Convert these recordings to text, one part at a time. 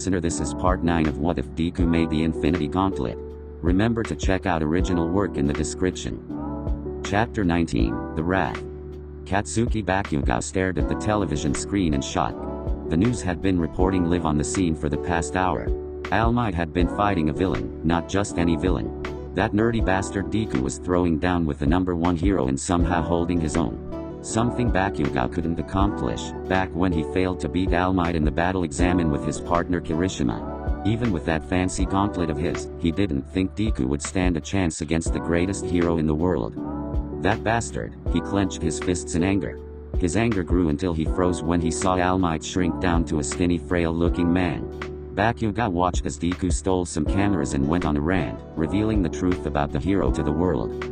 listener, this is part 9 of What If Deku Made the Infinity Gauntlet. Remember to check out original work in the description. Chapter 19, The Wrath. Katsuki Bakugo stared at the television screen in shock. The news had been reporting live on the scene for the past hour. All Might had been fighting a villain, not just any villain. That nerdy bastard Deku was throwing down with the #1 hero and somehow holding his own. Something Bakugo couldn't accomplish, back when he failed to beat All Might in the battle examine with his partner Kirishima. Even with that fancy gauntlet of his, he didn't think Deku would stand a chance against the greatest hero in the world. That bastard, he clenched his fists in anger. His anger grew until he froze when he saw All Might shrink down to a skinny, frail-looking man. Bakugo watched as Deku stole some cameras and went on a rant, revealing the truth about the hero to the world.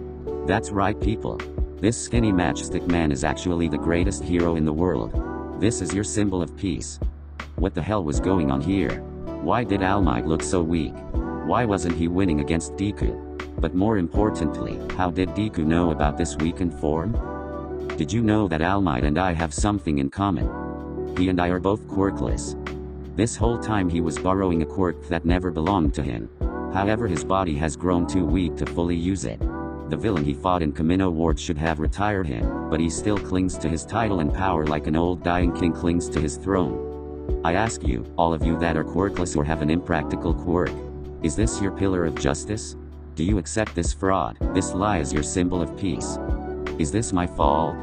That's right, people. This skinny matchstick man is actually the greatest hero in the world. This is your symbol of peace. What the hell was going on here? Why did All Might look so weak? Why wasn't he winning against Deku? But more importantly, how did Deku know about this weakened form? Did you know that All Might and I have something in common? He and I are both quirkless. This whole time he was borrowing a quirk that never belonged to him. However, his body has grown too weak to fully use it. The villain he fought in Kamino Ward should have retired him, but he still clings to his title and power like an old dying king clings to his throne. I ask you, all of you that are quirkless or have an impractical quirk, is this your pillar of justice? Do you accept this fraud, this lie as your symbol of peace? Is this my fault?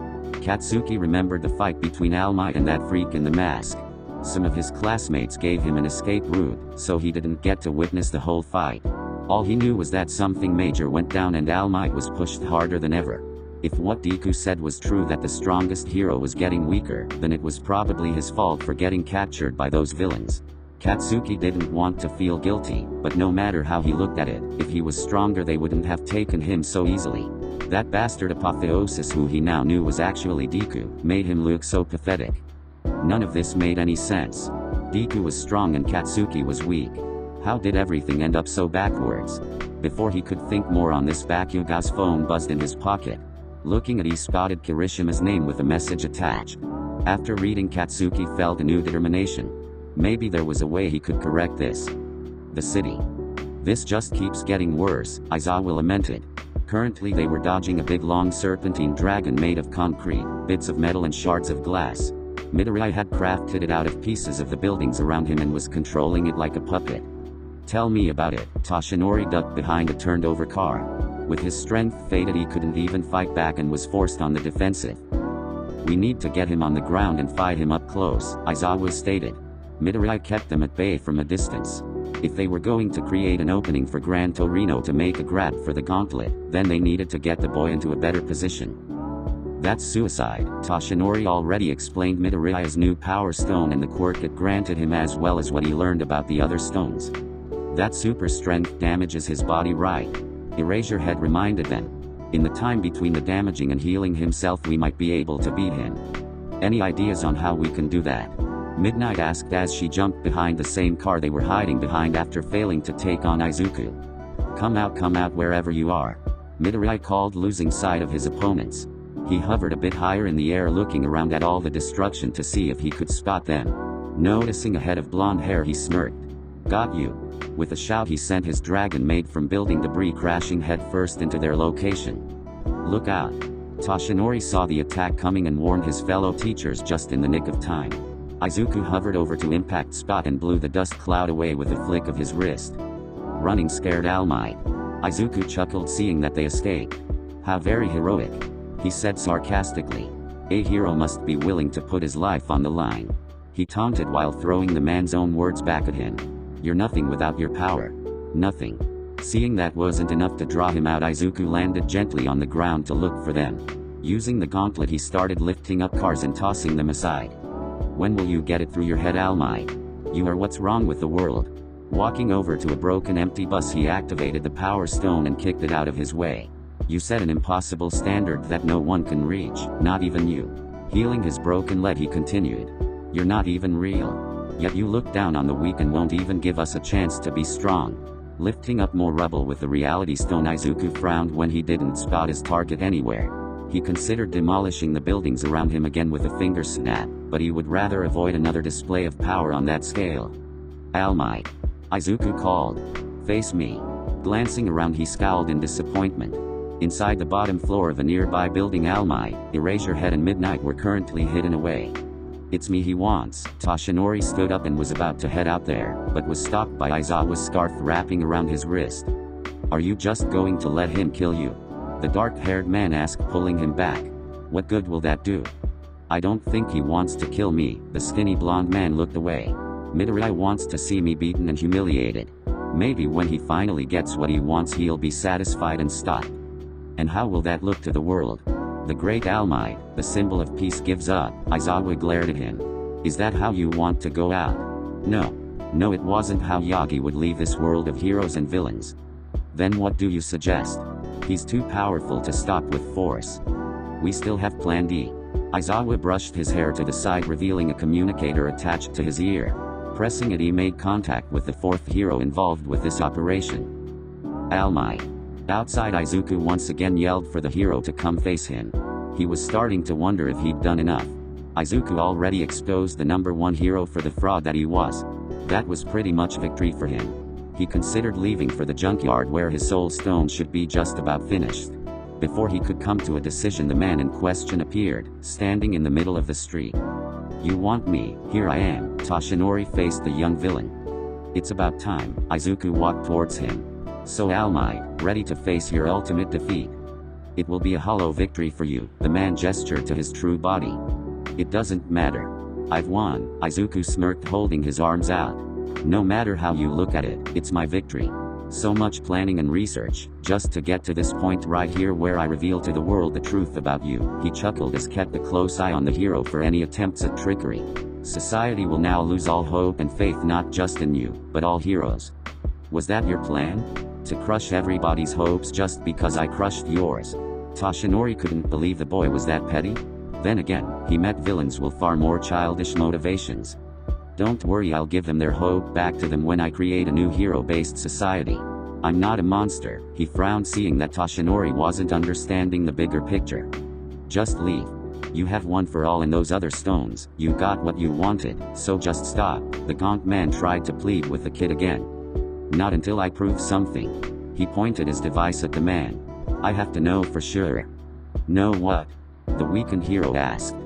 Katsuki remembered the fight between All Might and that freak in the mask. Some of his classmates gave him an escape route, so he didn't get to witness the whole fight. All he knew was that something major went down and All Might was pushed harder than ever. If what Deku said was true, that the strongest hero was getting weaker, then it was probably his fault for getting captured by those villains. Katsuki didn't want to feel guilty, but no matter how he looked at it, if he was stronger they wouldn't have taken him so easily. That bastard Apotheosis, who he now knew was actually Deku, made him look so pathetic. None of this made any sense. Deku was strong and Katsuki was weak. How did everything end up so backwards? Before he could think more on this, Bakugo's phone buzzed in his pocket. Looking at it, he spotted Kirishima's name with a message attached. After reading, Katsuki felt a new determination. Maybe there was a way he could correct this. The city. This just keeps getting worse, Aizawa lamented. Currently they were dodging a big long serpentine dragon made of concrete, bits of metal and shards of glass. Midoriya had crafted it out of pieces of the buildings around him and was controlling it like a puppet. Tell me about it. Toshinori ducked behind a turned-over car. With his strength faded, he couldn't even fight back and was forced on the defensive. We need to get him on the ground and fight him up close, Aizawa stated. Midoriya kept them at bay from a distance. If they were going to create an opening for Gran Torino to make a grab for the gauntlet, then they needed to get the boy into a better position. That's suicide. Toshinori already explained Midoriya's new power stone and the quirk it granted him, as well as what he learned about the other stones. That super strength damages his body, right? Eraserhead reminded them. In the time between the damaging and healing himself we might be able to beat him. Any ideas on how we can do that? Midnight asked as she jumped behind the same car they were hiding behind after failing to take on Izuku. Come out wherever you are. Midoriya called, losing sight of his opponents. He hovered a bit higher in the air, looking around at all the destruction to see if he could spot them. Noticing a head of blonde hair, he smirked. Got you. With a shout he sent his dragon made from building debris crashing headfirst into their location. Look out. Toshinori saw the attack coming and warned his fellow teachers just in the nick of time. Izuku hovered over to impact spot and blew the dust cloud away with a flick of his wrist. Running scared All Might. Izuku chuckled seeing that they escaped. How very heroic, he said sarcastically. A hero must be willing to put his life on the line. He taunted while throwing the man's own words back at him. You're nothing without your power. Nothing. Seeing that wasn't enough to draw him out, Izuku landed gently on the ground to look for them. Using the gauntlet he started lifting up cars and tossing them aside. When will you get it through your head, All Might? You are what's wrong with the world. Walking over to a broken empty bus he activated the power stone and kicked it out of his way. You set an impossible standard that no one can reach, not even you. Healing his broken leg he continued. You're not even real. Yet you look down on the weak and won't even give us a chance to be strong. Lifting up more rubble with the reality stone, Izuku frowned when he didn't spot his target anywhere. He considered demolishing the buildings around him again with a finger snap, but he would rather avoid another display of power on that scale. All Might. Izuku called. Face me. Glancing around, he scowled in disappointment. Inside the bottom floor of a nearby building, All Might, Eraserhead and Midnight were currently hidden away. It's me he wants. Toshinori stood up and was about to head out there, but was stopped by Aizawa's scarf wrapping around his wrist. Are you just going to let him kill you? The dark-haired man asked, pulling him back. What good will that do? I don't think he wants to kill me. The skinny blonde man looked away. Midoriya wants to see me beaten and humiliated. Maybe when he finally gets what he wants he'll be satisfied and stop. And how will that look to the world? The great All Might, the symbol of peace, gives up. Aizawa glared at him. Is that how you want to go out? No. No, it wasn't how Yagi would leave this world of heroes and villains. Then what do you suggest? He's too powerful to stop with force. We still have Plan D. Aizawa brushed his hair to the side, revealing a communicator attached to his ear. Pressing it, he made contact with the fourth hero involved with this operation. All Might. Outside, Izuku once again yelled for the hero to come face him. He was starting to wonder if he'd done enough. Izuku already exposed the number one hero for the fraud that he was. That was pretty much victory for him. He considered leaving for the junkyard where his soul stone should be just about finished. Before he could come to a decision, the man in question appeared, standing in the middle of the street. You want me? Here I am. Toshinori faced the young villain. It's about time. Izuku walked towards him. So All Might, ready to face your ultimate defeat? It will be a hollow victory for you. The man gestured to his true body. It doesn't matter. I've won. Izuku smirked, holding his arms out. No matter how you look at it, it's my victory. So much planning and research, just to get to this point right here where I reveal to the world the truth about you. He chuckled as kept a close eye on the hero for any attempts at trickery. Society will now lose all hope and faith, not just in you, but all heroes. Was that your plan? To crush everybody's hopes just because I crushed yours? Toshinori couldn't believe the boy was that petty. Then again, he met villains with far more childish motivations. Don't worry, I'll give them their hope back to them when I create a new hero-based society. I'm not a monster. He frowned, seeing that Toshinori wasn't understanding the bigger picture. Just leave. You have one for all in those other stones. You got what you wanted, so just stop. The gaunt man tried to plead with the kid again. Not until I prove something. He pointed his device at the man. I have to know for sure. Know what? The weakened hero asked.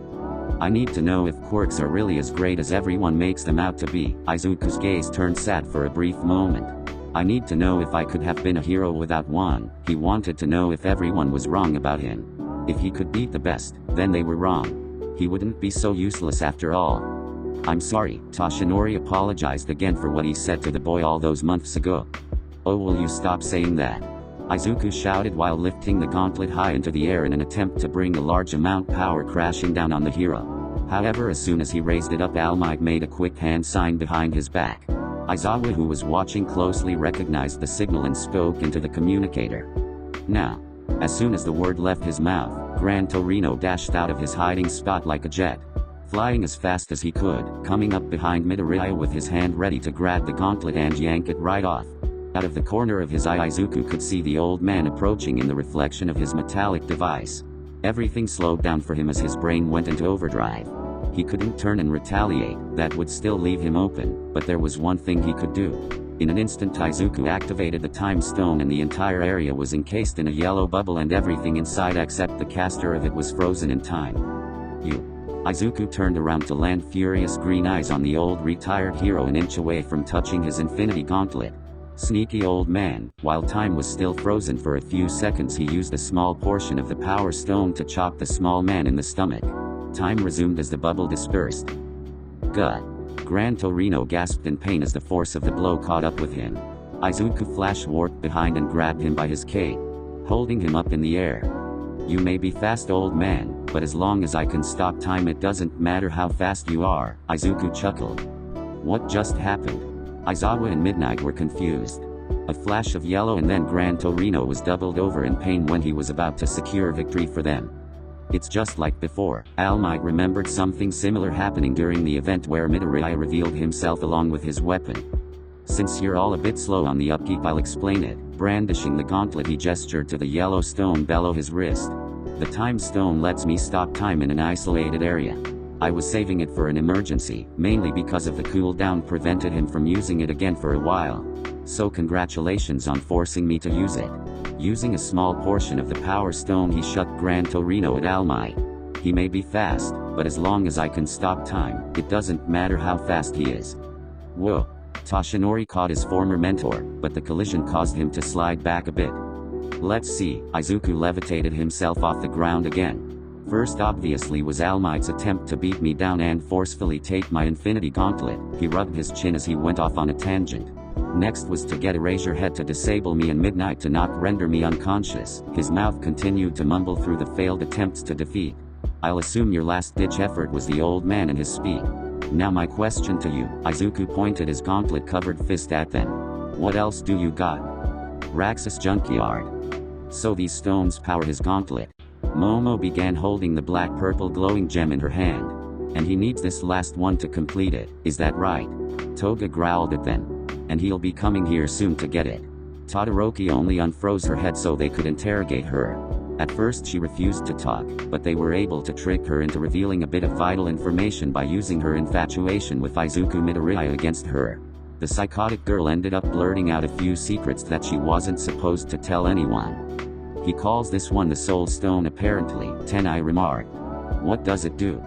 I need to know if quirks are really as great as everyone makes them out to be. Izuku's gaze turned sad for a brief moment. I need to know if I could have been a hero without one. He wanted to know if everyone was wrong about him. If he could beat the best, then they were wrong. He wouldn't be so useless after all. I'm sorry. Toshinori apologized again for what he said to the boy all those months ago. Oh, will you stop saying that? Izuku shouted while lifting the gauntlet high into the air in an attempt to bring a large amount of power crashing down on the hero. However, as soon as he raised it up, All Might made a quick hand sign behind his back. Aizawa, who was watching closely, recognized the signal and spoke into the communicator. Now. As soon as the word left his mouth, Gran Torino dashed out of his hiding spot like a jet. Flying as fast as he could, coming up behind Midoriya with his hand ready to grab the gauntlet and yank it right off. Out of the corner of his eye, Izuku could see the old man approaching in the reflection of his metallic device. Everything slowed down for him as his brain went into overdrive. He couldn't turn and retaliate, that would still leave him open, but there was one thing he could do. In an instant, Izuku activated the time stone and the entire area was encased in a yellow bubble, and everything inside except the caster of it was frozen in time. Izuku turned around to land furious green eyes on the old retired hero an inch away from touching his infinity gauntlet. Sneaky old man. While time was still frozen for a few seconds, he used a small portion of the power stone to chop the small man in the stomach. Time resumed as the bubble dispersed. God. Gran Torino gasped in pain as the force of the blow caught up with him. Izuku flash warped behind and grabbed him by his cape, holding him up in the air. You may be fast, old man, but as long as I can stop time, it doesn't matter how fast you are. Izuku chuckled. What just happened? Aizawa and Midnight were confused. A flash of yellow, and then Gran Torino was doubled over in pain when he was about to secure victory for them. It's just like before. All Might remembered something similar happening during the event where Midoriya revealed himself along with his weapon. Since you're all a bit slow on the upkeep, I'll explain it. Brandishing the gauntlet, he gestured to the yellow stone below his wrist. The time stone lets me stop time in an isolated area. I was saving it for an emergency, mainly because of the cooldown prevented him from using it again for a while. So congratulations on forcing me to use it. Using a small portion of the power stone he shut Gran Torino at All Might. He may be fast, but as long as I can stop time, it doesn't matter how fast he is. Whoa. Toshinori caught his former mentor, but the collision caused him to slide back a bit. Let's see, Izuku levitated himself off the ground again. First obviously was All Might's attempt to beat me down and forcefully take my Infinity Gauntlet. He rubbed his chin as he went off on a tangent. Next was to get Eraserhead to disable me and Midnight to not render me unconscious. His mouth continued to mumble through the failed attempts to defeat. I'll assume your last-ditch effort was the old man and his speed. Now my question to you, Izuku pointed his gauntlet-covered fist at them. What else do you got? Raxus Junkyard. So these stones power his gauntlet. Momo began holding the black-purple glowing gem in her hand. And he needs this last one to complete it, is that right? Toga growled at them. And he'll be coming here soon to get it. Todoroki only unfroze her head so they could interrogate her. At first she refused to talk, but they were able to trick her into revealing a bit of vital information by using her infatuation with Izuku Midoriya against her. The psychotic girl ended up blurting out a few secrets that she wasn't supposed to tell anyone. He calls this one the Soul Stone apparently, Tenai remarked. What does it do?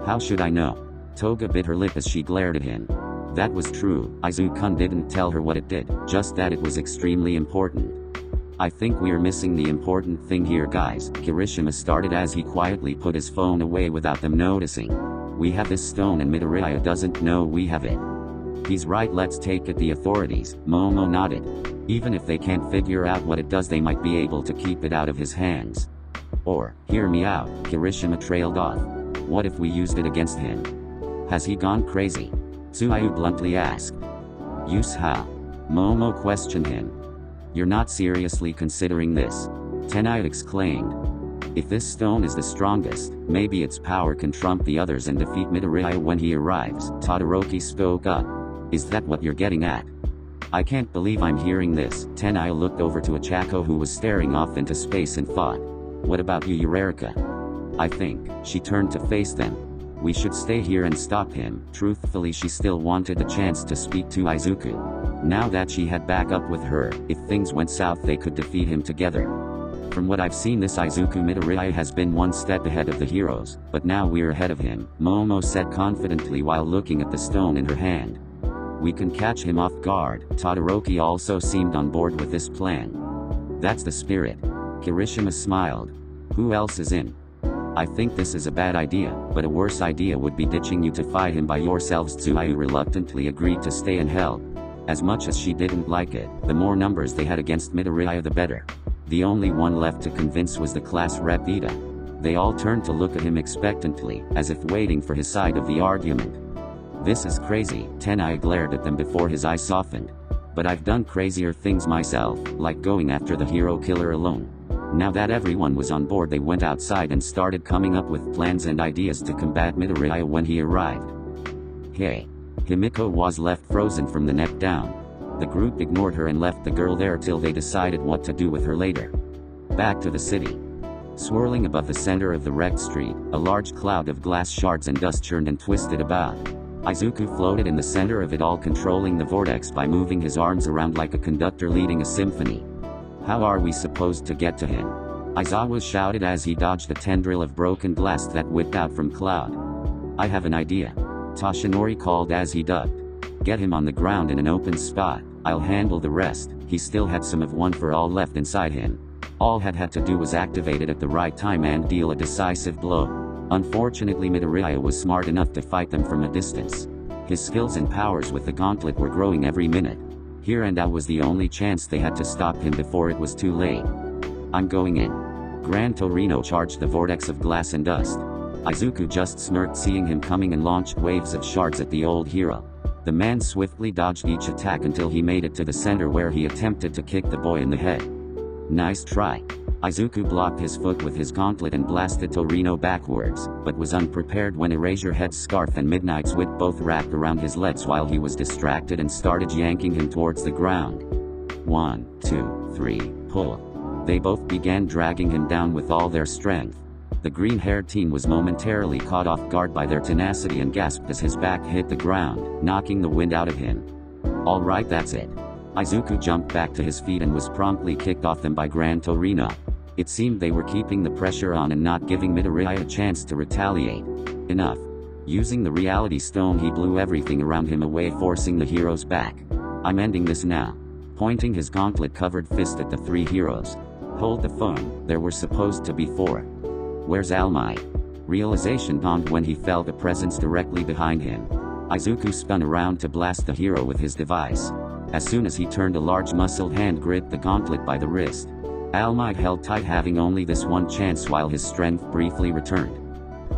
How should I know? Toga bit her lip as she glared at him. That was true, Izuku didn't tell her what it did, just that it was extremely important. I think we're missing the important thing here guys, Kirishima started as he quietly put his phone away without them noticing. We have this stone and Midoriya doesn't know we have it. He's right, let's take it the authorities, Momo nodded. Even if they can't figure out what it does they might be able to keep it out of his hands. Or, hear me out, Kirishima trailed off. What if we used it against him? Has he gone crazy? Tsuyu bluntly asked. Use how? Momo questioned him. You're not seriously considering this? Tenai exclaimed. If this stone is the strongest, maybe its power can trump the others and defeat Midoriya when he arrives, Todoroki spoke up. Is that what you're getting at? I can't believe I'm hearing this. Tenai looked over to Ochako who was staring off into space and thought. What about you Eureka? I think, she turned to face them. We should stay here and stop him. Truthfully she still wanted the chance to speak to Izuku. Now that she had backup with her, if things went south they could defeat him together. From what I've seen this Izuku Midoriya has been one step ahead of the heroes, but now we're ahead of him, Momo said confidently while looking at the stone in her hand. We can catch him off guard. Todoroki also seemed on board with this plan. That's the spirit. Kirishima smiled. Who else is in? I think this is a bad idea, but a worse idea would be ditching you to fight him by yourselves. Tsuyu reluctantly agreed to stay and help. As much as she didn't like it, the more numbers they had against Midoriya the better. The only one left to convince was the class rep Ida. They all turned to look at him expectantly, as if waiting for his side of the argument. This is crazy, Tenai glared at them before his eyes softened. But I've done crazier things myself, like going after the hero killer alone. Now that everyone was on board they went outside and started coming up with plans and ideas to combat Midoriya when he arrived. Hey. Himiko was left frozen from the neck down. The group ignored her and left the girl there till they decided what to do with her later. Back to the city. Swirling above the center of the wrecked street, a large cloud of glass shards and dust churned and twisted about. Izuku floated in the center of it all, controlling the vortex by moving his arms around like a conductor leading a symphony. How are we supposed to get to him? Aizawa shouted as he dodged a tendril of broken glass that whipped out from Cloud. I have an idea. Toshinori called as he ducked. Get him on the ground in an open spot, I'll handle the rest. He still had some of one for all left inside him. All had to do was activate it at the right time and deal a decisive blow. Unfortunately Midoriya was smart enough to fight them from a distance. His skills and powers with the gauntlet were growing every minute. Here and now was the only chance they had to stop him before it was too late. I'm going in. Gran Torino charged the vortex of glass and dust. Izuku just smirked seeing him coming and launched waves of shards at the old hero. The man swiftly dodged each attack until he made it to the center where he attempted to kick the boy in the head. Nice try. Izuku blocked his foot with his gauntlet and blasted Torino backwards, but was unprepared when Eraserhead's scarf and Midnight's whip both wrapped around his legs while he was distracted and started yanking him towards the ground. 1, 2, 3, pull. They both began dragging him down with all their strength. The green-haired teen was momentarily caught off guard by their tenacity and gasped as his back hit the ground, knocking the wind out of him. "Alright, that's it." Izuku jumped back to his feet and was promptly kicked off them by Gran Torino. It seemed they were keeping the pressure on and not giving Midoriya a chance to retaliate. Enough. Using the reality stone, he blew everything around him away, forcing the heroes back. "I'm ending this now." Pointing his gauntlet-covered fist at the three heroes. "Hold the phone, there were supposed to be four. Where's All Might?" Realization dawned when he felt a presence directly behind him. Izuku spun around to blast the hero with his device. As soon as he turned, a large muscled hand gripped the gauntlet by the wrist. All Might held tight, having only this one chance while his strength briefly returned.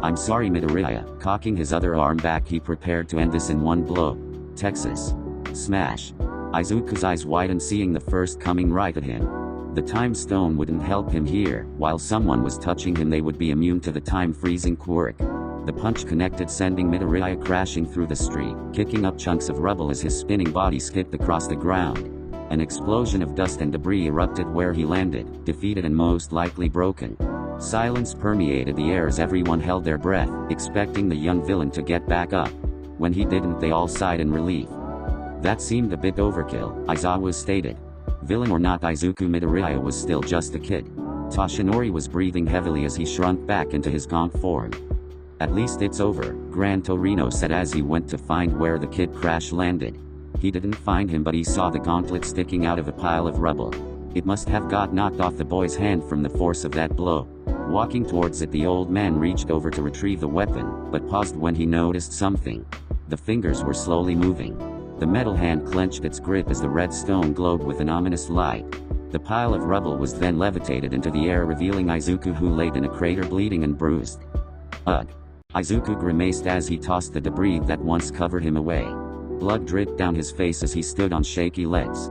"I'm sorry, Midoriya." Cocking his other arm back, he prepared to end this in one blow. Texas. Smash. Izuku's eyes widened, seeing the first coming right at him. The time stone wouldn't help him here. While someone was touching him, they would be immune to the time-freezing quirk. The punch connected, sending Midoriya crashing through the street, kicking up chunks of rubble as his spinning body skipped across the ground. An explosion of dust and debris erupted where he landed, defeated and most likely broken. Silence permeated the air as everyone held their breath, expecting the young villain to get back up. When he didn't, they all sighed in relief. "That seemed a bit overkill," Aizawa stated. Villain or not, Izuku Midoriya was still just a kid. Toshinori was breathing heavily as he shrunk back into his gaunt form. "At least it's over," Gran Torino said as he went to find where the kid crash landed. He didn't find him, but he saw the gauntlet sticking out of a pile of rubble. It must have got knocked off the boy's hand from the force of that blow. Walking towards it, the old man reached over to retrieve the weapon, but paused when he noticed something. The fingers were slowly moving. The metal hand clenched its grip as the red stone glowed with an ominous light. The pile of rubble was then levitated into the air, revealing Izuku, who laid in a crater, bleeding and bruised. "Ugh." Izuku grimaced as he tossed the debris that once covered him away. Blood dripped down his face as he stood on shaky legs.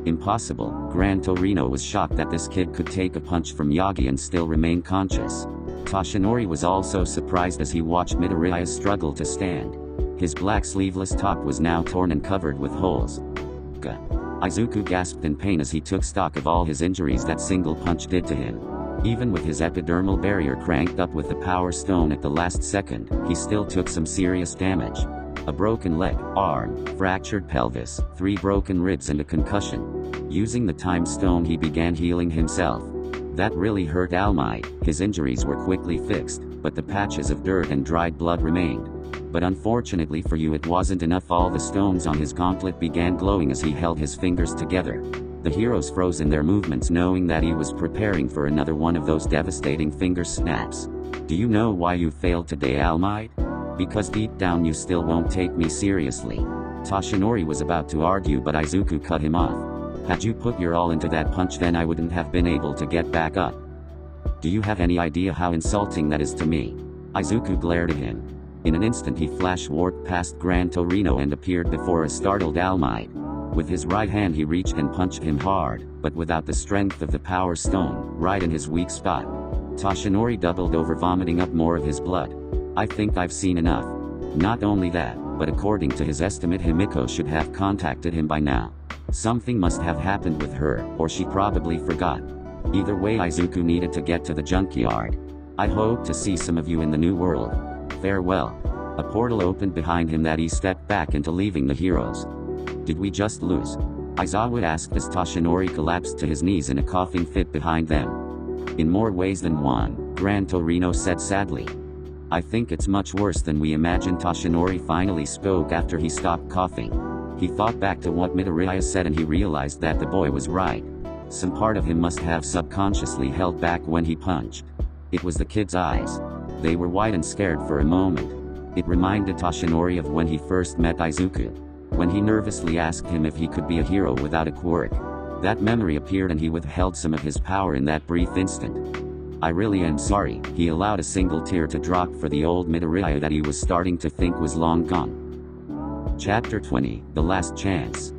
Impossible. Gran Torino was shocked that this kid could take a punch from Yagi and still remain conscious. Toshinori was also surprised as he watched Midoriya struggle to stand. His black sleeveless top was now torn and covered with holes. "Gah." Izuku gasped in pain as he took stock of all his injuries that single punch did to him. Even with his epidermal barrier cranked up with the power stone at the last second, he still took some serious damage. A broken leg, arm, fractured pelvis, 3 broken ribs and a concussion. Using the time stone, he began healing himself. That really hurt All Might. His injuries were quickly fixed, but the patches of dirt and dried blood remained. But unfortunately for you, it wasn't enough. All the stones on his gauntlet began glowing as he held his fingers together. The heroes froze in their movements, knowing that he was preparing for another one of those devastating finger snaps. "Do you know why you failed today, All Might? Because deep down you still won't take me seriously." Toshinori was about to argue, but Izuku cut him off. "Had you put your all into that punch, then I wouldn't have been able to get back up. Do you have any idea how insulting that is to me?" Izuku glared at him. In an instant he flash-warped past Gran Torino and appeared before a startled All Might. With his right hand he reached and punched him hard, but without the strength of the power stone, right in his weak spot. Toshinori doubled over, vomiting up more of his blood. "I think I've seen enough." Not only that, but according to his estimate, Himiko should have contacted him by now. Something must have happened with her, or she probably forgot. Either way, Izuku needed to get to the junkyard. "I hope to see some of you in the new world. Farewell." A portal opened behind him that he stepped back into, leaving the heroes. "Did we just lose?" Aizawa asked as Toshinori collapsed to his knees in a coughing fit behind them. "In more ways than one," Gran Torino said sadly. "I think it's much worse than we imagined." Toshinori finally spoke after he stopped coughing. He thought back to what Midoriya said and he realized that the boy was right. Some part of him must have subconsciously held back when he punched. It was the kid's eyes. They were wide and scared for a moment. It reminded Toshinori of when he first met Izuku. When he nervously asked him if he could be a hero without a quirk. That memory appeared and he withheld some of his power in that brief instant. "I really am sorry." He allowed a single tear to drop for the old Midoriya that he was starting to think was long gone. Chapter 20, The Last Chance.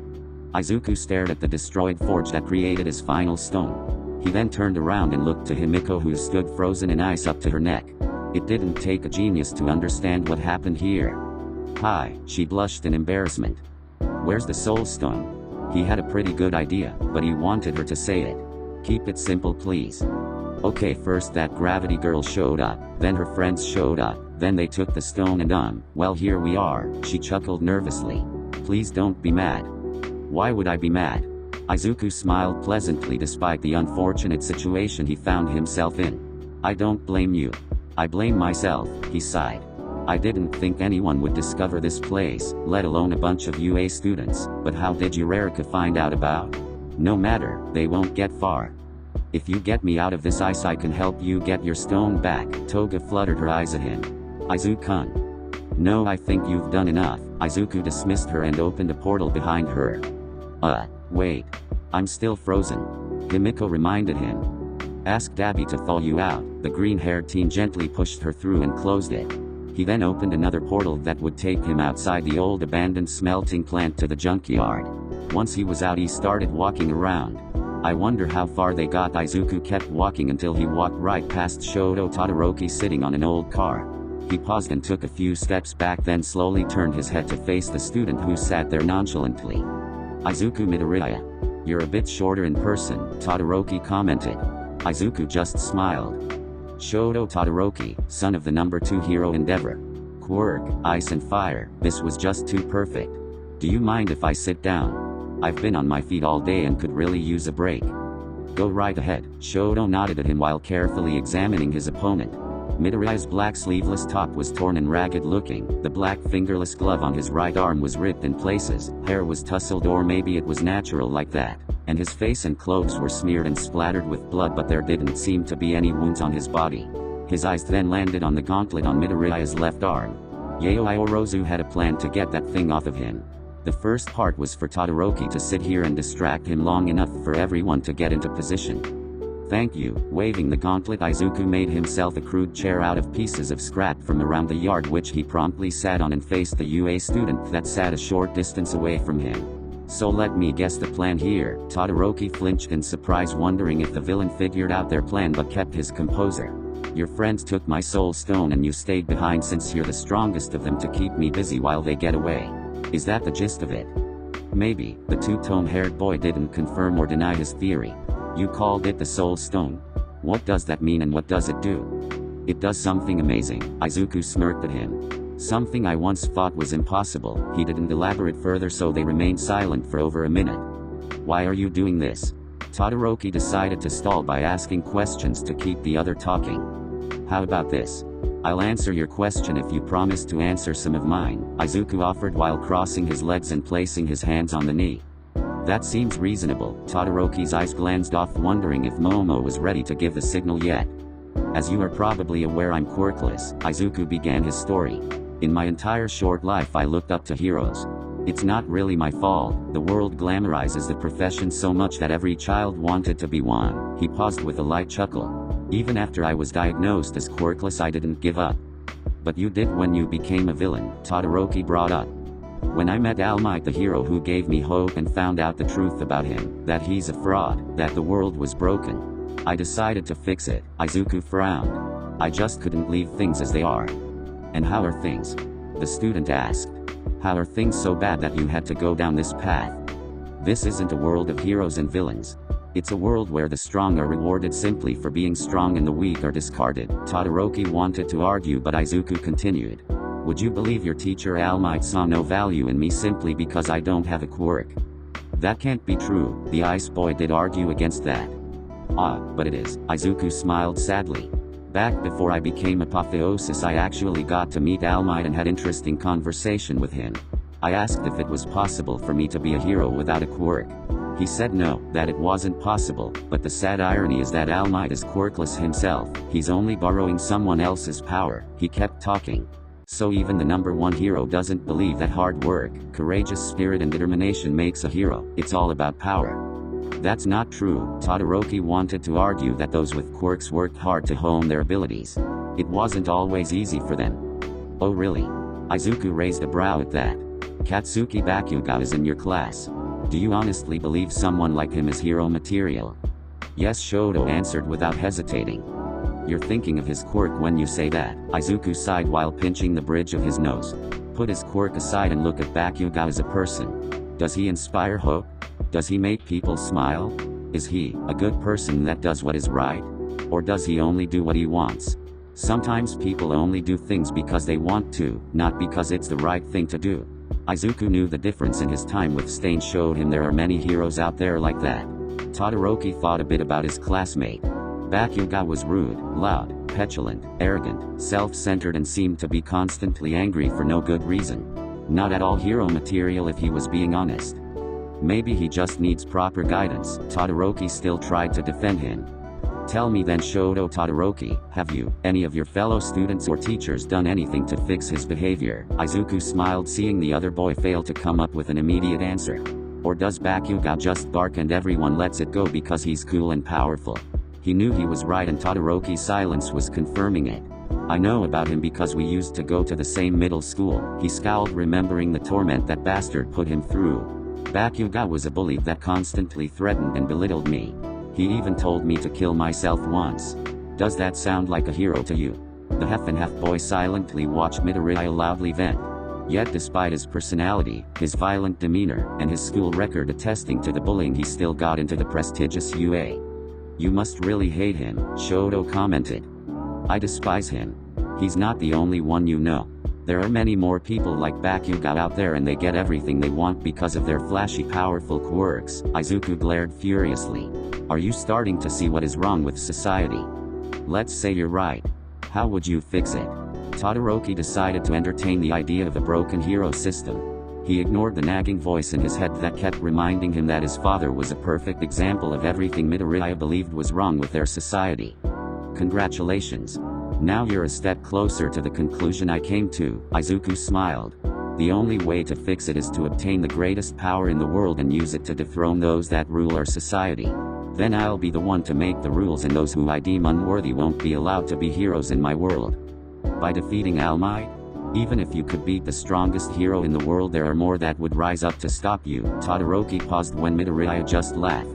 Izuku stared at the destroyed forge that created his final stone. He then turned around and looked to Himiko, who stood frozen in ice up to her neck. It didn't take a genius to understand what happened here. "Hi," she blushed in embarrassment. "Where's the soul stone?" He had a pretty good idea, but he wanted her to say it. "Keep it simple, please." Okay, first that gravity girl showed up, then her friends showed up, then they took the stone and well, here we are, she chuckled nervously. Please don't be mad. Why would I be mad? Izuku smiled pleasantly despite the unfortunate situation he found himself in. I don't blame you. I blame myself, he sighed. I didn't think anyone would discover this place, let alone a bunch of UA students, but how did Eureka find out about? No matter, they won't get far. If you get me out of this ice I can help you get your stone back. Toga fluttered her eyes at him. Izuku-kun. No, I think you've done enough. Izuku dismissed her and opened a portal behind her. Wait. I'm still frozen. Himiko reminded him. Ask Dabi to thaw you out. The green-haired teen gently pushed her through and closed it. He then opened another portal that would take him outside the old abandoned smelting plant to the junkyard. Once he was out he started walking around. I wonder how far they got. Izuku kept walking until he walked right past Shoto Todoroki sitting on an old car. He paused and took a few steps back, then slowly turned his head to face the student who sat there nonchalantly. Izuku Midoriya. You're a bit shorter in person, Todoroki commented. Izuku just smiled. Shoto Todoroki, son of the number 2 hero Endeavor. Quirk, ice and fire, this was just too perfect. Do you mind if I sit down? I've been on my feet all day and could really use a break. Go right ahead. Shoto nodded at him while carefully examining his opponent. Midoriya's black sleeveless top was torn and ragged looking, the black fingerless glove on his right arm was ripped in places, hair was tousled or maybe it was natural like that, and his face and clothes were smeared and splattered with blood, but there didn't seem to be any wounds on his body. His eyes then landed on the gauntlet on Midoriya's left arm. Yayoi Orozu had a plan to get that thing off of him. The first part was for Todoroki to sit here and distract him long enough for everyone to get into position. Thank you. Waving the gauntlet, Izuku made himself a crude chair out of pieces of scrap from around the yard, which he promptly sat on and faced the UA student that sat a short distance away from him. So let me guess the plan here. Todoroki flinched in surprise, wondering if the villain figured out their plan but kept his composure. Your friends took my soul stone and you stayed behind since you're the strongest of them to keep me busy while they get away. Is that the gist of it? Maybe. The two-tone-haired boy didn't confirm or deny his theory. You called it the soul stone? What does that mean and what does it do? It does something amazing. Izuku smirked at him. Something I once thought was impossible. He didn't elaborate further, so they remained silent for over a minute. Why are you doing this? Todoroki decided to stall by asking questions to keep the other talking. How about this? I'll answer your question if you promise to answer some of mine, Izuku offered while crossing his legs and placing his hands on the knee. That seems reasonable. Todoroki's eyes glanced off, wondering if Momo was ready to give the signal yet. As you are probably aware, I'm quirkless. Izuku began his story. In my entire short life I looked up to heroes. It's not really my fault. The world glamorizes the profession so much that every child wanted to be one. He paused with a light chuckle. Even after I was diagnosed as quirkless I didn't give up. But you did when you became a villain, Todoroki brought up. When I met All Might, the hero who gave me hope, and found out the truth about him, that he's a fraud, that the world was broken, I decided to fix it. Izuku frowned. I just couldn't leave things as they are. And how are things? The student asked. How are things so bad that you had to go down this path? This isn't a world of heroes and villains. It's a world where the strong are rewarded simply for being strong and the weak are discarded. Todoroki wanted to argue, but Izuku continued. Would you believe your teacher All Might saw no value in me simply because I don't have a quirk? That can't be true. The ice boy did argue against that. But it is. Izuku smiled sadly. Back before I became Apotheosis I actually got to meet All Might and had interesting conversation with him. I asked if it was possible for me to be a hero without a quirk. He said no, that it wasn't possible, but the sad irony is that All Might is quirkless himself. He's only borrowing someone else's power. He kept talking. So even the number 1 hero doesn't believe that hard work, courageous spirit and determination makes a hero. It's all about power. That's not true. Todoroki wanted to argue that those with quirks worked hard to hone their abilities. It wasn't always easy for them. Oh really? Izuku raised a brow at that. Katsuki Bakuga is in your class. Do you honestly believe someone like him is hero material? Yes, Shoto answered without hesitating. You're thinking of his quirk when you say that. Izuku sighed while pinching the bridge of his nose. Put his quirk aside and look at Bakuga as a person. Does he inspire hope? Does he make people smile? Is he a good person that does what is right? Or does he only do what he wants? Sometimes people only do things because they want to, not because it's the right thing to do. Izuku knew the difference in his time with Stain showed him there are many heroes out there like that. Todoroki thought a bit about his classmate. Bakuga was rude, loud, petulant, arrogant, self-centered and seemed to be constantly angry for no good reason. Not at all hero material if he was being honest. Maybe he just needs proper guidance. Todoroki still tried to defend him. Tell me then, Shoto Todoroki, have you, any of your fellow students or teachers done anything to fix his behavior? Izuku smiled seeing the other boy fail to come up with an immediate answer. Or does Bakuga just bark and everyone lets it go because he's cool and powerful? He knew he was right and Todoroki's silence was confirming it. I know about him because we used to go to the same middle school. He scowled remembering the torment that bastard put him through. Bakuga was a bully that constantly threatened and belittled me. He even told me to kill myself once. Does that sound like a hero to you? The half-and-half boy silently watched Midoriya loudly vent. Yet despite his personality, his violent demeanor, and his school record attesting to the bullying he still got into the prestigious UA. You must really hate him, Shoto commented. I despise him. He's not the only one you know. There are many more people like Bakuga out there and they get everything they want because of their flashy powerful quirks. Izuku glared furiously. Are you starting to see what is wrong with society? Let's say you're right. How would you fix it? Todoroki decided to entertain the idea of a broken hero system. He ignored the nagging voice in his head that kept reminding him that his father was a perfect example of everything Midoriya believed was wrong with their society. Congratulations. Now you're a step closer to the conclusion I came to, Izuku smiled. The only way to fix it is to obtain the greatest power in the world and use it to dethrone those that rule our society. Then I'll be the one to make the rules and those who I deem unworthy won't be allowed to be heroes in my world. By defeating All Might? Even if you could beat the strongest hero in the world there are more that would rise up to stop you. Todoroki paused when Midoriya just laughed.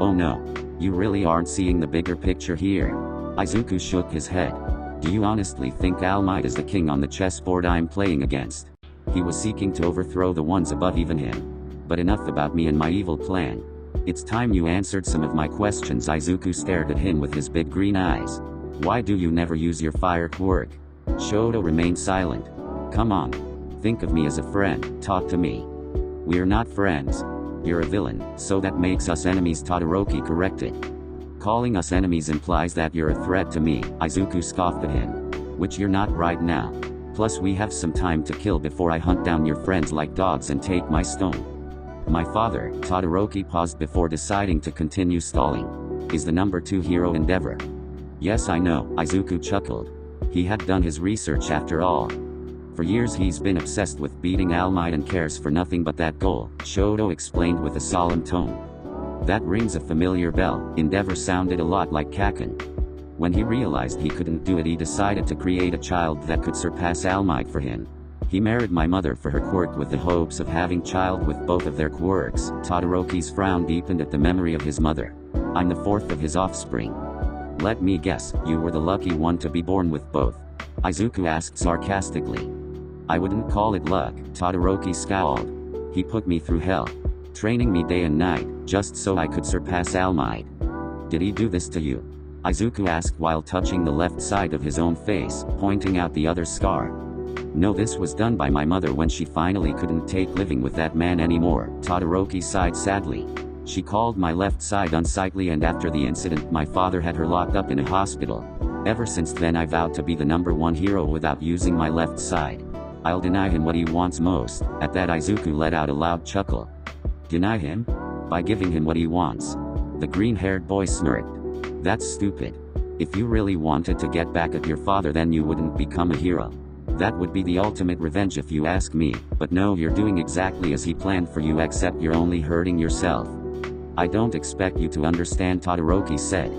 Oh no. You really aren't seeing the bigger picture here. Izuku shook his head. Do you honestly think All Might is the king on the chessboard I'm playing against? He was seeking to overthrow the ones above even him. But enough about me and my evil plan. It's time you answered some of my questions. Izuku stared at him with his big green eyes. Why do you never use your fire quirk? Shoto remained silent. Come on. Think of me as a friend, talk to me. We're not friends. You're a villain, so that makes us enemies, Todoroki corrected. Calling us enemies implies that you're a threat to me, Izuku scoffed at him. Which you're not right now. Plus we have some time to kill before I hunt down your friends like dogs and take my stone. My father, Todoroki paused before deciding to continue stalling. Is the number 2 hero endeavor. Yes I know, Izuku chuckled. He had done his research after all. For years he's been obsessed with beating All Might and cares for nothing but that goal, Shoto explained with a solemn tone. That rings a familiar bell. Endeavor sounded a lot like Kaken. When he realized he couldn't do it he decided to create a child that could surpass All Might for him. He married my mother for her quirk with the hopes of having child with both of their quirks. Todoroki's frown deepened at the memory of his mother. I'm the 4th of his offspring. Let me guess, you were the lucky one to be born with both. Izuku asked sarcastically. I wouldn't call it luck, Todoroki scowled. He put me through hell. Training me day and night, just so I could surpass All Might. Did he do this to you? Izuku asked while touching the left side of his own face, pointing out the other scar. No, this was done by my mother when she finally couldn't take living with that man anymore, Todoroki sighed sadly. She called my left side unsightly and after the incident my father had her locked up in a hospital. Ever since then I vowed to be the number 1 hero without using my left side. I'll deny him what he wants most. At that Izuku let out a loud chuckle. Deny him? By giving him what he wants. The green-haired boy smirked. That's stupid. If you really wanted to get back at your father then you wouldn't become a hero. That would be the ultimate revenge if you ask me, but no, you're doing exactly as he planned for you except you're only hurting yourself. I don't expect you to understand, Todoroki said.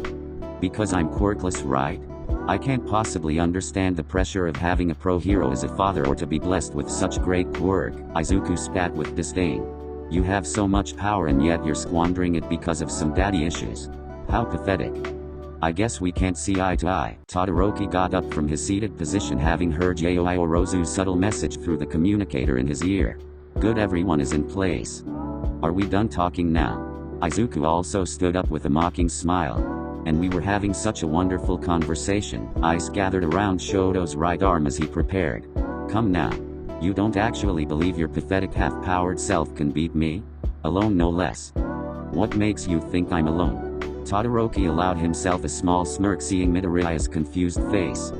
Because I'm quirkless, right? I can't possibly understand the pressure of having a pro hero as a father or to be blessed with such great quirk, Izuku spat with disdain. You have so much power and yet you're squandering it because of some daddy issues. How pathetic. I guess we can't see eye to eye. Todoroki got up from his seated position having heard Yayoi Orozu's subtle message through the communicator in his ear. Good, everyone is in place. Are we done talking now? Izuku also stood up with a mocking smile. And we were having such a wonderful conversation. Ice gathered around Shoto's right arm as he prepared. Come now. You don't actually believe your pathetic half-powered self can beat me? Alone no less. What makes you think I'm alone? Todoroki allowed himself a small smirk seeing Midoriya's confused face.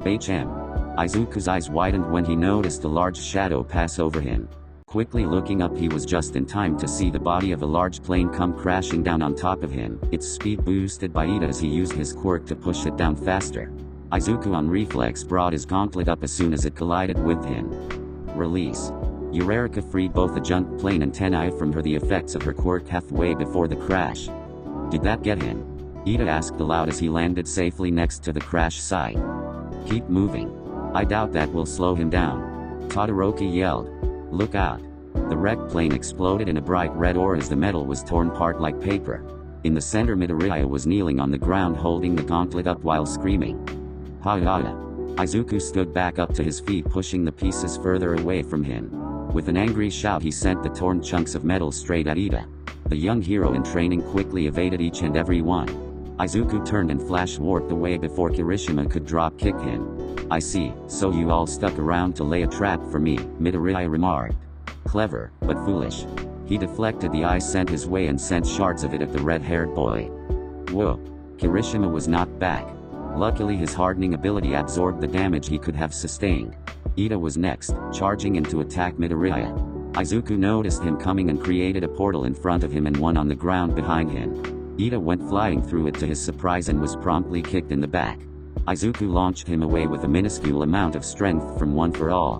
Izuku's eyes widened when he noticed a large shadow pass over him. Quickly looking up, he was just in time to see the body of a large plane come crashing down on top of him, its speed boosted by Ida as he used his quirk to push it down faster. Izuku on reflex brought his gauntlet up as soon as it collided with him. Release. Eureka freed both the junk plane and Tenai from the effects of her quirk halfway before the crash. Did that get him? Ida asked aloud as he landed safely next to the crash site. Keep moving. I doubt that will slow him down. Todoroki yelled. Look out. The wrecked plane exploded in a bright red ore as the metal was torn apart like paper. In the center, Midoriya was kneeling on the ground holding the gauntlet up while screaming. Ha-ya-ya. Izuku stood back up to his feet, pushing the pieces further away from him. With an angry shout, he sent the torn chunks of metal straight at Ida. The young hero in training quickly evaded each and every one. Izuku turned and flash warped away before Kirishima could drop kick him. I see, so you all stuck around to lay a trap for me, Midoriya remarked. Clever, but foolish. He deflected the ice sent his way and sent shards of it at the red-haired boy. Whoa. Kirishima was knocked back. Luckily his hardening ability absorbed the damage he could have sustained. Ida was next, charging in to attack Midoriya. Izuku noticed him coming and created a portal in front of him and one on the ground behind him. Ida went flying through it to his surprise and was promptly kicked in the back. Izuku launched him away with a minuscule amount of strength from One for All.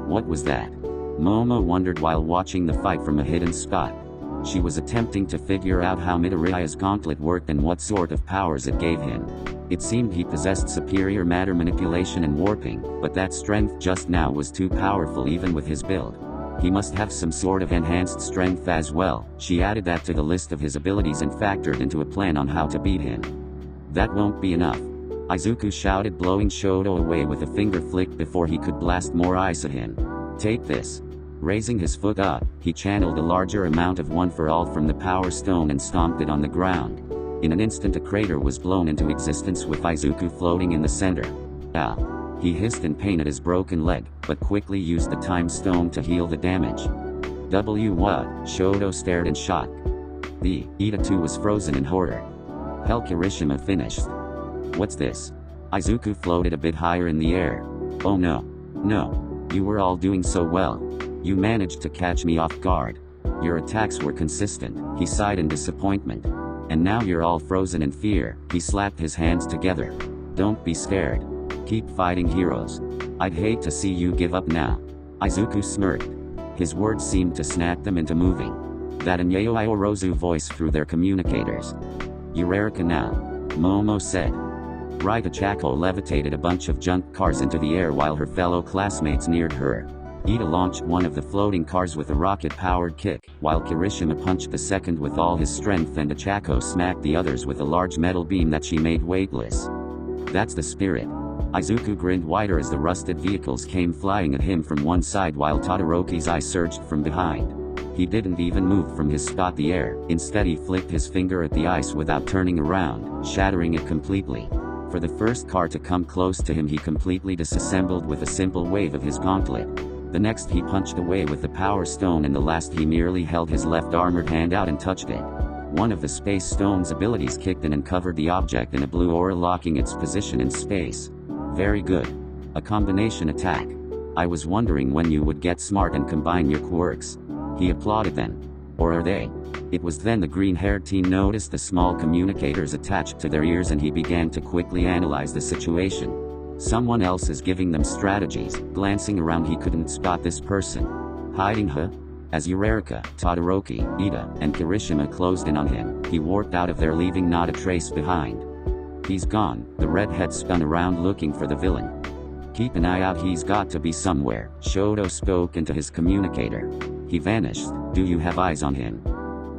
What was that? Momo wondered while watching the fight from a hidden spot. She was attempting to figure out how Midoriya's gauntlet worked and what sort of powers it gave him. It seemed he possessed superior matter manipulation and warping, but that strength just now was too powerful even with his build. He must have some sort of enhanced strength as well. She added that to the list of his abilities and factored into a plan on how to beat him. That won't be enough. Izuku shouted, blowing Shoto away with a finger flick before he could blast more ice at him. Take this. Raising his foot up, he channeled a larger amount of One for All from the Power Stone and stomped it on the ground. In an instant a crater was blown into existence with Izuku floating in the center. Ah! He hissed in pain at his broken leg, but quickly used the Time Stone to heal the damage. What? Shoto stared in shock. Ida too was frozen in horror. Hell, Kirishima finished. What's this? Izuku floated a bit higher in the air. Oh no. No. You were all doing so well. You managed to catch me off guard. Your attacks were consistent, he sighed in disappointment. And now you're all frozen in fear, he slapped his hands together. Don't be scared. Keep fighting, heroes. I'd hate to see you give up now. Izuku smirked. His words seemed to snap them into moving. That and Yaoi Orozu voice through their communicators. Eureka now. Momo said. Raita Chako levitated a bunch of junk cars into the air while her fellow classmates neared her. Ida launched one of the floating cars with a rocket-powered kick, while Kirishima punched the second with all his strength and Chako smacked the others with a large metal beam that she made weightless. That's the spirit. Izuku grinned wider as the rusted vehicles came flying at him from one side while Todoroki's eye surged from behind. He didn't even move from his spot the air, instead he flicked his finger at the ice without turning around, shattering it completely. For the first car to come close to him he completely disassembled with a simple wave of his gauntlet. The next he punched away with the Power Stone and the last he merely held his left armored hand out and touched it. One of the Space Stone's abilities kicked in and covered the object in a blue aura, locking its position in space. Very good. A combination attack. I was wondering when you would get smart and combine your quirks. He applauded then. Or are they? It was then the green-haired teen noticed the small communicators attached to their ears and he began to quickly analyze the situation. Someone else is giving them strategies. Glancing around he couldn't spot this person. Hiding, huh? As Eureka, Todoroki, Ida, and Kirishima closed in on him, he warped out of there, leaving not a trace behind. He's gone. The redhead spun around looking for the villain. Keep an eye out, he's got to be somewhere, Shoto spoke into his communicator. He vanished. Do you have eyes on him?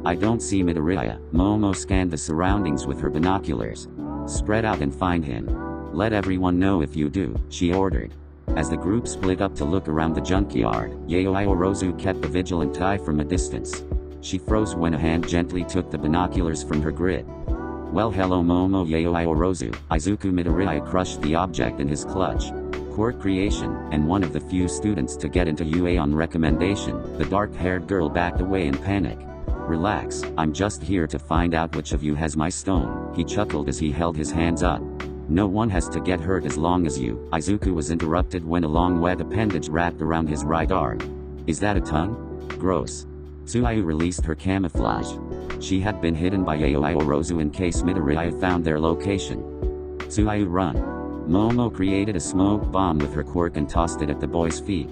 I don't see Midoriya. Momo scanned the surroundings with her binoculars. Spread out and find him. Let everyone know if you do, she ordered. As the group split up to look around the junkyard, Yaoi Orozu kept a vigilant eye from a distance. She froze when a hand gently took the binoculars from her grip. Well, hello Momo Yayoi Orozu. Izuku Midoriya crushed the object in his clutch. Quirk creation, and one of the few students to get into UA on recommendation, the dark-haired girl backed away in panic. Relax, I'm just here to find out which of you has my stone, he chuckled as he held his hands up. No one has to get hurt as long as you. Izuku was interrupted when a long wet appendage wrapped around his right arm. Is that a tongue? Gross. Tsuyu released her camouflage. She had been hidden by Yayoi Orozu in case Midoriya found their location. Tsuyu run. Momo created a smoke bomb with her quirk and tossed it at the boy's feet.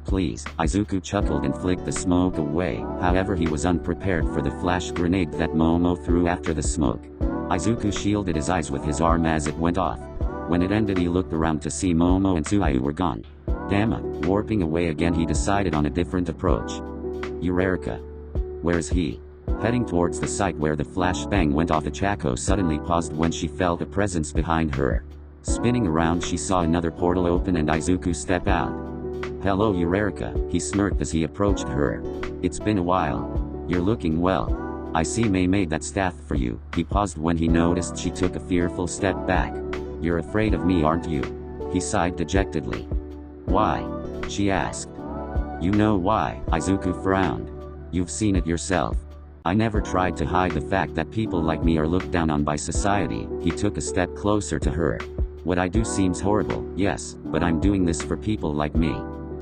Please, Izuku chuckled and flicked the smoke away, however he was unprepared for the flash grenade that Momo threw after the smoke. Izuku shielded his eyes with his arm as it went off. When it ended he looked around to see Momo and Tsuyu were gone. Damn it, warping away again he decided on a different approach. Eureka. Where is he? Heading towards the site where the flashbang went off, Chako suddenly paused when she felt a presence behind her. Spinning around she saw another portal open and Izuku step out. Hello Eureka, he smirked as he approached her. It's been a while. You're looking well. I see May made that staff for you. He paused when he noticed she took a fearful step back. You're afraid of me, aren't you? He sighed dejectedly. Why? She asked. You know why, Izuku frowned. You've seen it yourself. I never tried to hide the fact that people like me are looked down on by society. He took a step closer to her. What I do seems horrible, yes, but I'm doing this for people like me.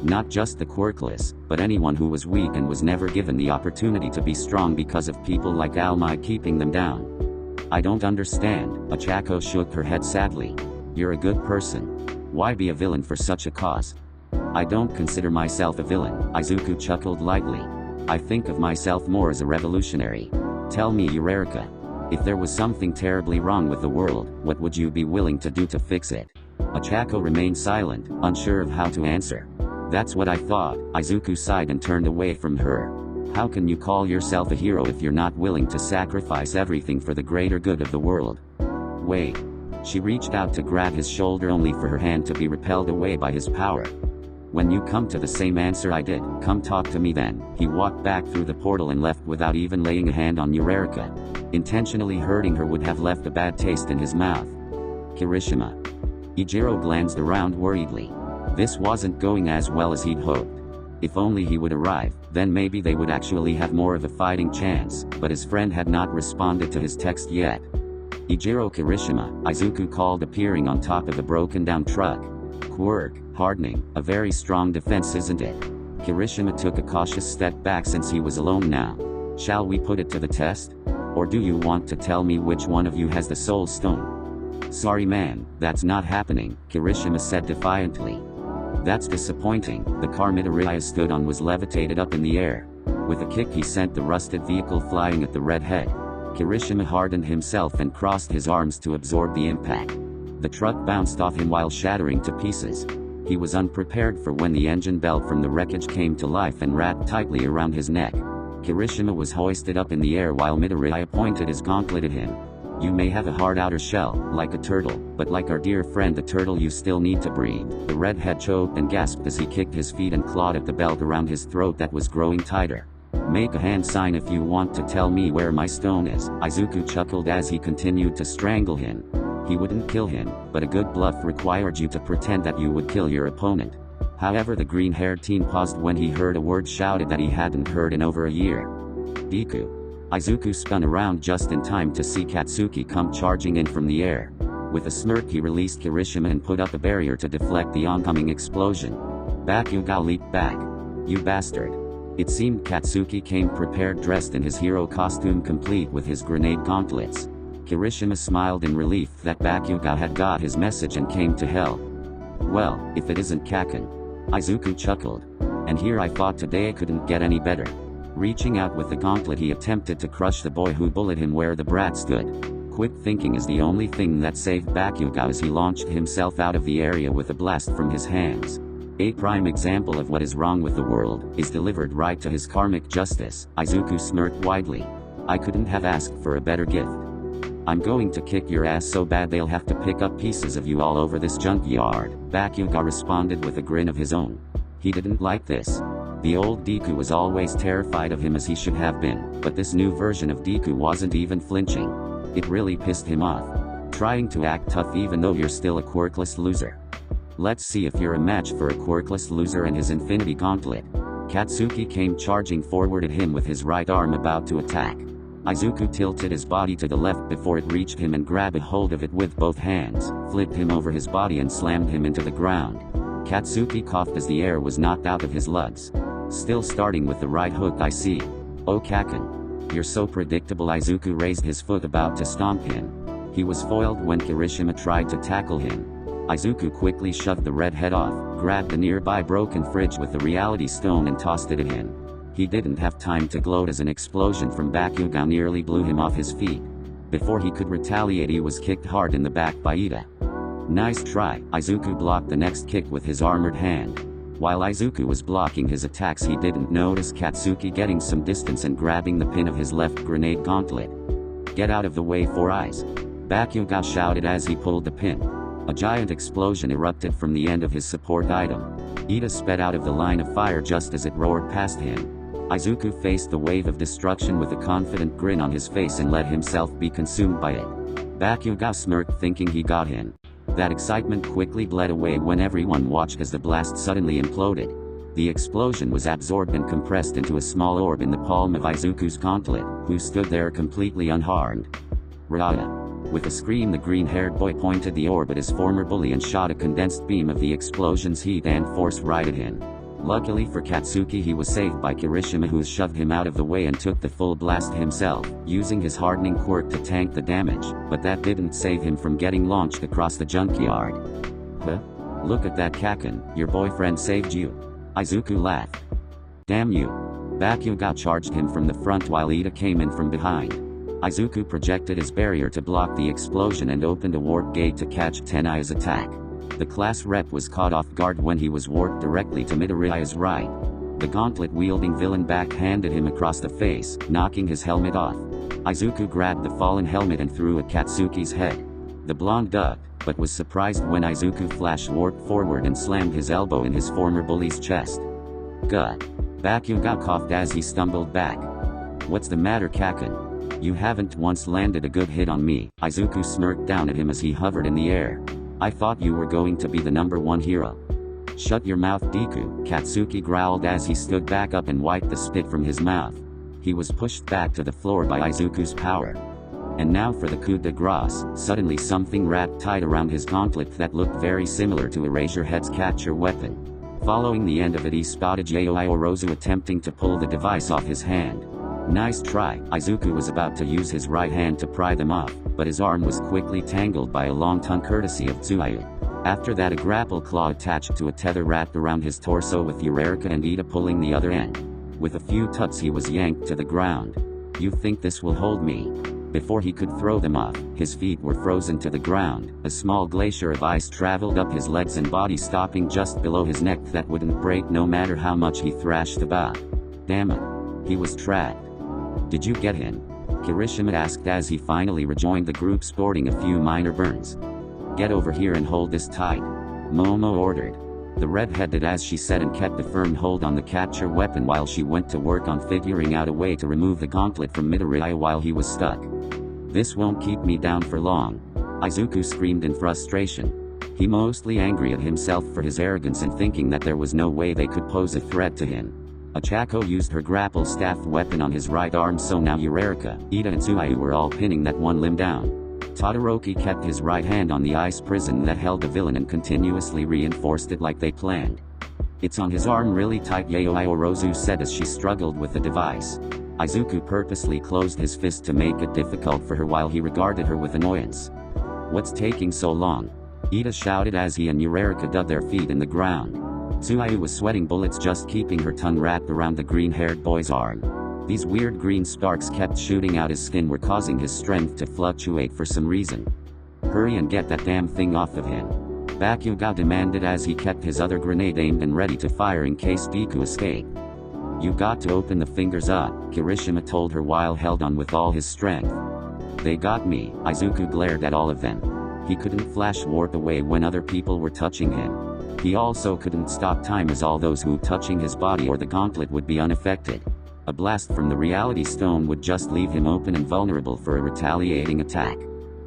Not just the quirkless, but anyone who was weak and was never given the opportunity to be strong because of people like Almai keeping them down. I don't understand, Achako shook her head sadly. You're a good person. Why be a villain for such a cause? I don't consider myself a villain, Izuku chuckled lightly. I think of myself more as a revolutionary. Tell me Eureka. If there was something terribly wrong with the world, what would you be willing to do to fix it? Achako remained silent, unsure of how to answer. That's what I thought, Izuku sighed and turned away from her. How can you call yourself a hero if you're not willing to sacrifice everything for the greater good of the world? Wait. She reached out to grab his shoulder only for her hand to be repelled away by his power. When you come to the same answer I did, come talk to me then. He walked back through the portal and left without even laying a hand on Eureka. Intentionally hurting her would have left a bad taste in his mouth. Kirishima. Ijiro glanced around worriedly. This wasn't going as well as he'd hoped. If only he would arrive, then maybe they would actually have more of a fighting chance, but his friend had not responded to his text yet. Ijiro Kirishima, Izuku called appearing on top of a broken-down truck. Quirk, hardening, a very strong defense isn't it? Kirishima took a cautious step back since he was alone now. Shall we put it to the test? Or do you want to tell me which one of you has the soul stone? Sorry man, that's not happening, Kirishima said defiantly. That's disappointing. The car Midoriya stood on was levitated up in the air. With a kick he sent the rusted vehicle flying at the redhead. Kirishima hardened himself and crossed his arms to absorb the impact. The truck bounced off him while shattering to pieces. He was unprepared for when the engine belt from the wreckage came to life and wrapped tightly around his neck. Kirishima was hoisted up in the air while Midoriya pointed his gauntlet at him. You may have a hard outer shell, like a turtle, but like our dear friend the turtle you still need to breathe. The redhead choked and gasped as he kicked his feet and clawed at the belt around his throat that was growing tighter. Make a hand sign if you want to tell me where my stone is, Izuku chuckled as he continued to strangle him. He wouldn't kill him, but a good bluff required you to pretend that you would kill your opponent. However, the green-haired teen paused when he heard a word shouted that he hadn't heard in over a year. Deku. Izuku spun around just in time to see Katsuki come charging in from the air. With a smirk he released Kirishima and put up a barrier to deflect the oncoming explosion. Bakugo leaped back. You bastard. It seemed Katsuki came prepared dressed in his hero costume complete with his grenade gauntlets. Kirishima smiled in relief that Bakugo had got his message and came to help. Well, if it isn't Kaken. Izuku chuckled. And here I thought today couldn't get any better. Reaching out with the gauntlet he attempted to crush the boy who bullied him where the brat stood. Quick thinking is the only thing that saved Bakugo as he launched himself out of the area with a blast from his hands. A prime example of what is wrong with the world is delivered right to his karmic justice. Izuku smirked widely. I couldn't have asked for a better gift. I'm going to kick your ass so bad they'll have to pick up pieces of you all over this junkyard. Bakugo responded with a grin of his own. He didn't like this. The old Deku was always terrified of him as he should have been, but this new version of Deku wasn't even flinching. It really pissed him off. Trying to act tough even though you're still a quirkless loser. Let's see if you're a match for a quirkless loser and his Infinity Gauntlet. Katsuki came charging forward at him with his right arm about to attack. Izuku tilted his body to the left before it reached him and grabbed a hold of it with both hands, flipped him over his body and slammed him into the ground. Katsuki coughed as the air was knocked out of his lungs. Still starting with the right hook, I see. Oh Kaken. You're so predictable. Izuku raised his foot about to stomp him. He was foiled when Kirishima tried to tackle him. Izuku quickly shoved the red head off, grabbed the nearby broken fridge with the reality stone and tossed it at him. He didn't have time to gloat as an explosion from Bakugan nearly blew him off his feet. Before he could retaliate, he was kicked hard in the back by Ida. Nice try. Izuku blocked the next kick with his armored hand. While Izuku was blocking his attacks, he didn't notice Katsuki getting some distance and grabbing the pin of his left grenade gauntlet. Get out of the way, Four Eyes. Bakugan shouted as he pulled the pin. A giant explosion erupted from the end of his support item. Ida sped out of the line of fire just as it roared past him. Izuku faced the wave of destruction with a confident grin on his face and let himself be consumed by it. Bakugan smirked, thinking he got him. That excitement quickly bled away when everyone watched as the blast suddenly imploded. The explosion was absorbed and compressed into a small orb in the palm of Izuku's gauntlet, who stood there completely unharmed. Rada. With a scream, the green-haired boy pointed the orb at his former bully and shot a condensed beam of the explosion's heat and force right at him. Luckily for Katsuki, he was saved by Kirishima, who shoved him out of the way and took the full blast himself, using his hardening quirk to tank the damage, but that didn't save him from getting launched across the junkyard. Huh? Look at that, Kaken, your boyfriend saved you. Izuku laughed. Damn you. Bakugan charged him from the front while Ida came in from behind. Izuku projected his barrier to block the explosion and opened a warp gate to catch Tenai's attack. The class rep was caught off guard when he was warped directly to Midoriya's right. The gauntlet-wielding villain backhanded him across the face, knocking his helmet off. Izuku grabbed the fallen helmet and threw at Katsuki's head. The blonde ducked, but was surprised when Izuku flash-warped forward and slammed his elbow in his former bully's chest. God. Bakugan coughed as he stumbled back. What's the matter, Kaken? You haven't once landed a good hit on me. Izuku smirked down at him as he hovered in the air. I thought you were going to be the #1 hero. Shut your mouth, Deku, Katsuki growled as he stood back up and wiped the spit from his mouth. He was pushed back to the floor by Izuku's power. And now for the coup de grace. Suddenly something wrapped tight around his gauntlet that looked very similar to Eraserhead's capture weapon. Following the end of it, he spotted Yayoi Orozu attempting to pull the device off his hand. Nice try. Izuku was about to use his right hand to pry them off, but his arm was quickly tangled by a long tongue courtesy of Tsuyu. After that, a grapple claw attached to a tether wrapped around his torso with Eureka and Ida pulling the other end. With a few tugs, he was yanked to the ground. You think this will hold me? Before he could throw them off, his feet were frozen to the ground. A small glacier of ice traveled up his legs and body, stopping just below his neck that wouldn't break no matter how much he thrashed about. Damn it. He was trapped. Did you get him? Kirishima asked as he finally rejoined the group, sporting a few minor burns. Get over here and hold this tight, Momo ordered. The redhead did as she said and kept a firm hold on the capture weapon while she went to work on figuring out a way to remove the gauntlet from Midoriya while he was stuck. This won't keep me down for long, Izuku screamed in frustration. He mostly angry at himself for his arrogance and thinking that there was no way they could pose a threat to him. Achako used her grapple staff weapon on his right arm, so now Eureka, Ida and Tsuyu were all pinning that one limb down. Todoroki kept his right hand on the ice prison that held the villain and continuously reinforced it like they planned. It's on his arm really tight, Yayoi Orozu said as she struggled with the device. Izuku purposely closed his fist to make it difficult for her while he regarded her with annoyance. What's taking so long? Ida shouted as he and Eureka dug their feet in the ground. Tsuyu was sweating bullets just keeping her tongue wrapped around the green-haired boy's arm. These weird green sparks kept shooting out his skin were causing his strength to fluctuate for some reason. Hurry and get that damn thing off of him, Bakugan demanded as he kept his other grenade aimed and ready to fire in case Deku escaped. You got to open the fingers up, Kirishima told her while held on with all his strength. They got me, Izuku glared at all of them. He couldn't flash warp away when other people were touching him. He also couldn't stop time as all those who touching his body or the gauntlet would be unaffected. A blast from the reality stone would just leave him open and vulnerable for a retaliating attack.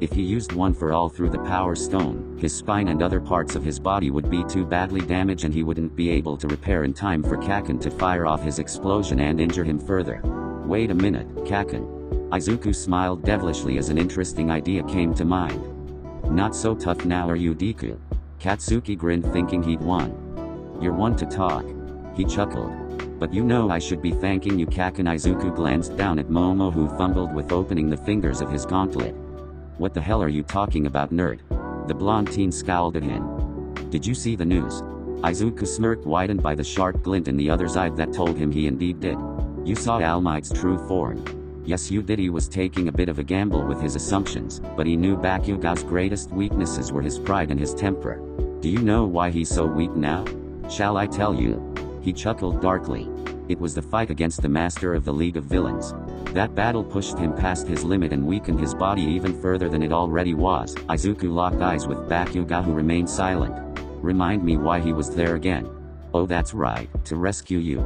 If he used one for all through the power stone, his spine and other parts of his body would be too badly damaged and he wouldn't be able to repair in time for Kaken to fire off his explosion and injure him further. Wait a minute, Kaken. Izuku smiled devilishly as an interesting idea came to mind. Not so tough now, are you, Deku? Katsuki grinned, thinking he'd won. You're one to talk. He chuckled. But you know I should be thanking you, Kaken. Izuku glanced down at Momo, who fumbled with opening the fingers of his gauntlet. What the hell are you talking about, nerd? The blonde teen scowled at him. Did you see the news? Izuku smirked, widened by the sharp glint in the other's eye that told him he indeed did. You saw All Might's true form. Yes, you did. He was taking a bit of a gamble with his assumptions, but he knew Bakuga's greatest weaknesses were his pride and his temper. Do you know why he's so weak now? Shall I tell you? He chuckled darkly. It was the fight against the master of the League of Villains. That battle pushed him past his limit and weakened his body even further than it already was. Izuku locked eyes with Bakuga, who remained silent. Remind me why he was there again. Oh, that's right, to rescue you.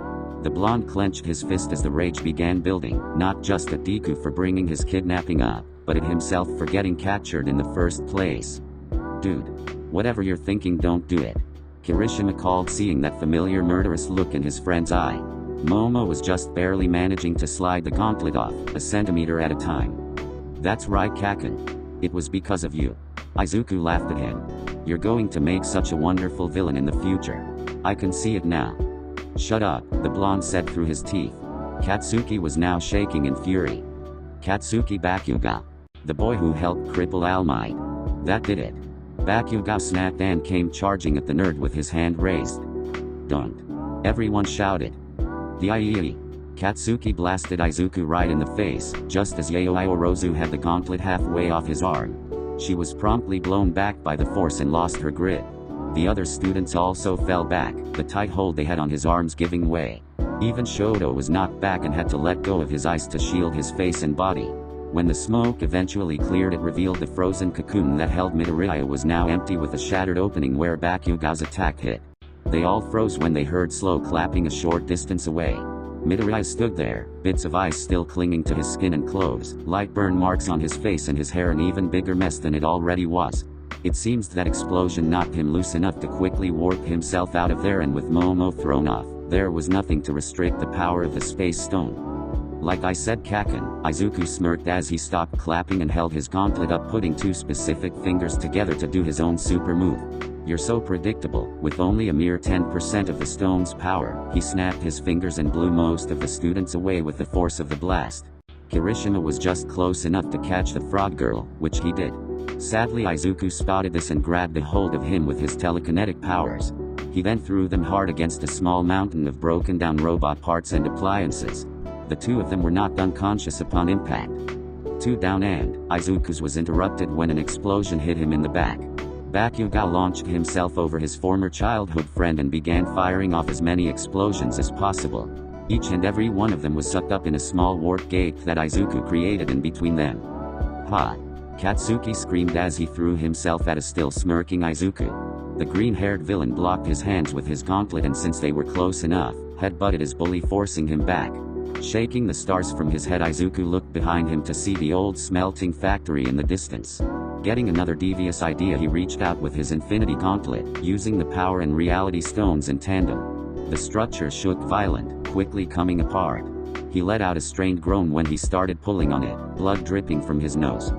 The blonde clenched his fist as the rage began building, not just at Deku for bringing his kidnapping up, but at himself for getting captured in the first place. Dude. Whatever you're thinking, don't do it. Kirishima called, seeing that familiar murderous look in his friend's eye. Momo was just barely managing to slide the gauntlet off, a centimeter at a time. That's right, Kaken. It was because of you. Izuku laughed at him. You're going to make such a wonderful villain in the future. I can see it now. Shut up, the blonde said through his teeth. Katsuki was now shaking in fury. Katsuki Bakuga. The boy who helped cripple All Might. That did it. Bakuga snapped and came charging at the nerd with his hand raised. Don't. Everyone shouted. The Katsuki blasted Izuku right in the face, just as Yayoi Orozu had the gauntlet halfway off his arm. She was promptly blown back by the force and lost her grip. The other students also fell back, the tight hold they had on his arms giving way. Even Shoto was knocked back and had to let go of his ice to shield his face and body. When the smoke eventually cleared, it revealed the frozen cocoon that held Midoriya was now empty, with a shattered opening where Bakuga's attack hit. They all froze when they heard slow clapping a short distance away. Midoriya stood there, bits of ice still clinging to his skin and clothes, light burn marks on his face and his hair, an even bigger mess than it already was. It seems that explosion knocked him loose enough to quickly warp himself out of there, and with Momo thrown off, there was nothing to restrict the power of the space stone. Like I said, Kaken, Izuku smirked as he stopped clapping and held his gauntlet up, putting two specific fingers together to do his own super move. You're so predictable. With only a mere 10% of the stone's power, he snapped his fingers and blew most of the students away with the force of the blast. Kirishima was just close enough to catch the frog girl, which he did. Sadly, Izuku spotted this and grabbed a hold of him with his telekinetic powers. He then threw them hard against a small mountain of broken down robot parts and appliances. The two of them were knocked unconscious upon impact. 2 down, and Izuku's was interrupted when an explosion hit him in the back. Bakuga launched himself over his former childhood friend and began firing off as many explosions as possible. Each and every one of them was sucked up in a small warp gate that Izuku created in between them. Ha! Katsuki screamed as he threw himself at a still smirking Izuku. The green-haired villain blocked his hands with his gauntlet, and since they were close enough, headbutted his bully, forcing him back. Shaking the stars from his head, Izuku looked behind him to see the old smelting factory in the distance. Getting another devious idea, he reached out with his infinity gauntlet, using the power and reality stones in tandem. The structure shook violent, quickly coming apart. He let out a strained groan when he started pulling on it, blood dripping from his nose.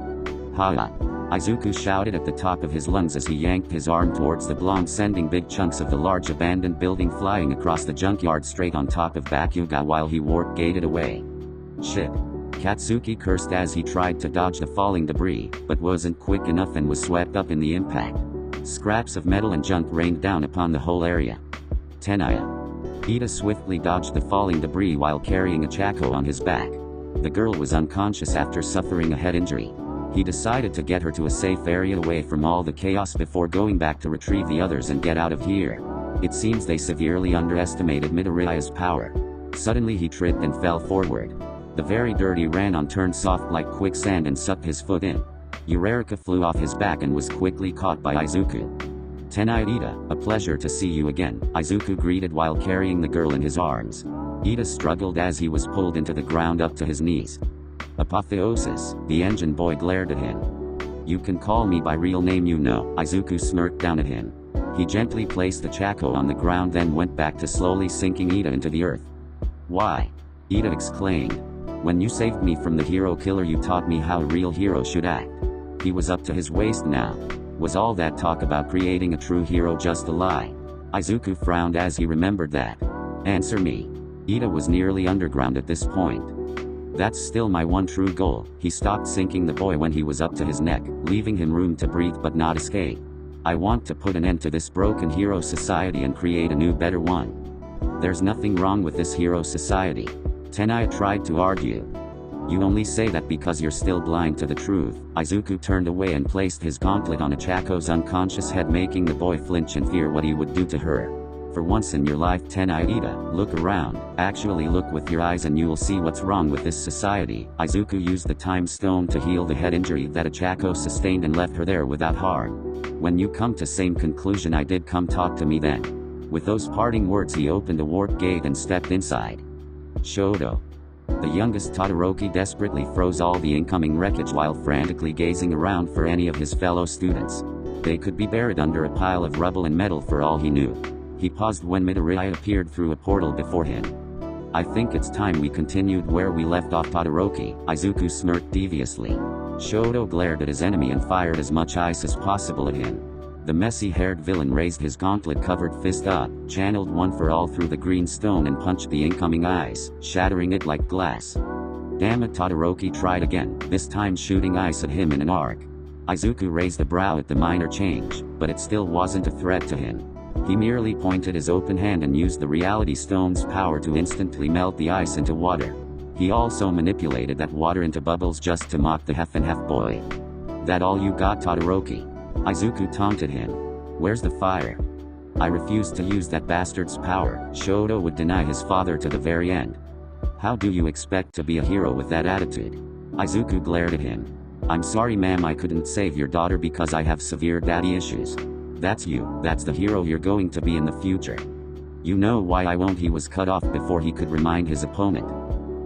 Ha! Izuku shouted at the top of his lungs as he yanked his arm towards the blonde, sending big chunks of the large abandoned building flying across the junkyard straight on top of Bakuga while he warp-gated away. Shit! Katsuki cursed as he tried to dodge the falling debris, but wasn't quick enough and was swept up in the impact. Scraps of metal and junk rained down upon the whole area. Tenaya. Ida swiftly dodged the falling debris while carrying a Chaco on his back. The girl was unconscious after suffering a head injury. He decided to get her to a safe area away from all the chaos before going back to retrieve the others and get out of here. It seems they severely underestimated Midoriya's power. Suddenly he tripped and fell forward. The very dirty Ranon turned soft like quicksand and sucked his foot in. Eureka flew off his back and was quickly caught by Izuku. Tenai Ida, a pleasure to see you again, Izuku greeted while carrying the girl in his arms. Ida struggled as he was pulled into the ground up to his knees. Apotheosis, the engine boy glared at him. You can call me by real name, you know. Izuku smirked down at him. He gently placed the Chaco on the ground, then went back to slowly sinking Ida into the earth. Why? Ida exclaimed. When you saved me from the hero killer, you taught me how a real hero should act. He was up to his waist now. Was all that talk about creating a true hero just a lie? Izuku frowned as he remembered that. Answer me. Ida was nearly underground at this point. That's still my one true goal. He stopped sinking the boy when he was up to his neck, leaving him room to breathe but not escape. I want to put an end to this broken hero society and create a new, better one. There's nothing wrong with this hero society. Tenaya tried to argue. You only say that because you're still blind to the truth. Izuku turned away and placed his gauntlet on Achako's unconscious head, making the boy flinch and fear what he would do to her. For once in your life, Tenaya, look around. Actually look with your eyes and you'll see what's wrong with this society. Izuku used the time stone to heal the head injury that Achako sustained and left her there without harm. When you come to same conclusion I did, come talk to me then. With those parting words he opened a warp gate and stepped inside. Shoto. The youngest Todoroki desperately froze all the incoming wreckage while frantically gazing around for any of his fellow students. They could be buried under a pile of rubble and metal for all he knew. He paused when Midoriya appeared through a portal before him. I think it's time we continued where we left off, Todoroki. Izuku smirked deviously. Shoto glared at his enemy and fired as much ice as possible at him. The messy-haired villain raised his gauntlet-covered fist up, channeled one for all through the green stone and punched the incoming ice, shattering it like glass. Damn it, Todoroki tried again, this time shooting ice at him in an arc. Izuku raised a brow at the minor change, but it still wasn't a threat to him. He merely pointed his open hand and used the reality stone's power to instantly melt the ice into water. He also manipulated that water into bubbles just to mock the half-and-half boy. That all you got, Todoroki? Izuku taunted him. Where's the fire? I refused to use that bastard's power. Shoto would deny his father to the very end. How do you expect to be a hero with that attitude? Izuku glared at him. I'm sorry ma'am, I couldn't save your daughter because I have severe daddy issues. That's you, that's the hero you're going to be in the future. You know why I won't? He was cut off before he could remind his opponent.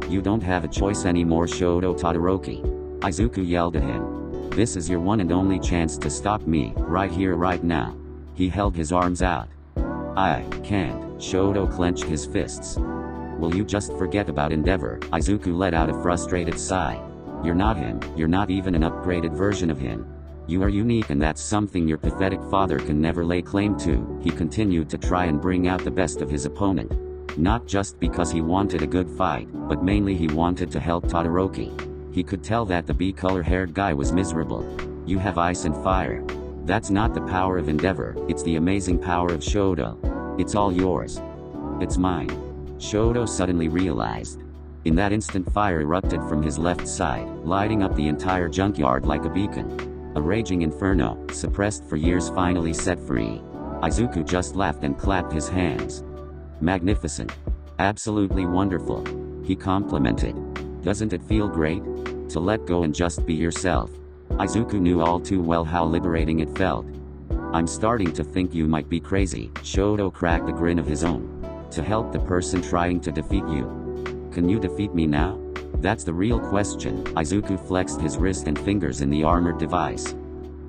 You don't have a choice anymore, Shoto Todoroki. Izuku yelled at him. This is your one and only chance to stop me, right here, right now. He held his arms out. I can't. Shoto clenched his fists. Will you just forget about Endeavor? Izuku let out a frustrated sigh. You're not him, you're not even an upgraded version of him. You are unique and that's something your pathetic father can never lay claim to. He continued to try and bring out the best of his opponent. Not just because he wanted a good fight, but mainly he wanted to help Todoroki. He could tell that the bee-color-haired guy was miserable. You have ice and fire. That's not the power of Endeavor, it's the amazing power of Shoto. It's all yours. It's mine. Shoto suddenly realized. In that instant fire erupted from his left side, lighting up the entire junkyard like a beacon. A raging inferno, suppressed for years, finally set free. Izuku just laughed and clapped his hands. Magnificent. Absolutely wonderful. He complimented. Doesn't it feel great? To let go and just be yourself. Izuku knew all too well how liberating it felt. I'm starting to think you might be crazy. Shoto cracked a grin of his own. To help the person trying to defeat you. Can you defeat me now? That's the real question. Izuku flexed his wrist and fingers in the armored device.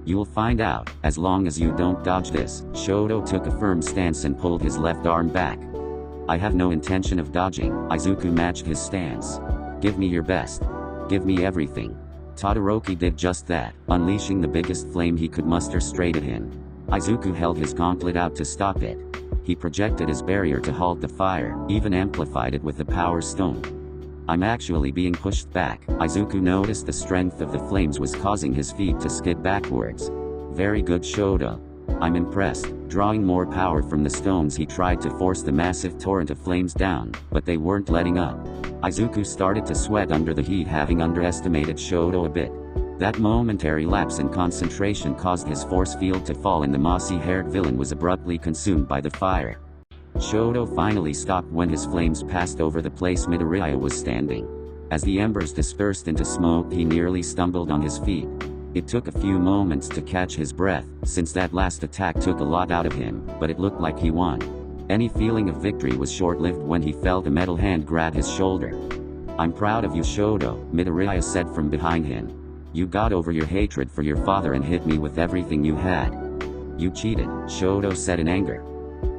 You'll find out, as long as you don't dodge this. Shoto took a firm stance and pulled his left arm back. I have no intention of dodging. Izuku matched his stance. Give me your best. Give me everything. Todoroki did just that, unleashing the biggest flame he could muster straight at him. Izuku held his gauntlet out to stop it. He projected his barrier to halt the fire, even amplified it with the power stone. I'm actually being pushed back. Izuku noticed the strength of the flames was causing his feet to skid backwards. Very good, Shoto. I'm impressed. Drawing more power from the stones, he tried to force the massive torrent of flames down, but they weren't letting up. Izuku started to sweat under the heat, having underestimated Shoto a bit. That momentary lapse in concentration caused his force field to fall and the mossy-haired villain was abruptly consumed by the fire. Shoto finally stopped when his flames passed over the place Midoriya was standing. As the embers dispersed into smoke, he nearly stumbled on his feet. It took a few moments to catch his breath, since that last attack took a lot out of him, but it looked like he won. Any feeling of victory was short-lived when he felt a metal hand grab his shoulder. "I'm proud of you, Shoto," Midoriya said from behind him. "You got over your hatred for your father and hit me with everything you had." "You cheated," Shoto said in anger.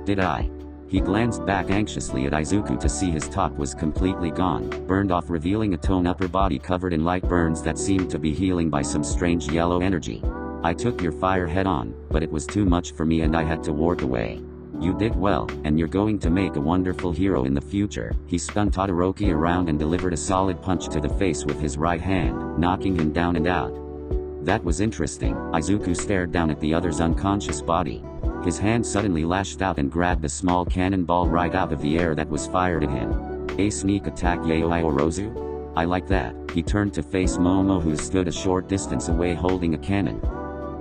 "Did I?" He glanced back anxiously at Izuku to see his top was completely gone, burned off, revealing a toned upper body covered in light burns that seemed to be healing by some strange yellow energy. "I took your fire head on, but it was too much for me and I had to walk away. You did well, and you're going to make a wonderful hero in the future." He spun Todoroki around and delivered a solid punch to the face with his right hand, knocking him down and out. That was interesting. Izuku stared down at the other's unconscious body. His hand suddenly lashed out and grabbed a small cannonball right out of the air that was fired at him. "A sneak attack, Yaoyorozu? I like that." He turned to face Momo, who stood a short distance away holding a cannon.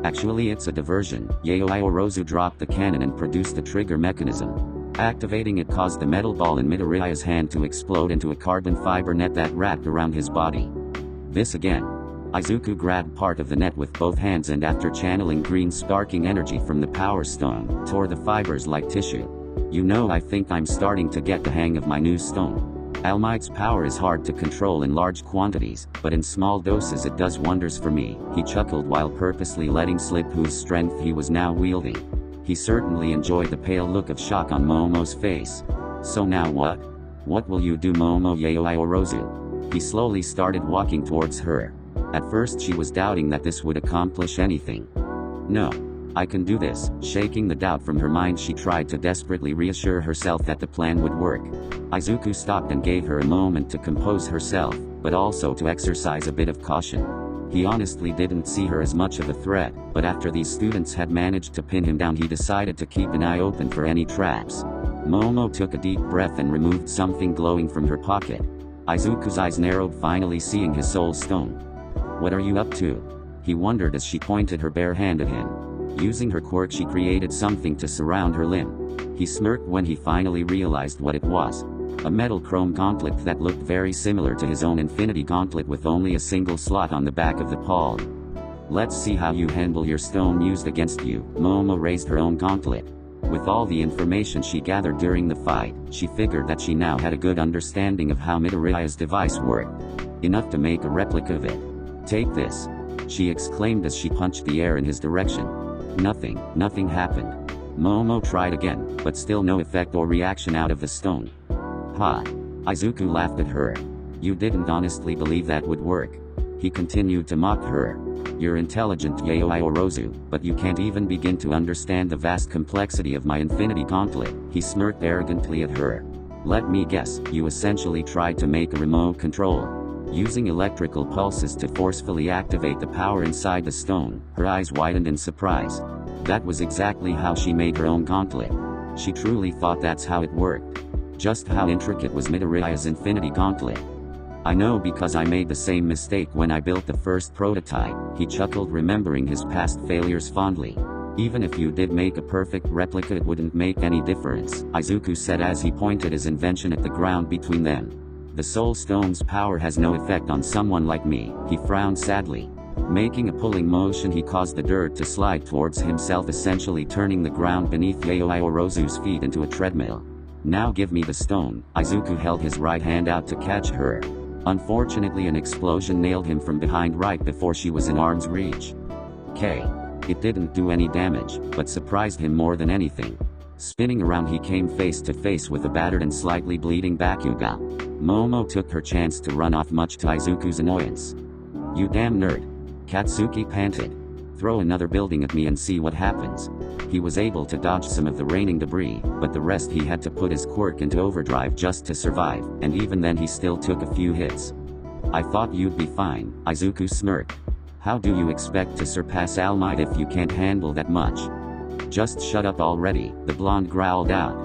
"Actually, it's a diversion." Yaoyorozu dropped the cannon and produced a trigger mechanism. Activating it caused the metal ball in Midoriya's hand to explode into a carbon fiber net that wrapped around his body. "This again." Izuku grabbed part of the net with both hands and, after channeling green sparking energy from the power stone, tore the fibers like tissue. "You know, I think I'm starting to get the hang of my new stone. All Might's power is hard to control in large quantities, but in small doses it does wonders for me." He chuckled while purposely letting slip whose strength he was now wielding. He certainly enjoyed the pale look of shock on Momo's face. "So now what? What will you do, Momo Yaoyorozu?" He slowly started walking towards her. At first she was doubting that this would accomplish anything. "No. I can do this." Shaking the doubt from her mind, she tried to desperately reassure herself that the plan would work. Izuku stopped and gave her a moment to compose herself, but also to exercise a bit of caution. He honestly didn't see her as much of a threat, but after these students had managed to pin him down, he decided to keep an eye open for any traps. Momo took a deep breath and removed something glowing from her pocket. Izuku's eyes narrowed, finally seeing his soul stone. "What are you up to?" he wondered as she pointed her bare hand at him. Using her quirk, she created something to surround her limb. He smirked when he finally realized what it was. A metal chrome gauntlet that looked very similar to his own infinity gauntlet, with only a single slot on the back of the palm. "Let's see how you handle your stone used against you." Momo raised her own gauntlet. With all the information she gathered during the fight, she figured that she now had a good understanding of how Midoriya's device worked. Enough to make a replica of it. "Take this," she exclaimed as she punched the air in his direction. Nothing happened. Momo tried again, but still no effect or reaction out of the stone. "Ha!" Izuku laughed at her. "You didn't honestly believe that would work?" He continued to mock her. "You're intelligent, Yaoyorozu, but you can't even begin to understand the vast complexity of my infinity gauntlet." He smirked arrogantly at her. "Let me guess, you essentially tried to make a remote control, using electrical pulses to forcefully activate the power inside the stone." Her eyes widened in surprise. That was exactly how she made her own gauntlet. She truly thought that's how it worked. Just how intricate was Midoriya's infinity gauntlet? "I know, because I made the same mistake when I built the first prototype," he chuckled, remembering his past failures fondly. "Even if you did make a perfect replica, it wouldn't make any difference," Izuku said as he pointed his invention at the ground between them. "The Soul Stone's power has no effect on someone like me." He frowned sadly. Making a pulling motion, he caused the dirt to slide towards himself, essentially turning the ground beneath Yaoyorozu's feet into a treadmill. "Now give me the stone." Izuku held his right hand out to catch her. Unfortunately, an explosion nailed him from behind right before she was in arm's reach. It didn't do any damage, but surprised him more than anything. Spinning around, he came face to face with a battered and slightly bleeding Bakuga. Momo took her chance to run off, much to Izuku's annoyance. "You damn nerd," Katsuki panted. "Throw another building at me and see what happens." He was able to dodge some of the raining debris, but the rest he had to put his quirk into overdrive just to survive, and even then he still took a few hits. "I thought you'd be fine," Izuku smirked. "How do you expect to surpass All Might if you can't handle that much?" "Just shut up already," the blonde growled out.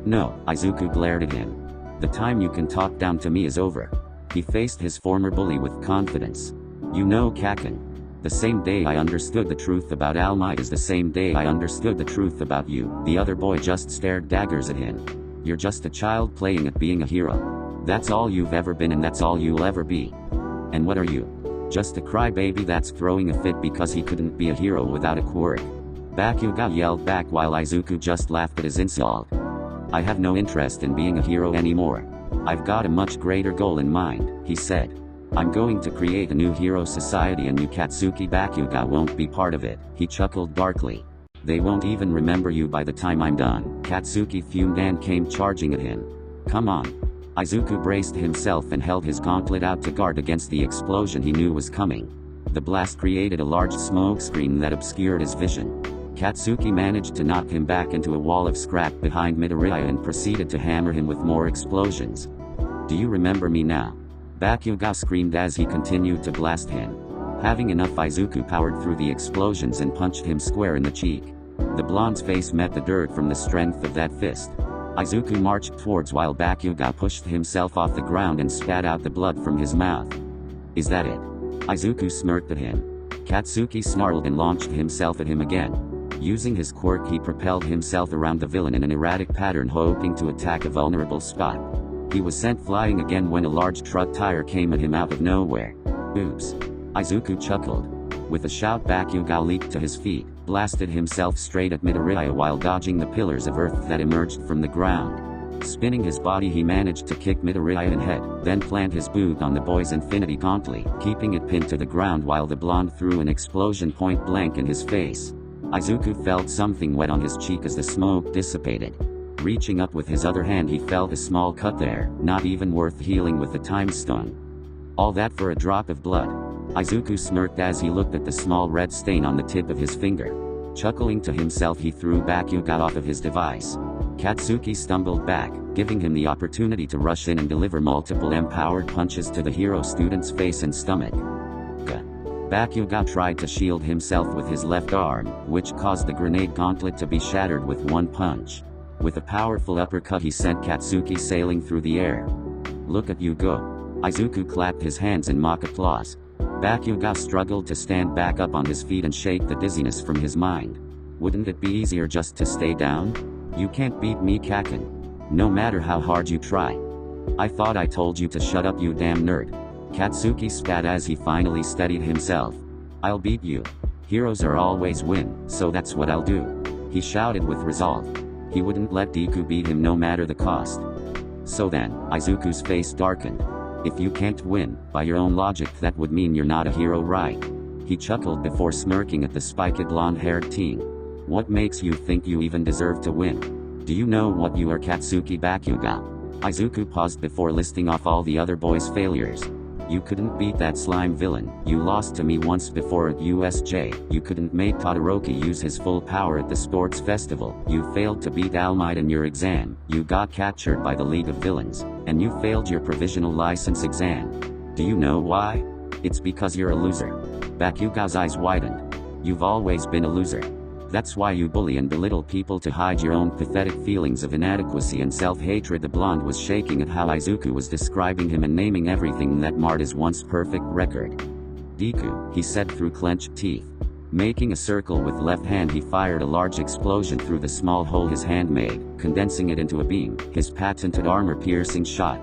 "No," Izuku glared at him. "The time you can talk down to me is over." He faced his former bully with confidence. "You know, Kaken, the same day I understood the truth about All Might is the same day I understood the truth about you." The other boy just stared daggers at him. "You're just a child playing at being a hero. That's all you've ever been, and that's all you'll ever be. And what are you? Just a crybaby that's throwing a fit because he couldn't be a hero without a quirk." Bakuga yelled back while Izuku just laughed at his insult. I have no interest in being a hero anymore. I've got a much greater goal in mind, he said. I'm going to create a new hero society and you Katsuki Bakuga won't be part of it, he chuckled darkly. They won't even remember you by the time I'm done. Katsuki fumed and came charging at him. Come on. Izuku braced himself and held his gauntlet out to guard against the explosion he knew was coming. The blast created a large smoke screen that obscured his vision. Katsuki managed to knock him back into a wall of scrap behind Midoriya and proceeded to hammer him with more explosions. Do you remember me now? Bakuga screamed as he continued to blast him. Having enough, Izuku powered through the explosions and punched him square in the cheek. The blonde's face met the dirt from the strength of that fist. Izuku marched towards while Bakuga pushed himself off the ground and spat out the blood from his mouth. Is that it? Izuku smirked at him. Katsuki snarled and launched himself at him again. Using his quirk, he propelled himself around the villain in an erratic pattern, hoping to attack a vulnerable spot. He was sent flying again when a large truck tire came at him out of nowhere. Oops. Izuku chuckled. With a shout, Bakuga leaped to his feet, blasted himself straight at Midoriya while dodging the pillars of earth that emerged from the ground. Spinning his body, he managed to kick Midoriya in the head, then plant his boot on the boy's infinity gauntlet, keeping it pinned to the ground while the blonde threw an explosion point blank in his face. Izuku felt something wet on his cheek as the smoke dissipated. Reaching up with his other hand, he felt a small cut there, not even worth healing with the time stone. All that for a drop of blood. Izuku smirked as he looked at the small red stain on the tip of his finger. Chuckling to himself, he threw Bakuga off of his device. Katsuki stumbled back, giving him the opportunity to rush in and deliver multiple empowered punches to the hero student's face and stomach. Bakuga tried to shield himself with his left arm, which caused the grenade gauntlet to be shattered with one punch. With a powerful uppercut, he sent Katsuki sailing through the air. Look at you go. Izuku clapped his hands in mock applause. Bakuga struggled to stand back up on his feet and shake the dizziness from his mind. Wouldn't it be easier just to stay down? You can't beat me, Kaken. No matter how hard you try. I thought I told you to shut up, you damn nerd. Katsuki spat as he finally steadied himself. I'll beat you. Heroes are always win, so that's what I'll do. He shouted with resolve. He wouldn't let Deku beat him no matter the cost. So then, Izuku's face darkened. If you can't win, by your own logic that would mean you're not a hero, right? He chuckled before smirking at the spiky blonde-haired teen. What makes you think you even deserve to win? Do you know what you are, Katsuki Bakuga? Izuku paused before listing off all the other boys' failures. You couldn't beat that slime villain, you lost to me once before at USJ, you couldn't make Todoroki use his full power at the sports festival, you failed to beat All Might in your exam, you got captured by the League of Villains, and you failed your provisional license exam. Do you know why? It's because you're a loser. Bakuga's eyes widened. You've always been a loser. That's why you bully and belittle people to hide your own pathetic feelings of inadequacy and self-hatred. The blonde was shaking at how Izuku was describing him and naming everything that marred his once perfect record. Deku, he said through clenched teeth. Making a circle with left hand, he fired a large explosion through the small hole his hand made, condensing it into a beam, his patented armor-piercing shot.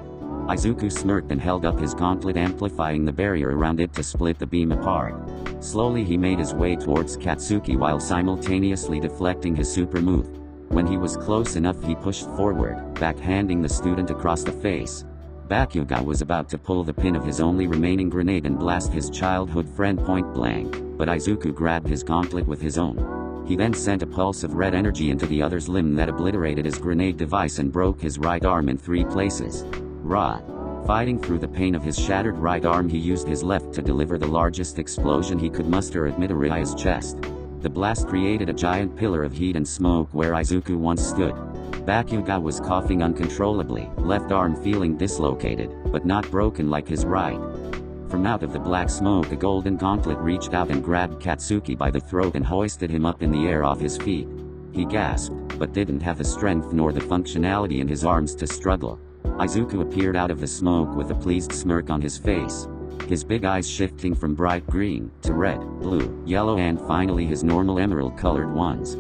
Izuku smirked and held up his gauntlet, amplifying the barrier around it to split the beam apart. Slowly he made his way towards Katsuki while simultaneously deflecting his super move. When he was close enough, he pushed forward, backhanding the student across the face. Bakuga was about to pull the pin of his only remaining grenade and blast his childhood friend point blank, but Izuku grabbed his gauntlet with his own. He then sent a pulse of red energy into the other's limb that obliterated his grenade device and broke his right arm in 3 places. Fighting through the pain of his shattered right arm, he used his left to deliver the largest explosion he could muster at Midoriya's chest. The blast created a giant pillar of heat and smoke where Izuku once stood. Bakuga was coughing uncontrollably, left arm feeling dislocated, but not broken like his right. From out of the black smoke, a golden gauntlet reached out and grabbed Katsuki by the throat and hoisted him up in the air off his feet. He gasped, but didn't have the strength nor the functionality in his arms to struggle. Izuku appeared out of the smoke with a pleased smirk on his face. His big eyes shifting from bright green to red, blue, yellow and finally his normal emerald-colored ones.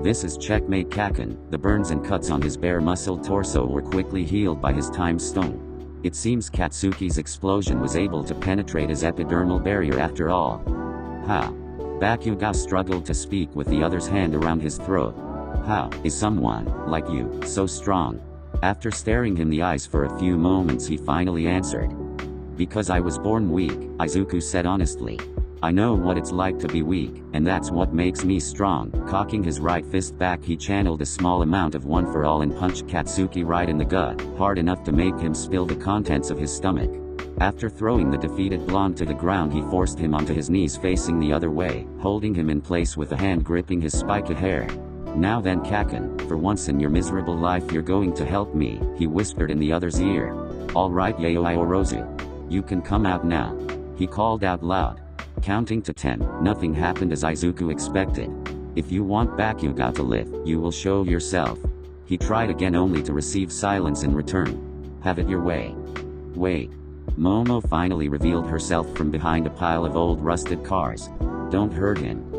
This is checkmate, Kaken. The burns and cuts on his bare muscled torso were quickly healed by his time stone. It seems Katsuki's explosion was able to penetrate his epidermal barrier after all. Ha! Bakuga struggled to speak with the other's hand around his throat. How is someone like you so strong? After staring him in the eyes for a few moments, he finally answered. Because I was born weak, Izuku said honestly. I know what it's like to be weak, and that's what makes me strong. Cocking his right fist back, he channeled a small amount of One for All and punched Katsuki right in the gut, hard enough to make him spill the contents of his stomach. After throwing the defeated blonde to the ground, he forced him onto his knees facing the other way, holding him in place with a hand gripping his spiky hair. Now then, Kaken, for once in your miserable life you're going to help me, he whispered in the other's ear. Alright Yayoi Orozu. You can come out now, he called out loud. Counting to 10, nothing happened as Izuku expected. If you want Bakugo to live, you will show yourself. He tried again only to receive silence in return. Have it your way. Wait. Momo finally revealed herself from behind a pile of old rusted cars. Don't hurt him.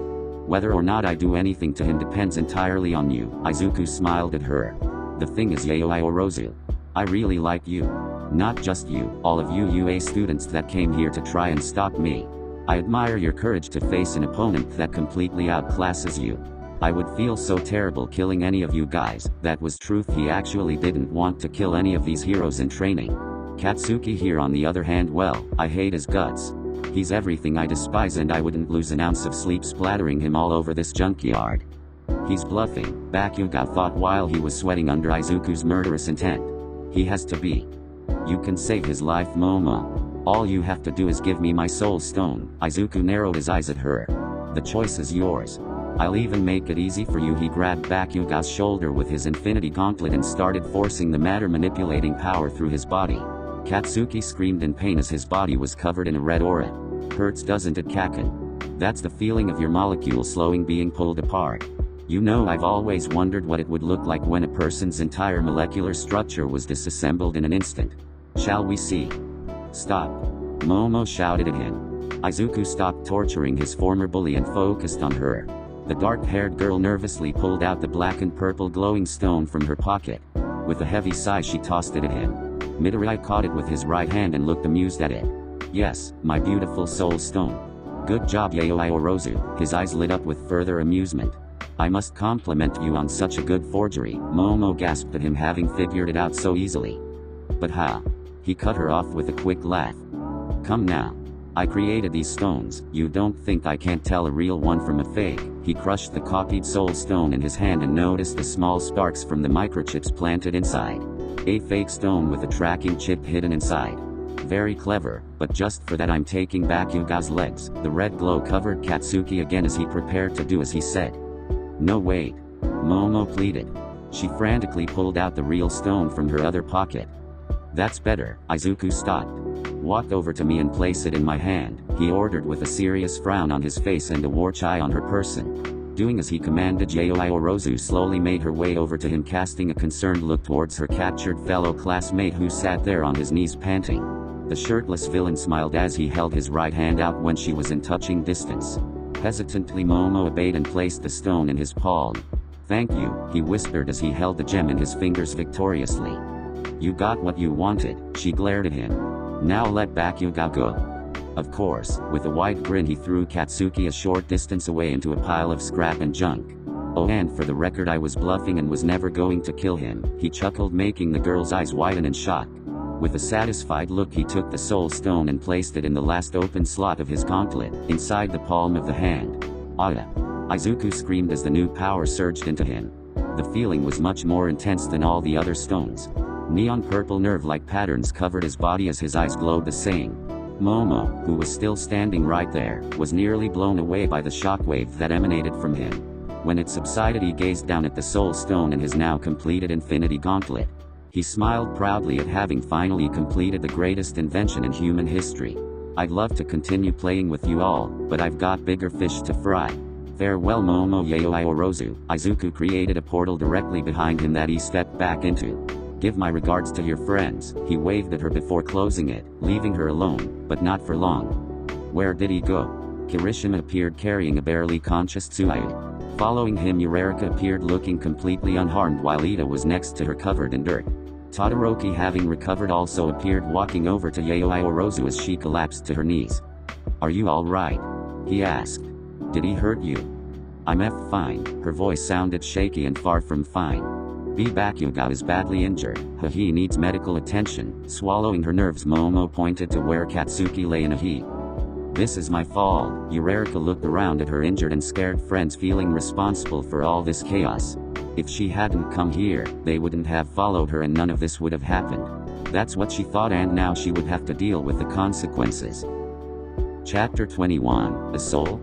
Whether or not I do anything to him depends entirely on you, Izuku smiled at her. The thing is Yayoi Orozu, I really like you. Not just you, all of you UA students that came here to try and stop me. I admire your courage to face an opponent that completely outclasses you. I would feel so terrible killing any of you guys. That was truth. He actually didn't want to kill any of these heroes in training. Katsuki here on the other hand, well, I hate his guts. He's everything I despise, and I wouldn't lose an ounce of sleep splattering him all over this junkyard. He's bluffing, Bakugo thought while he was sweating under Izuku's murderous intent. He has to be. You can save his life, Momo. All you have to do is give me my soul stone. Izuku narrowed his eyes at her. The choice is yours. I'll even make it easy for you. He grabbed Bakugo's shoulder with his infinity gauntlet and started forcing the matter-manipulating power through his body. Katsuki screamed in pain as his body was covered in a red aura. Hurts, doesn't it, Kaken? That's the feeling of your molecule slowing, being pulled apart. You know, I've always wondered what it would look like when a person's entire molecular structure was disassembled in an instant. Shall we see? Stop. Momo shouted at him. Izuku stopped torturing his former bully and focused on her. The dark-haired girl nervously pulled out the black and purple glowing stone from her pocket. With a heavy sigh she tossed it at him. Midori caught it with his right hand and looked amused at it. Yes, my beautiful soul stone. Good job Yayoi Orozu. His eyes lit up with further amusement. I must compliment you on such a good forgery. Momo gasped at him, having figured it out so easily. But how? He cut her off with a quick laugh. Come now. I created these stones. You don't think I can't tell a real one from a fake? He crushed the copied soul stone in his hand and noticed the small sparks from the microchips planted inside. A fake stone with a tracking chip hidden inside. Very clever, but just for that I'm taking Bakugo's legs. The red glow covered Katsuki again as he prepared to do as he said. No, wait. Momo pleaded. She frantically pulled out the real stone from her other pocket. That's better. Izuku stopped. Walk over to me and place it in my hand, he ordered with a serious frown on his face and a watch eye on her person. Doing as he commanded, Yayoi Orozu slowly made her way over to him, casting a concerned look towards her captured fellow classmate who sat there on his knees panting. The shirtless villain smiled as he held his right hand out when she was in touching distance. Hesitantly Momo obeyed and placed the stone in his palm. Thank you, he whispered as he held the gem in his fingers victoriously. You got what you wanted, she glared at him. Now let Bakugo go. Of course. With a wide grin he threw Katsuki a short distance away into a pile of scrap and junk. Oh, and for the record, I was bluffing and was never going to kill him, he chuckled, making the girl's eyes widen in shock. With a satisfied look he took the soul stone and placed it in the last open slot of his gauntlet, inside the palm of the hand. Aya! Izuku screamed as the new power surged into him. The feeling was much more intense than all the other stones. Neon purple nerve-like patterns covered his body as his eyes glowed the same. Momo, who was still standing right there, was nearly blown away by the shockwave that emanated from him. When it subsided he gazed down at the soul stone and his now completed infinity gauntlet. He smiled proudly at having finally completed the greatest invention in human history. I'd love to continue playing with you all, but I've got bigger fish to fry. Farewell Momo Yayoi Orozu. Izuku created a portal directly behind him that he stepped back into. Give my regards to your friends, he waved at her before closing it, leaving her alone, but not for long. Where did he go? Kirishima appeared carrying a barely conscious Tsuyu. Following him Yurarika appeared looking completely unharmed while Ida was next to her covered in dirt. Todoroki, having recovered, also appeared walking over to Yayoi Orozu as she collapsed to her knees. Are you alright? He asked. Did he hurt you? I'm fine. Her voice sounded shaky and far from fine. Bakugo is badly injured. He needs medical attention. Swallowing her nerves, Momo pointed to where Katsuki lay in a heap. This is my fault. Yurarika looked around at her injured and scared friends, feeling responsible for all this chaos. If she hadn't come here, they wouldn't have followed her and none of this would have happened. That's what she thought, and now she would have to deal with the consequences. Chapter 21, The Soul?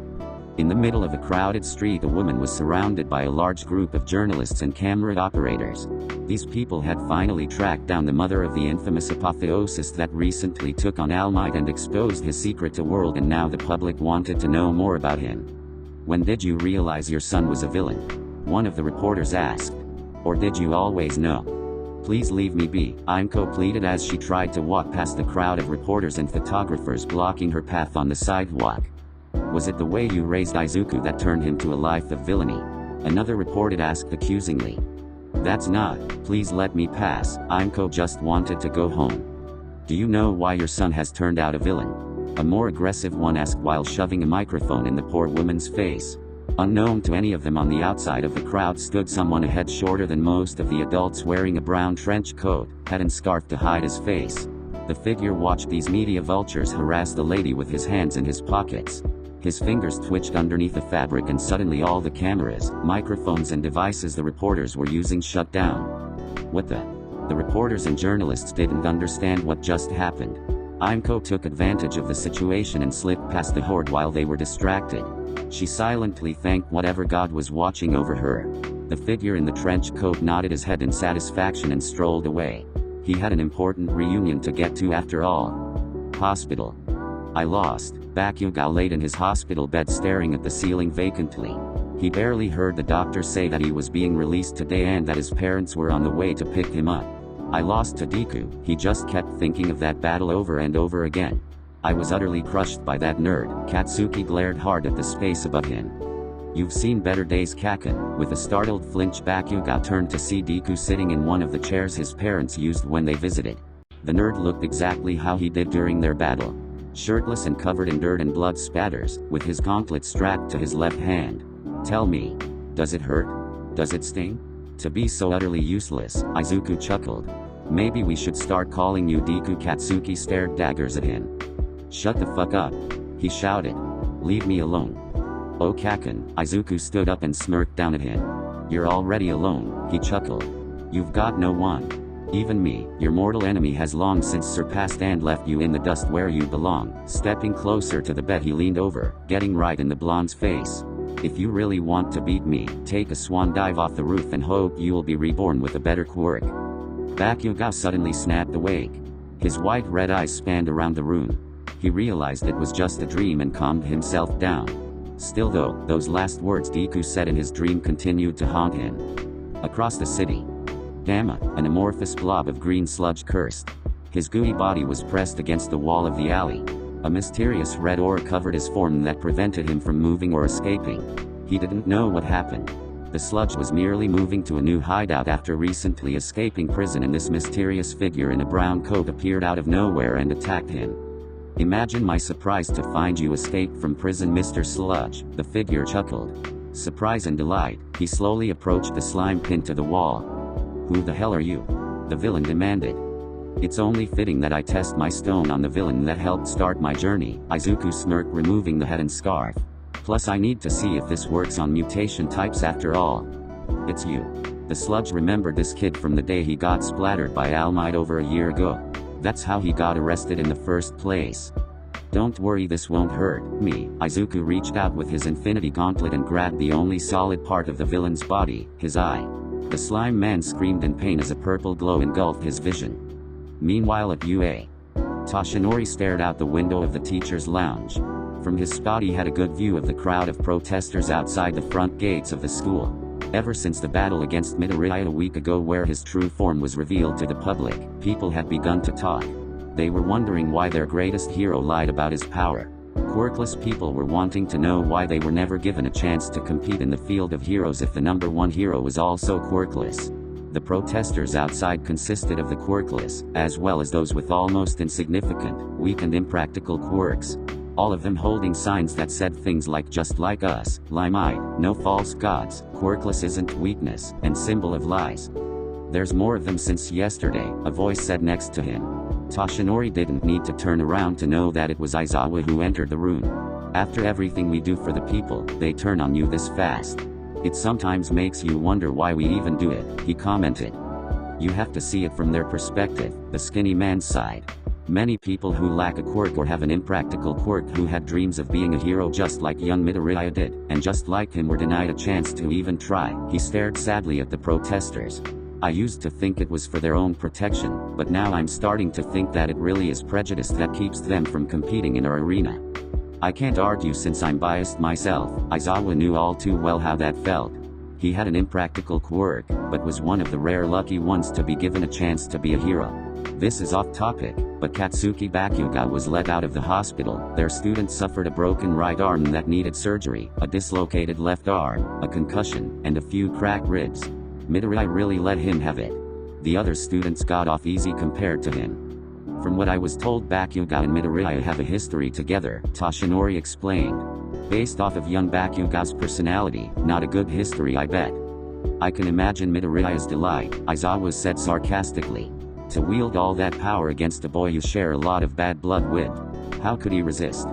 In the middle of a crowded street, a woman was surrounded by a large group of journalists and camera operators. These people had finally tracked down the mother of the infamous apotheosis that recently took on All Might and exposed his secret to the world, and now the public wanted to know more about him. When did you realize your son was a villain? One of the reporters asked. Or did you always know? Please leave me be, Imco pleaded as she tried to walk past the crowd of reporters and photographers blocking her path on the sidewalk. Was it the way you raised Izuku that turned him to a life of villainy? Another reporter asked accusingly. That's not. Please let me pass. Imco just wanted to go home. Do you know why your son has turned out a villain? A more aggressive one asked while shoving a microphone in the poor woman's face. Unknown to any of them, on the outside of the crowd stood someone a head shorter than most of the adults, wearing a brown trench coat, hat and scarf to hide his face. The figure watched these media vultures harass the lady with his hands in his pockets. His fingers twitched underneath the fabric, and suddenly all the cameras, microphones and devices the reporters were using shut down. What the? The reporters and journalists didn't understand what just happened. Imco took advantage of the situation and slipped past the horde while they were distracted. She silently thanked whatever god was watching over her. The figure in the trench coat nodded his head in satisfaction and strolled away. He had an important reunion to get to after all. Hospital. I lost. Bakugo laid in his hospital bed, staring at the ceiling vacantly. He barely heard the doctor say that he was being released today and that his parents were on the way to pick him up. I lost to Deku. He just kept thinking of that battle over and over again. I was utterly crushed by that nerd. Katsuki glared hard at the space above him. You've seen better days, Kaken. With a startled flinch, Bakugo turned to see Deku sitting in one of the chairs his parents used when they visited. The nerd looked exactly how he did during their battle. Shirtless and covered in dirt and blood spatters, with his gauntlet strapped to his left hand. Tell me, does it hurt? Does it sting? To be so utterly useless, Izuku chuckled. Maybe we should start calling you Deku. Katsuki stared daggers at him. Shut the fuck up, he shouted. Leave me alone. Oh, Kaken. Izuku stood up and smirked down at him. You're already alone, he chuckled. You've got no one. Even me, your mortal enemy, has long since surpassed and left you in the dust where you belong. Stepping closer to the bed, he leaned over, getting right in the blonde's face. If you really want to beat me, take a swan dive off the roof and hope you'll be reborn with a better quirk. Bakugo suddenly snapped awake. His wide red eyes spanned around the room. He realized it was just a dream and calmed himself down. Still though, those last words Deku said in his dream continued to haunt him. Across the city. Gamma, an amorphous blob of green sludge, cursed. His gooey body was pressed against the wall of the alley. A mysterious red aura covered his form that prevented him from moving or escaping. He didn't know what happened. The sludge was merely moving to a new hideout after recently escaping prison, and this mysterious figure in a brown coat appeared out of nowhere and attacked him. Imagine my surprise to find you escaped from prison, Mr. Sludge, the figure chuckled. Surprise and delight, he slowly approached the slime pinned to the wall. Who the hell are you? The villain demanded. It's only fitting that I test my stone on the villain that helped start my journey, Izuku smirked, removing the head and scarf. Plus I need to see if this works on mutation types after all. It's you. The sludge remembered this kid from the day he got splattered by All Might over a year ago. That's how he got arrested in the first place. Don't worry, this won't hurt me. Izuku reached out with his infinity gauntlet and grabbed the only solid part of the villain's body, his eye. The slime man screamed in pain as a purple glow engulfed his vision. Meanwhile at UA, Toshinori stared out the window of the teacher's lounge. From his spot he had a good view of the crowd of protesters outside the front gates of the school. Ever since the battle against Midoriya a week ago, where his true form was revealed to the public, people had begun to talk. They were wondering why their greatest hero lied about his power. Quirkless people were wanting to know why they were never given a chance to compete in the field of heroes if the number one hero was also quirkless. The protesters outside consisted of the quirkless, as well as those with almost insignificant, weak and impractical quirks. All of them holding signs that said things like "just like us," "Limite," "no false gods," "quirkless isn't weakness," and "symbol of lies." "There's more of them since yesterday," a voice said next to him. Toshinori didn't need to turn around to know that it was Aizawa who entered the room. "After everything we do for the people, they turn on you this fast. It sometimes makes you wonder why we even do it," he commented. "You have to see it from their perspective," the skinny man sighed. "Many people who lack a quirk or have an impractical quirk who had dreams of being a hero just like young Midoriya did, and just like him were denied a chance to even try." He stared sadly at the protesters. "I used to think it was for their own protection, but now I'm starting to think that it really is prejudice that keeps them from competing in our arena. I can't argue since I'm biased myself." Aizawa knew all too well how that felt. He had an impractical quirk, but was one of the rare lucky ones to be given a chance to be a hero. This is off topic, but Katsuki Bakuga was let out of the hospital. Their student suffered a broken right arm that needed surgery, a dislocated left arm, a concussion, and a few cracked ribs. Midoriya really let him have it. The other students got off easy compared to him. "From what I was told, Bakuga and Midoriya have a history together," Toshinori explained. "Based off of young Bakuga's personality, not a good history, I bet." "I can imagine Midoriya's delight," Aizawa said sarcastically. "To wield all that power against a boy you share a lot of bad blood with. How could he resist?"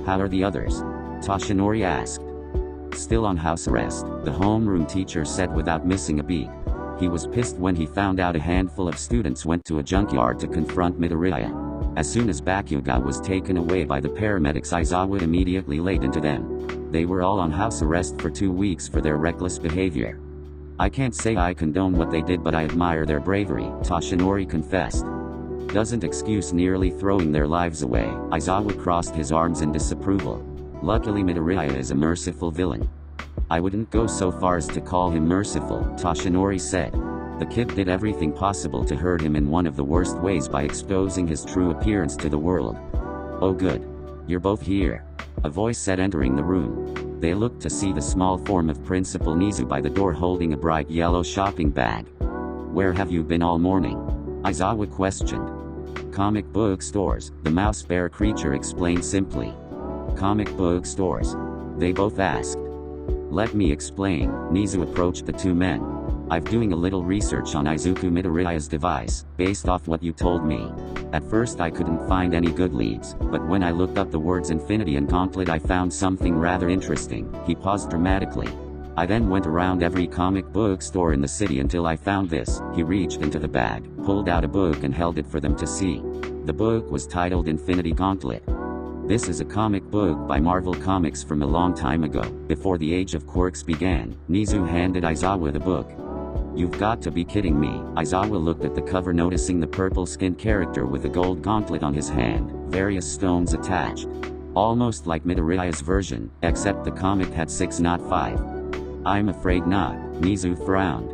"How are the others?" Toshinori asked. "Still on house arrest," the homeroom teacher said without missing a beat. He was pissed when he found out a handful of students went to a junkyard to confront Midoriya. As soon as Bakuga was taken away by the paramedics, Aizawa immediately laid into them. They were all on house arrest for 2 weeks for their reckless behavior. "I can't say I condone what they did, but I admire their bravery," Toshinori confessed. "Doesn't excuse nearly throwing their lives away." Aizawa crossed his arms in disapproval. "Luckily Midoriya is a merciful villain." "I wouldn't go so far as to call him merciful," Toshinori said. "The kid did everything possible to hurt him in one of the worst ways by exposing his true appearance to the world." "Oh good. You're both here," a voice said entering the room. They looked to see the small form of Principal Nizu by the door holding a bright yellow shopping bag. "Where have you been all morning?" Aizawa questioned. "Comic book stores," the mouse bear creature explained simply. "Comic book stores?" they both asked. "Let me explain." Nizu approached the two men. "I've doing a little research on Izuku Midoriya's device, based off what you told me. At first I couldn't find any good leads, but when I looked up the words Infinity and Gauntlet I found something rather interesting." He paused dramatically. "I then went around every comic book store in the city until I found this." He reached into the bag, pulled out a book and held it for them to see. The book was titled Infinity Gauntlet. This is a comic book by Marvel Comics from a long time ago, before the Age of Quirks began. Nizu handed Aizawa the book. "You've got to be kidding me." Aizawa looked at the cover, noticing the purple-skinned character with a gold gauntlet on his hand, various stones attached. Almost like Midoriya's version, except the comic had 6 not 5. "I'm afraid not." Nizu frowned.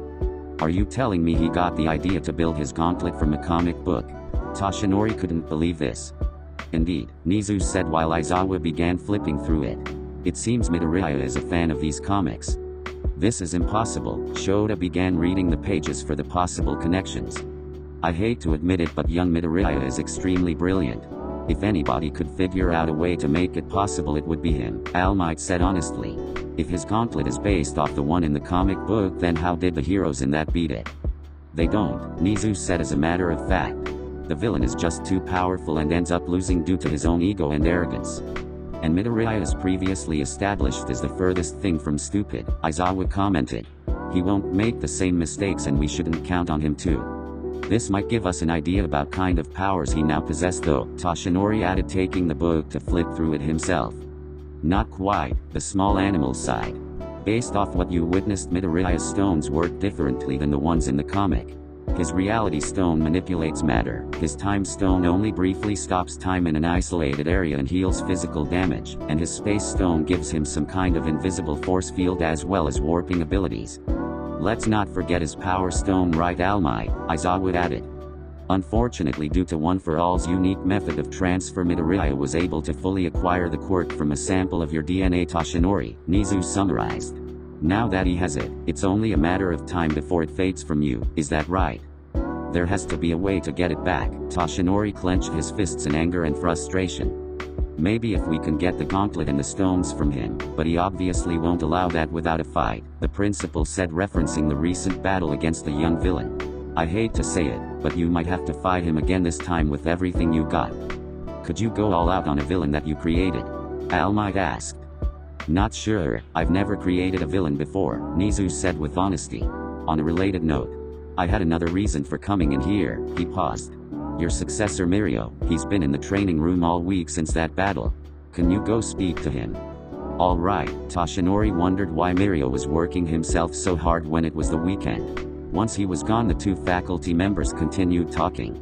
"Are you telling me he got the idea to build his gauntlet from a comic book?" Toshinori couldn't believe this. "Indeed," Nizu said while Aizawa began flipping through it. "It seems Midoriya is a fan of these comics." "This is impossible." Shota began reading the pages for the possible connections. "I hate to admit it, but young Midoriya is extremely brilliant. If anybody could figure out a way to make it possible, it would be him," All Might said honestly. "If his gauntlet is based off the one in the comic book, then how did the heroes in that beat it?" "They don't," Nizu said as a matter of fact. "The villain is just too powerful and ends up losing due to his own ego and arrogance. And Midoriya is previously established as the furthest thing from stupid," Aizawa commented. "He won't make the same mistakes and we shouldn't count on him too. This might give us an idea about kind of powers he now possessed though," Toshinori added, taking the book to flip through it himself. "Not quite," the small animal sighed. "Based off what you witnessed, Midoriya's stones work differently than the ones in the comic. His reality stone manipulates matter, his time stone only briefly stops time in an isolated area and heals physical damage, and his space stone gives him some kind of invisible force field as well as warping abilities. Let's not forget his power stone, right All Might?" Aizawa added. "Unfortunately, due to One for All's unique method of transfer, Midoriya was able to fully acquire the quirk from a sample of your DNA," Toshinori, Nizu summarized. "Now that he has it, it's only a matter of time before it fades from you, is that right?" "There has to be a way to get it back." Toshinori clenched his fists in anger and frustration. Maybe if we can get the gauntlet and the stones from him, but he obviously won't allow that without a fight, the principal said, referencing the recent battle against the young villain. I hate to say it, but you might have to fight him again, this time with everything you got. Could you go all out on a villain that you created? All Might asked. Not sure, I've never created a villain before, Nizu said with honesty. On a related note, I had another reason for coming in here. He paused. Your successor Mirio, he's been in the training room all week since that battle. Can you go speak to him? Alright, Toshinori wondered why Mirio was working himself so hard when it was the weekend. Once he was gone, the two faculty members continued talking.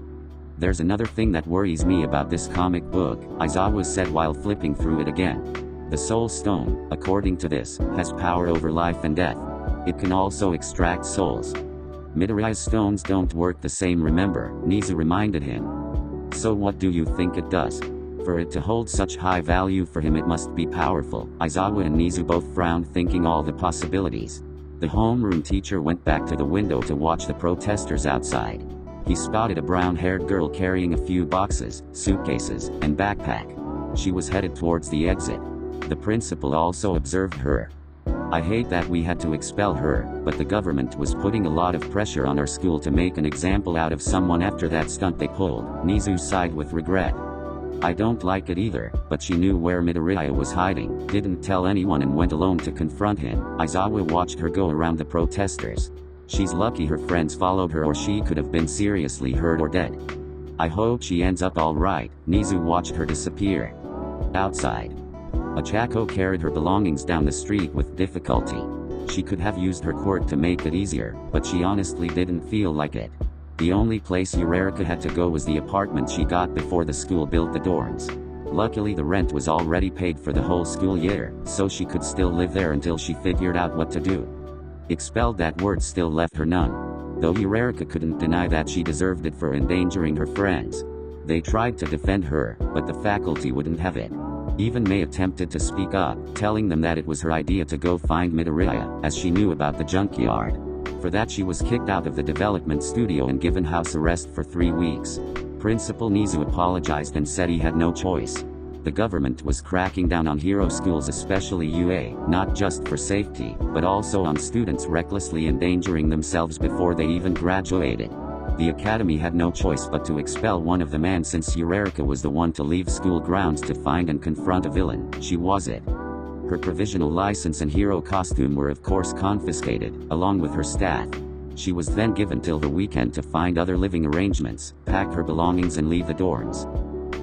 There's another thing that worries me about this comic book, Aizawa said while flipping through it again. The Soul Stone, according to this, has power over life and death. It can also extract souls. Midoriya's stones don't work the same, remember, Nizu reminded him. So what do you think it does? For it to hold such high value for him, it must be powerful. Aizawa and Nizu both frowned, thinking all the possibilities. The homeroom teacher went back to the window to watch the protesters outside. He spotted a brown-haired girl carrying a few boxes, suitcases, and backpack. She was headed towards the exit. The principal also observed her. I hate that we had to expel her, but the government was putting a lot of pressure on our school to make an example out of someone after that stunt they pulled. Nizu sighed with regret. I don't like it either, but she knew where Midoriya was hiding, didn't tell anyone, and went alone to confront him. Aizawa watched her go around the protesters. She's lucky her friends followed her, or she could have been seriously hurt or dead. I hope she ends up alright. Nizu watched her disappear. Outside, a Chaco carried her belongings down the street with difficulty. She could have used her quirk to make it easier, but she honestly didn't feel like it. The only place Eureka had to go was the apartment she got before the school built the dorms. Luckily the rent was already paid for the whole school year, so she could still live there until she figured out what to do. Expelled, that word still left her none. Though Eureka couldn't deny that she deserved it for endangering her friends. They tried to defend her, but the faculty wouldn't have it. Even May attempted to speak up, telling them that it was her idea to go find Midoriya, as she knew about the junkyard. For that she was kicked out of the development studio and given house arrest for 3 weeks. Principal Nizu apologized and said he had no choice. The government was cracking down on hero schools, especially UA, not just for safety, but also on students recklessly endangering themselves before they even graduated. The academy had no choice but to expel one of them, and since Eureka was the one to leave school grounds to find and confront a villain, she was it. Her provisional license and hero costume were of course confiscated, along with her staff. She was then given till the weekend to find other living arrangements, pack her belongings and leave the dorms.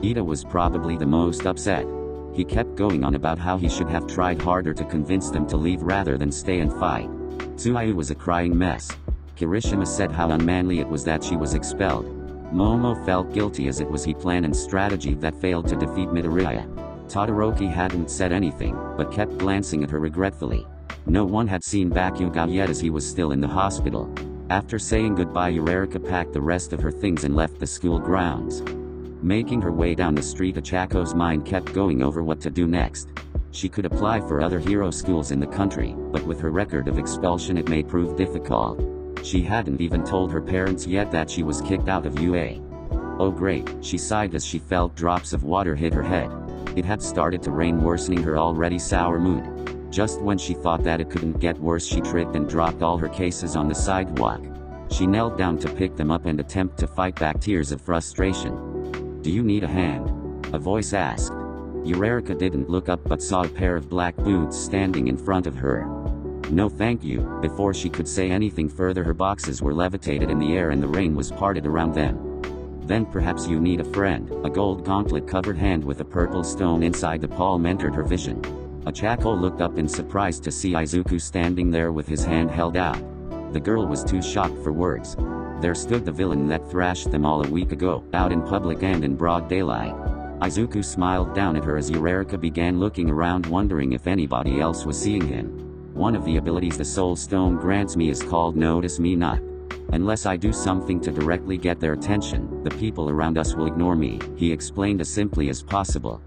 Ida was probably the most upset. He kept going on about how he should have tried harder to convince them to leave rather than stay and fight. Tsuyu was a crying mess. Kirishima said how unmanly it was that she was expelled. Momo felt guilty as it was his plan and strategy that failed to defeat Midoriya. Todoroki hadn't said anything, but kept glancing at her regretfully. No one had seen Bakugo yet as he was still in the hospital. After saying goodbye, Eureka packed the rest of her things and left the school grounds. Making her way down the street, Achako's mind kept going over what to do next. She could apply for other hero schools in the country, but with her record of expulsion it may prove difficult. She hadn't even told her parents yet that she was kicked out of UA. Oh great, she sighed as she felt drops of water hit her head. It had started to rain, worsening her already sour mood. Just when she thought that it couldn't get worse, she tripped and dropped all her cases on the sidewalk. She knelt down to pick them up and attempt to fight back tears of frustration. Do you need a hand? A voice asked. Eureka didn't look up but saw a pair of black boots standing in front of her. No thank you. Before she could say anything further, her boxes were levitated in the air and the rain was parted around them. Then perhaps you need a friend. A gold gauntlet-covered hand with a purple stone inside the palm entered her vision. Achako looked up in surprise to see Izuku standing there with his hand held out. The girl was too shocked for words. There stood the villain that thrashed them all a week ago, out in public and in broad daylight. Izuku smiled down at her as Eureka began looking around, wondering if anybody else was seeing him. One of the abilities the Soul Stone grants me is called Notice Me Not. Unless I do something to directly get their attention, the people around us will ignore me, he explained as simply as possible.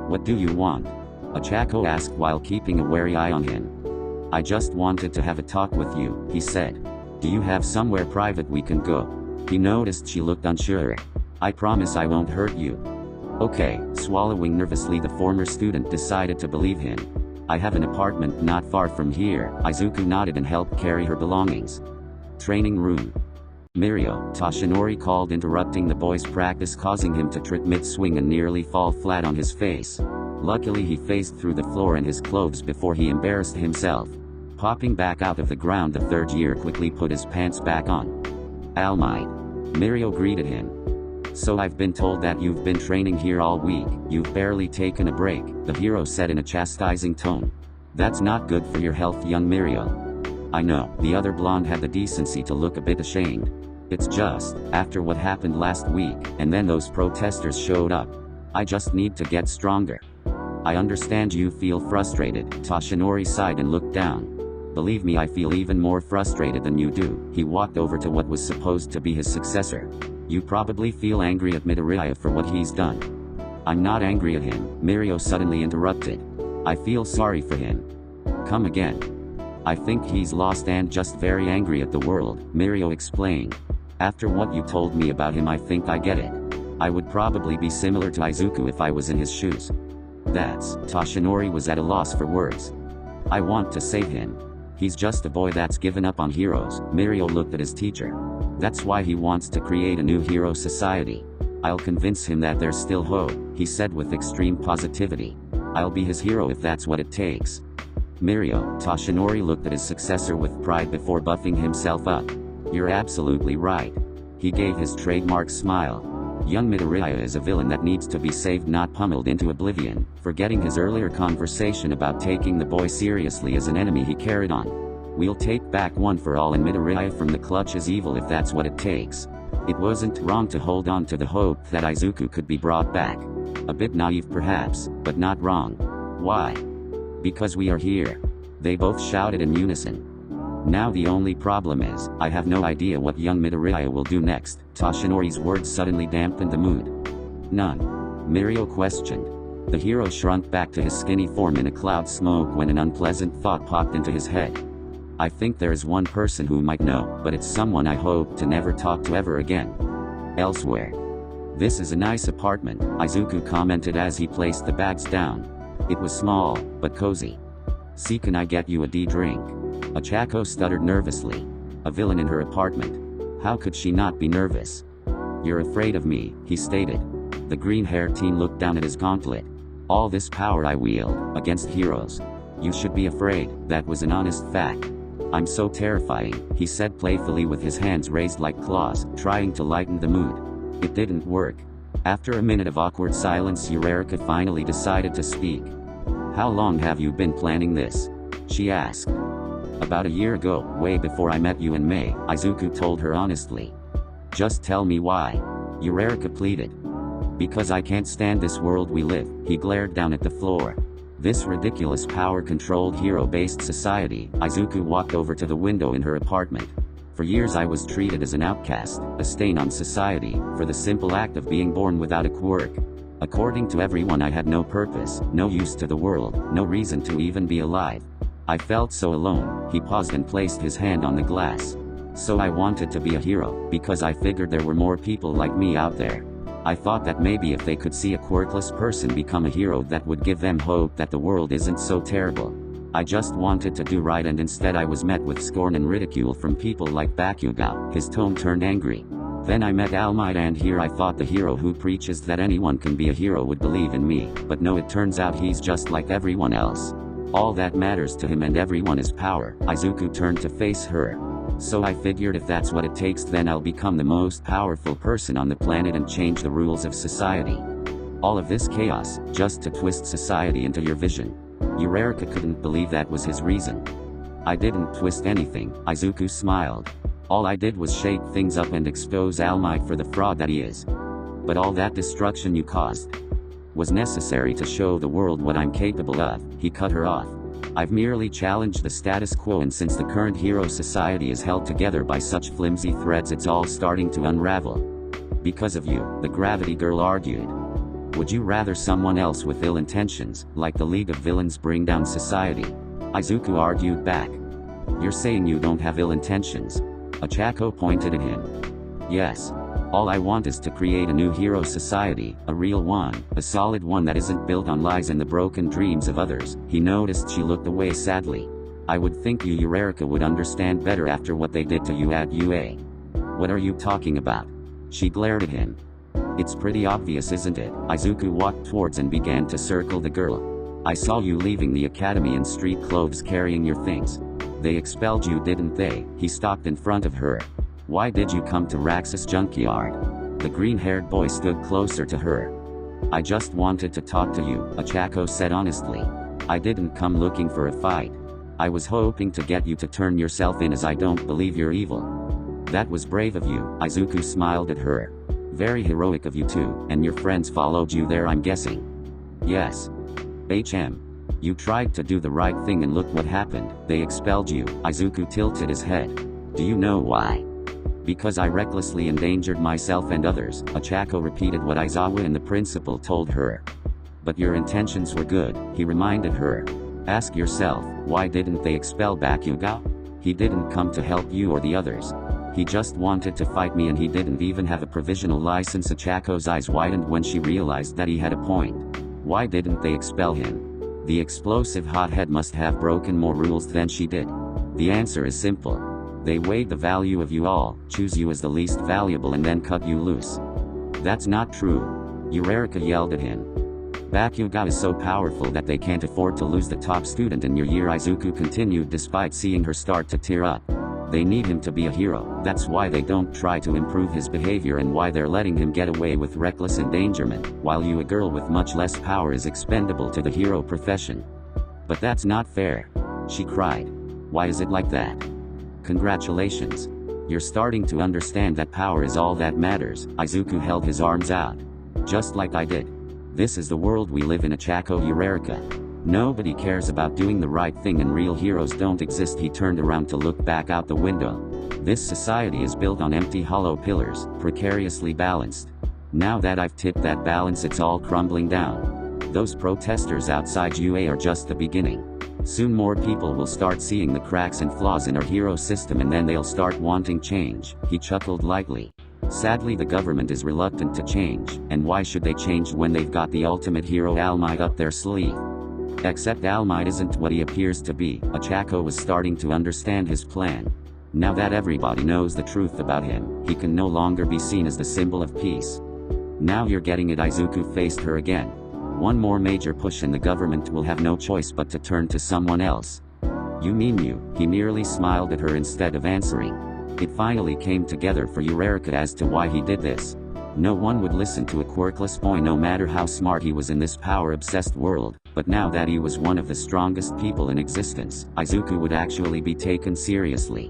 What do you want? Achako asked while keeping a wary eye on him. I just wanted to have a talk with you, he said. Do you have somewhere private we can go? He noticed she looked unsure. I promise I won't hurt you. Okay, swallowing nervously, the former student decided to believe him. I have an apartment not far from here. Izuku nodded and helped carry her belongings. Training room. Mirio, Toshinori called, interrupting the boy's practice, causing him to trip mid-swing and nearly fall flat on his face. Luckily he phased through the floor and his clothes before he embarrassed himself. Popping back out of the ground, the third year quickly put his pants back on. All might. Mirio greeted him. So I've been told that you've been training here all week. You've barely taken a break, the hero said in a chastising tone. That's not good for your health, young Mirio. I know, the other blonde had the decency to look a bit ashamed. It's just, after what happened last week, and then those protesters showed up. I just need to get stronger. I understand you feel frustrated, Toshinori sighed and looked down. Believe me, I feel even more frustrated than you do. He walked over to what was supposed to be his successor. You probably feel angry at Midoriya for what he's done. I'm not angry at him, Mirio suddenly interrupted. I feel sorry for him. Come again. I think he's lost and just very angry at the world, Mirio explained. After what you told me about him, I think I get it. I would probably be similar to Izuku if I was in his shoes. Toshinori was at a loss for words. I want to save him. He's just a boy that's given up on heroes. Mirio looked at his teacher. That's why he wants to create a new hero society. I'll convince him that there's still hope, he said with extreme positivity. I'll be his hero if that's what it takes. Toshinori looked at his successor with pride before buffing himself up. You're absolutely right. He gave his trademark smile. Young Midoriya is a villain that needs to be saved, not pummeled into oblivion, forgetting his earlier conversation about taking the boy seriously as an enemy he carried on. We'll take back one for all and Midoriya from the clutches evil if that's what it takes. It wasn't wrong to hold on to the hope that Izuku could be brought back. A bit naive perhaps, but not wrong. Why? Because we are here. They both shouted in unison. Now the only problem is, I have no idea what young Midoriya will do next. Toshinori's words suddenly dampened the mood. None. Mirio questioned. The hero shrunk back to his skinny form in a cloud smoke when an unpleasant thought popped into his head. I think there is one person who might know, but it's someone I hope to never talk to ever again. Elsewhere. This is a nice apartment, Izuku commented as he placed the bags down. It was small, but cozy. See, can I get you a drink? Achako stuttered nervously. A villain in her apartment. How could she not be nervous? You're afraid of me, he stated. The green-haired teen looked down at his gauntlet. All this power I wield, against heroes. You should be afraid, that was an honest fact. I'm so terrifying, he said playfully with his hands raised like claws, trying to lighten the mood. It didn't work. After a minute of awkward silence, Eureka finally decided to speak. How long have you been planning this? She asked. About a year ago, way before I met you in May, Izuku told her honestly. Just tell me why. Eureka pleaded. Because I can't stand this world we live, he glared down at the floor. This ridiculous power-controlled hero-based society. Izuku walked over to the window in her apartment. For years I was treated as an outcast, a stain on society, for the simple act of being born without a quirk. According to everyone I had no purpose, no use to the world, no reason to even be alive. I felt so alone. He paused and placed his hand on the glass. So I wanted to be a hero, because I figured there were more people like me out there. I thought that maybe if they could see a quirkless person become a hero, that would give them hope that the world isn't so terrible. I just wanted to do right, and instead I was met with scorn and ridicule from people like Bakugao. His tone turned angry. Then I met All Might, and here I thought the hero who preaches that anyone can be a hero would believe in me, but no, it turns out he's just like everyone else. All that matters to him and everyone is power. Izuku turned to face her. So I figured if that's what it takes, then I'll become the most powerful person on the planet and change the rules of society. All of this chaos, just to twist society into your vision. Eureka couldn't believe that was his reason. I didn't twist anything, Izuku smiled. All I did was shake things up and expose All Might for the fraud that he is. But all that destruction you caused was necessary to show the world what I'm capable of. He cut her off. I've merely challenged the status quo, and since the current hero society is held together by such flimsy threads, it's all starting to unravel. Because of you, the Gravity Girl argued. Would you rather someone else with ill intentions, like the League of Villains, bring down society? Izuku argued back. You're saying you don't have ill intentions? Achako pointed at him. Yes. All I want is to create a new hero society, a real one, a solid one that isn't built on lies and the broken dreams of others." He noticed she looked away sadly. "I would think you Eureka would understand better after what they did to you at UA." "What are you talking about?" She glared at him. "It's pretty obvious, isn't it?" Izuku walked towards and began to circle the girl. "I saw you leaving the academy in street clothes carrying your things. They expelled you, didn't they?" He stopped in front of her. "Why did you come to Raxus Junkyard?" The green-haired boy stood closer to her. "I just wanted to talk to you," Ochako said honestly. "I didn't come looking for a fight. I was hoping to get you to turn yourself in, as I don't believe you're evil." "That was brave of you," Izuku smiled at her. "Very heroic of you too, and your friends followed you there, I'm guessing." "Yes. You tried to do the right thing and look what happened, they expelled you." Izuku tilted his head. "Do you know why?" "Because I recklessly endangered myself and others," Ochako repeated what Aizawa and the principal told her. "But your intentions were good," he reminded her. "Ask yourself, why didn't they expel Bakugo? He didn't come to help you or the others. He just wanted to fight me, and he didn't even have a provisional license." Ochako's eyes widened when she realized that he had a point. Why didn't they expel him? The explosive hothead must have broken more rules than she did. The answer is simple. They weighed the value of you all, choose you as the least valuable, and then cut you loose. "That's not true," Eureka yelled at him. "Bakugo is so powerful that they can't afford to lose the top student in your year," Izuku continued despite seeing her start to tear up. "They need him to be a hero, that's why they don't try to improve his behavior and why they're letting him get away with reckless endangerment, while you, a girl with much less power, is expendable to the hero profession." "But that's not fair," she cried. "Why is it like that?" "Congratulations. You're starting to understand that power is all that matters." Izuku held his arms out. "Just like I did. This is the world we live in, Ochako Eureka. Nobody cares about doing the right thing and real heroes don't exist." He turned around to look back out the window. "This society is built on empty hollow pillars, precariously balanced. Now that I've tipped that balance, it's all crumbling down. Those protesters outside UA are just the beginning. Soon more people will start seeing the cracks and flaws in our hero system, and then they'll start wanting change." He chuckled lightly. "Sadly, the government is reluctant to change, and why should they change when they've got the ultimate hero All Might up their sleeve? Except All Might isn't what he appears to be." Ochako was starting to understand his plan. Now that everybody knows the truth about him, he can no longer be seen as the symbol of peace. "Now you're getting it." Izuku faced her again. "One more major push and the government will have no choice but to turn to someone else." "You mean you?" He merely smiled at her instead of answering. It finally came together for Eureka as to why he did this. No one would listen to a quirkless boy, no matter how smart he was in this power-obsessed world, but now that he was one of the strongest people in existence, Izuku would actually be taken seriously.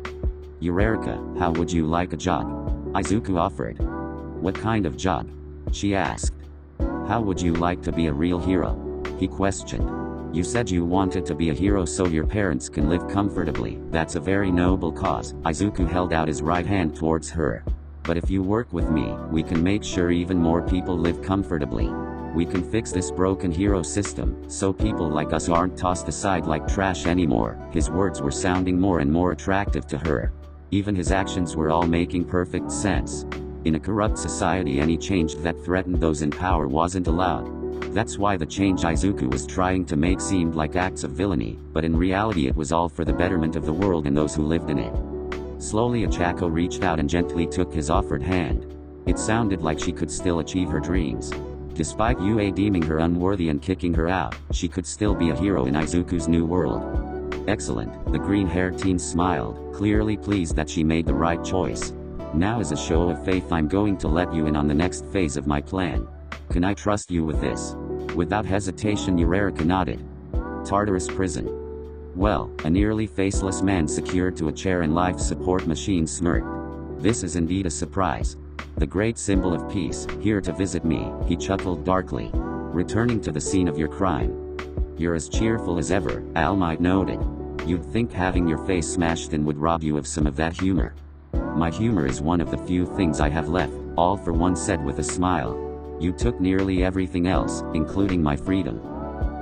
"Eureka, how would you like a job?" Izuku offered. "What kind of job?" she asked. "How would you like to be a real hero?" he questioned. "You said you wanted to be a hero so your parents can live comfortably. That's a very noble cause." Izuku held out his right hand towards her. "But if you work with me, we can make sure even more people live comfortably. We can fix this broken hero system, so people like us aren't tossed aside like trash anymore." His words were sounding more and more attractive to her. Even his actions were all making perfect sense. In a corrupt society, any change that threatened those in power wasn't allowed. That's why the change Izuku was trying to make seemed like acts of villainy, but in reality it was all for the betterment of the world and those who lived in it. Slowly Ochako reached out and gently took his offered hand. It sounded like she could still achieve her dreams. Despite UA deeming her unworthy and kicking her out, she could still be a hero in Izuku's new world. "Excellent," the green-haired teen smiled, clearly pleased that she made the right choice. "Now, as a show of faith, I'm going to let you in on the next phase of my plan. Can I trust you with this?" Without hesitation, Eureka nodded. "Tartarus prison." "Well," a nearly faceless man secured to a chair and life support machine smirked. "This is indeed a surprise. The great symbol of peace, here to visit me," he chuckled darkly. "Returning to the scene of your crime. You're as cheerful as ever," All Might noted. "You'd think having your face smashed in would rob you of some of that humor." "My humor is one of the few things I have left," All for One said with a smile. "You took nearly everything else, including my freedom.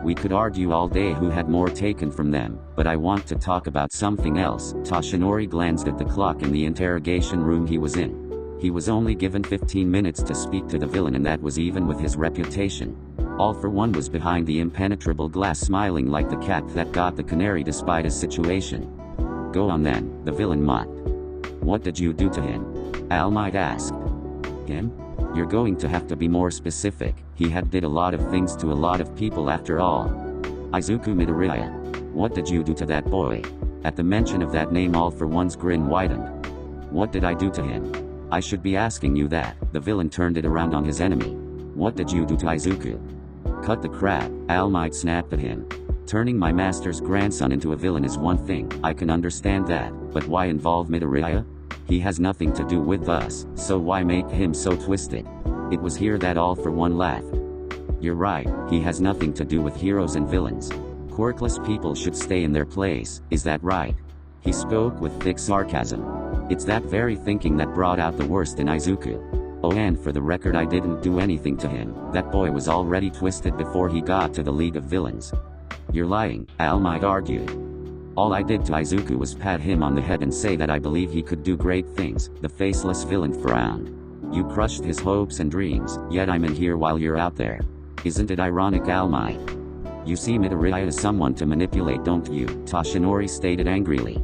We could argue all day who had more taken from them, but I want to talk about something else." Toshinori glanced at the clock in the interrogation room he was in. He was only given 15 minutes to speak to the villain, and that was even with his reputation. All for One was behind the impenetrable glass, smiling like the cat that got the canary despite his situation. "Go on then," the villain mocked. "What did you do to him?" All Might asked. "Him? You're going to have to be more specific. He had did a lot of things to a lot of people after all." "Izuku Midoriya. What did you do to that boy?" At the mention of that name, All for One's grin widened. "What did I do to him? I should be asking you that." The villain turned it around on his enemy. "What did you do to Izuku?" "Cut the crap," All Might snapped at him. "Turning my master's grandson into a villain is one thing, I can understand that, but why involve Midoriya? He has nothing to do with us, so why make him so twisted?" It was here that All for One laughed. "You're right, he has nothing to do with heroes and villains. Quirkless people should stay in their place, is that right?" He spoke with thick sarcasm. "It's that very thinking that brought out the worst in Izuku. Oh, and for the record, I didn't do anything to him. That boy was already twisted before he got to the League of Villains." "You're lying," All Might argued. "All I did to Izuku was pat him on the head and say that I believe he could do great things." The faceless villain frowned. "You crushed his hopes and dreams, yet I'm in here while you're out there. Isn't it ironic, All Might? You see Midoriya as someone to manipulate, don't you?" Toshinori stated angrily.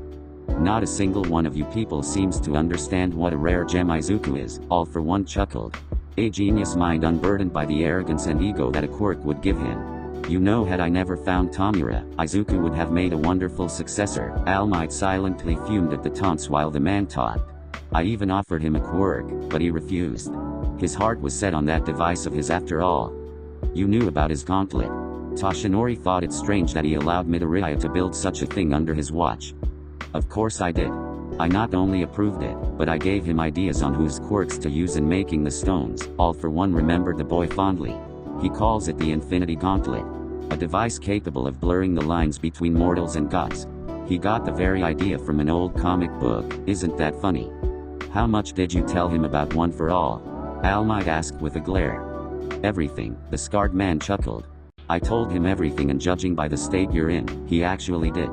"Not a single one of you people seems to understand what a rare gem Izuku is," All for One chuckled. "A genius mind unburdened by the arrogance and ego that a quirk would give him. You know, had I never found Tamura, Izuku would have made a wonderful successor." All Might silently fumed at the taunts while the man talked. "I even offered him a quirk, but he refused. His heart was set on that device of his after all." "You knew about his gauntlet?" Toshinori thought it strange that he allowed Midoriya to build such a thing under his watch. "Of course I did. I not only approved it, but I gave him ideas on whose quirks to use in making the stones." All for One remembered the boy fondly. "He calls it the Infinity Gauntlet. A device capable of blurring the lines between mortals and gods. He got the very idea from an old comic book. Isn't that funny?" "How much did you tell him about One for All?" All Might asked with a glare. "Everything," the scarred man chuckled. "I told him everything, and judging by the state you're in, he actually did.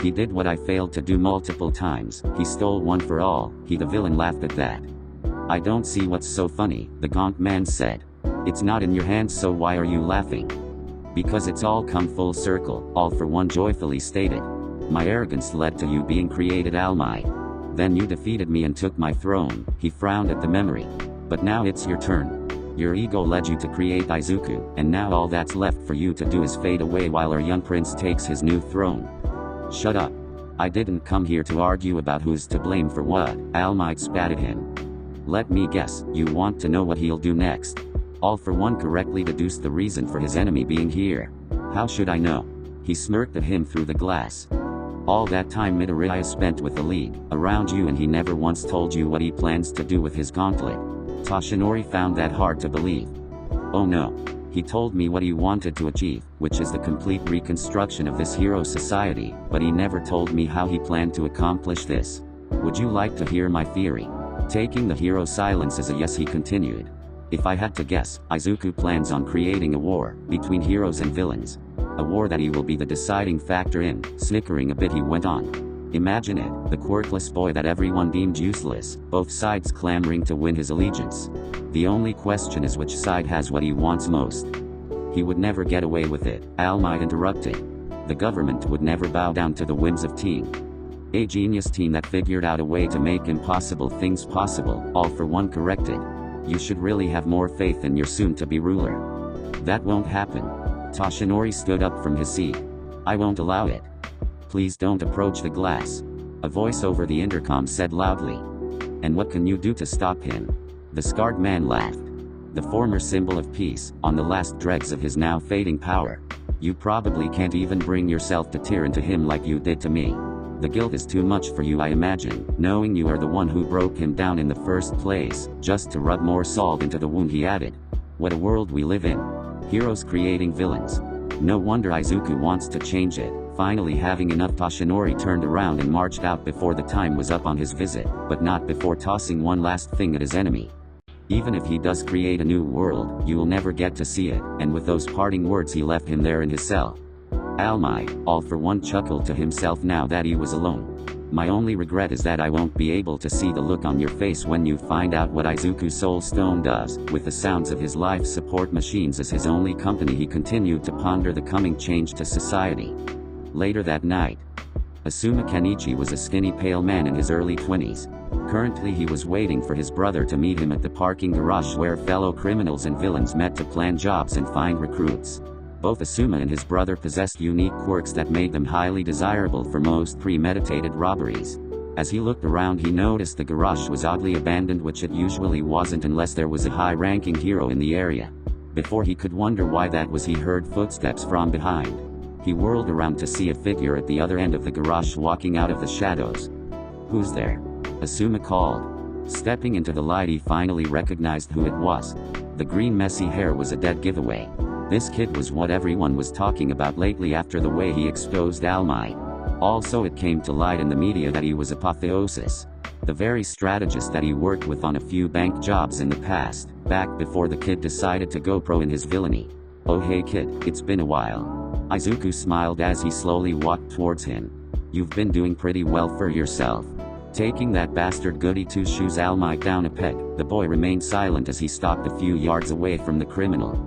He did what I failed to do multiple times. He stole One for All." The villain laughed at that. "I don't see what's so funny," the gaunt man said. "It's not in your hands, so why are you laughing?" "Because it's all come full circle," All for One joyfully stated. "My arrogance led to you being created, All Might. Then you defeated me and took my throne." He frowned at the memory. "But now it's your turn. Your ego led you to create Izuku, and now all that's left for you to do is fade away while our young prince takes his new throne." "Shut up. I didn't come here to argue about who's to blame for what." All Might spat at him. "Let me guess, you want to know what he'll do next?" All for One correctly deduced the reason for his enemy being here. "How should I know?" He smirked at him through the glass. "All that time Midoriya spent with the League, around you, and he never once told you what he plans to do with his gauntlet." Toshinori found that hard to believe. "Oh no. He told me what he wanted to achieve, which is the complete reconstruction of this hero society, but he never told me how he planned to accomplish this. Would you like to hear my theory?" Taking the hero's silence as a yes, he continued. "If I had to guess, Izuku plans on creating a war between heroes and villains. A war that he will be the deciding factor in." Snickering a bit, he went on. "Imagine it, the quirkless boy that everyone deemed useless, both sides clamoring to win his allegiance. The only question is which side has what he wants most." "He would never get away with it," All Might interrupted. "The government would never bow down to the whims of a genius team that figured out a way to make impossible things possible." All for One corrected. "You should really have more faith in your soon-to-be ruler." "That won't happen." Toshinori stood up from his seat. "I won't allow it. Please don't approach the glass," a voice over the intercom said loudly. "And what can you do to stop him?" The scarred man laughed. "The former symbol of peace, on the last dregs of his now fading power. You probably can't even bring yourself to tear into him like you did to me. The guilt is too much for you, I imagine, knowing you are the one who broke him down in the first place." Just to rub more salt into the wound, he added. "What a world we live in. Heroes creating villains. No wonder Izuku wants to change it." Finally having enough, Toshinori turned around and marched out before the time was up on his visit, but not before tossing one last thing at his enemy. "Even if he does create a new world, you will never get to see it," and with those parting words he left him there in his cell. All Might, All for One chuckled to himself now that he was alone. My only regret is that I won't be able to see the look on your face when you find out what Izuku's Soul Stone does. With the sounds of his life support machines as his only company, he continued to ponder the coming change to society. Later that night, Asuma Kenichi was a skinny pale man in his early 20s. Currently he was waiting for his brother to meet him at the parking garage where fellow criminals and villains met to plan jobs and find recruits. Both Asuma and his brother possessed unique quirks that made them highly desirable for most premeditated robberies. As he looked around, he noticed the garage was oddly abandoned, which it usually wasn't unless there was a high-ranking hero in the area. Before he could wonder why that was, he heard footsteps from behind. He whirled around to see a figure at the other end of the garage walking out of the shadows. "Who's there?" Asuma called. Stepping into the light, he finally recognized who it was. The green messy hair was a dead giveaway. This kid was what everyone was talking about lately after the way he exposed All Might. Also, it came to light in the media that he was Apotheosis, the very strategist that he worked with on a few bank jobs in the past, back before the kid decided to go pro in his villainy. "Oh hey kid, it's been a while." Izuku smiled as he slowly walked towards him. "You've been doing pretty well for yourself." Taking that bastard goody two-shoes All Might down a peg, the boy remained silent as he stopped a few yards away from the criminal.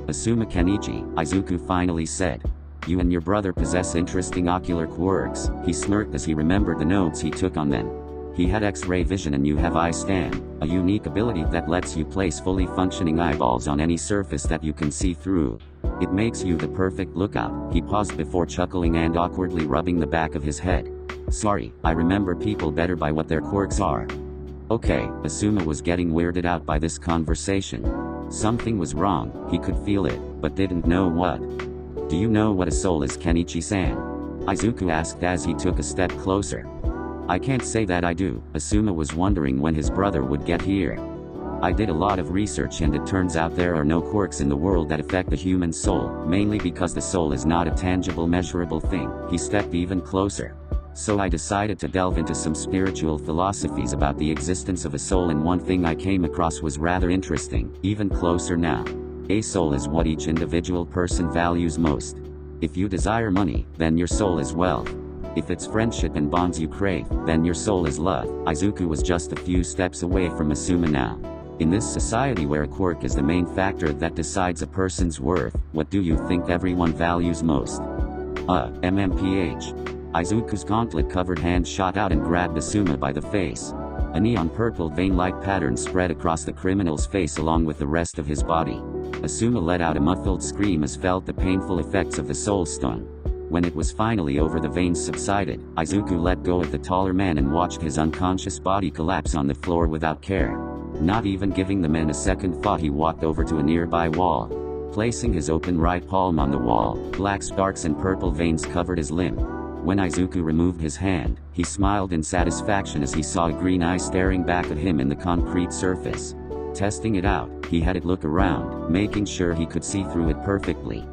"Asuma Kenichi," Izuku finally said. "You and your brother possess interesting ocular quirks." He smirked as he remembered the notes he took on them. "He had X-ray vision and you have eye scan, a unique ability that lets you place fully functioning eyeballs on any surface that you can see through. It makes you the perfect lookout." He paused before chuckling and awkwardly rubbing the back of his head. "Sorry, I remember people better by what their quirks are." Okay, Asuma was getting weirded out by this conversation. Something was wrong, he could feel it, but didn't know what. "Do you know what a soul is, Kenichi-san?" Izuku asked as he took a step closer. "I can't say that I do." Asuma was wondering when his brother would get here. "I did a lot of research and it turns out there are no quirks in the world that affect the human soul, mainly because the soul is not a tangible, measurable thing." He stepped even closer. "So I decided to delve into some spiritual philosophies about the existence of a soul, and one thing I came across was rather interesting. Even closer now. A soul is what each individual person values most. If you desire money, then your soul is wealth. If it's friendship and bonds you crave, then your soul is love." Izuku was just a few steps away from Asuma now. In this society where a quirk is the main factor that decides a person's worth, what do you think everyone values most? MMPH. Izuku's gauntlet-covered hand shot out and grabbed Asuma by the face. A neon purple vein-like pattern spread across the criminal's face along with the rest of his body. Asuma let out a muffled scream as felt the painful effects of the soul stone. When it was finally over, the veins subsided. Izuku let go of the taller man and watched his unconscious body collapse on the floor without care. Not even giving the man a second thought, he walked over to a nearby wall. Placing his open right palm on the wall, black sparks and purple veins covered his limb. When Izuku removed his hand, he smiled in satisfaction as he saw a green eye staring back at him in the concrete surface. Testing it out, he had it look around, making sure he could see through it perfectly.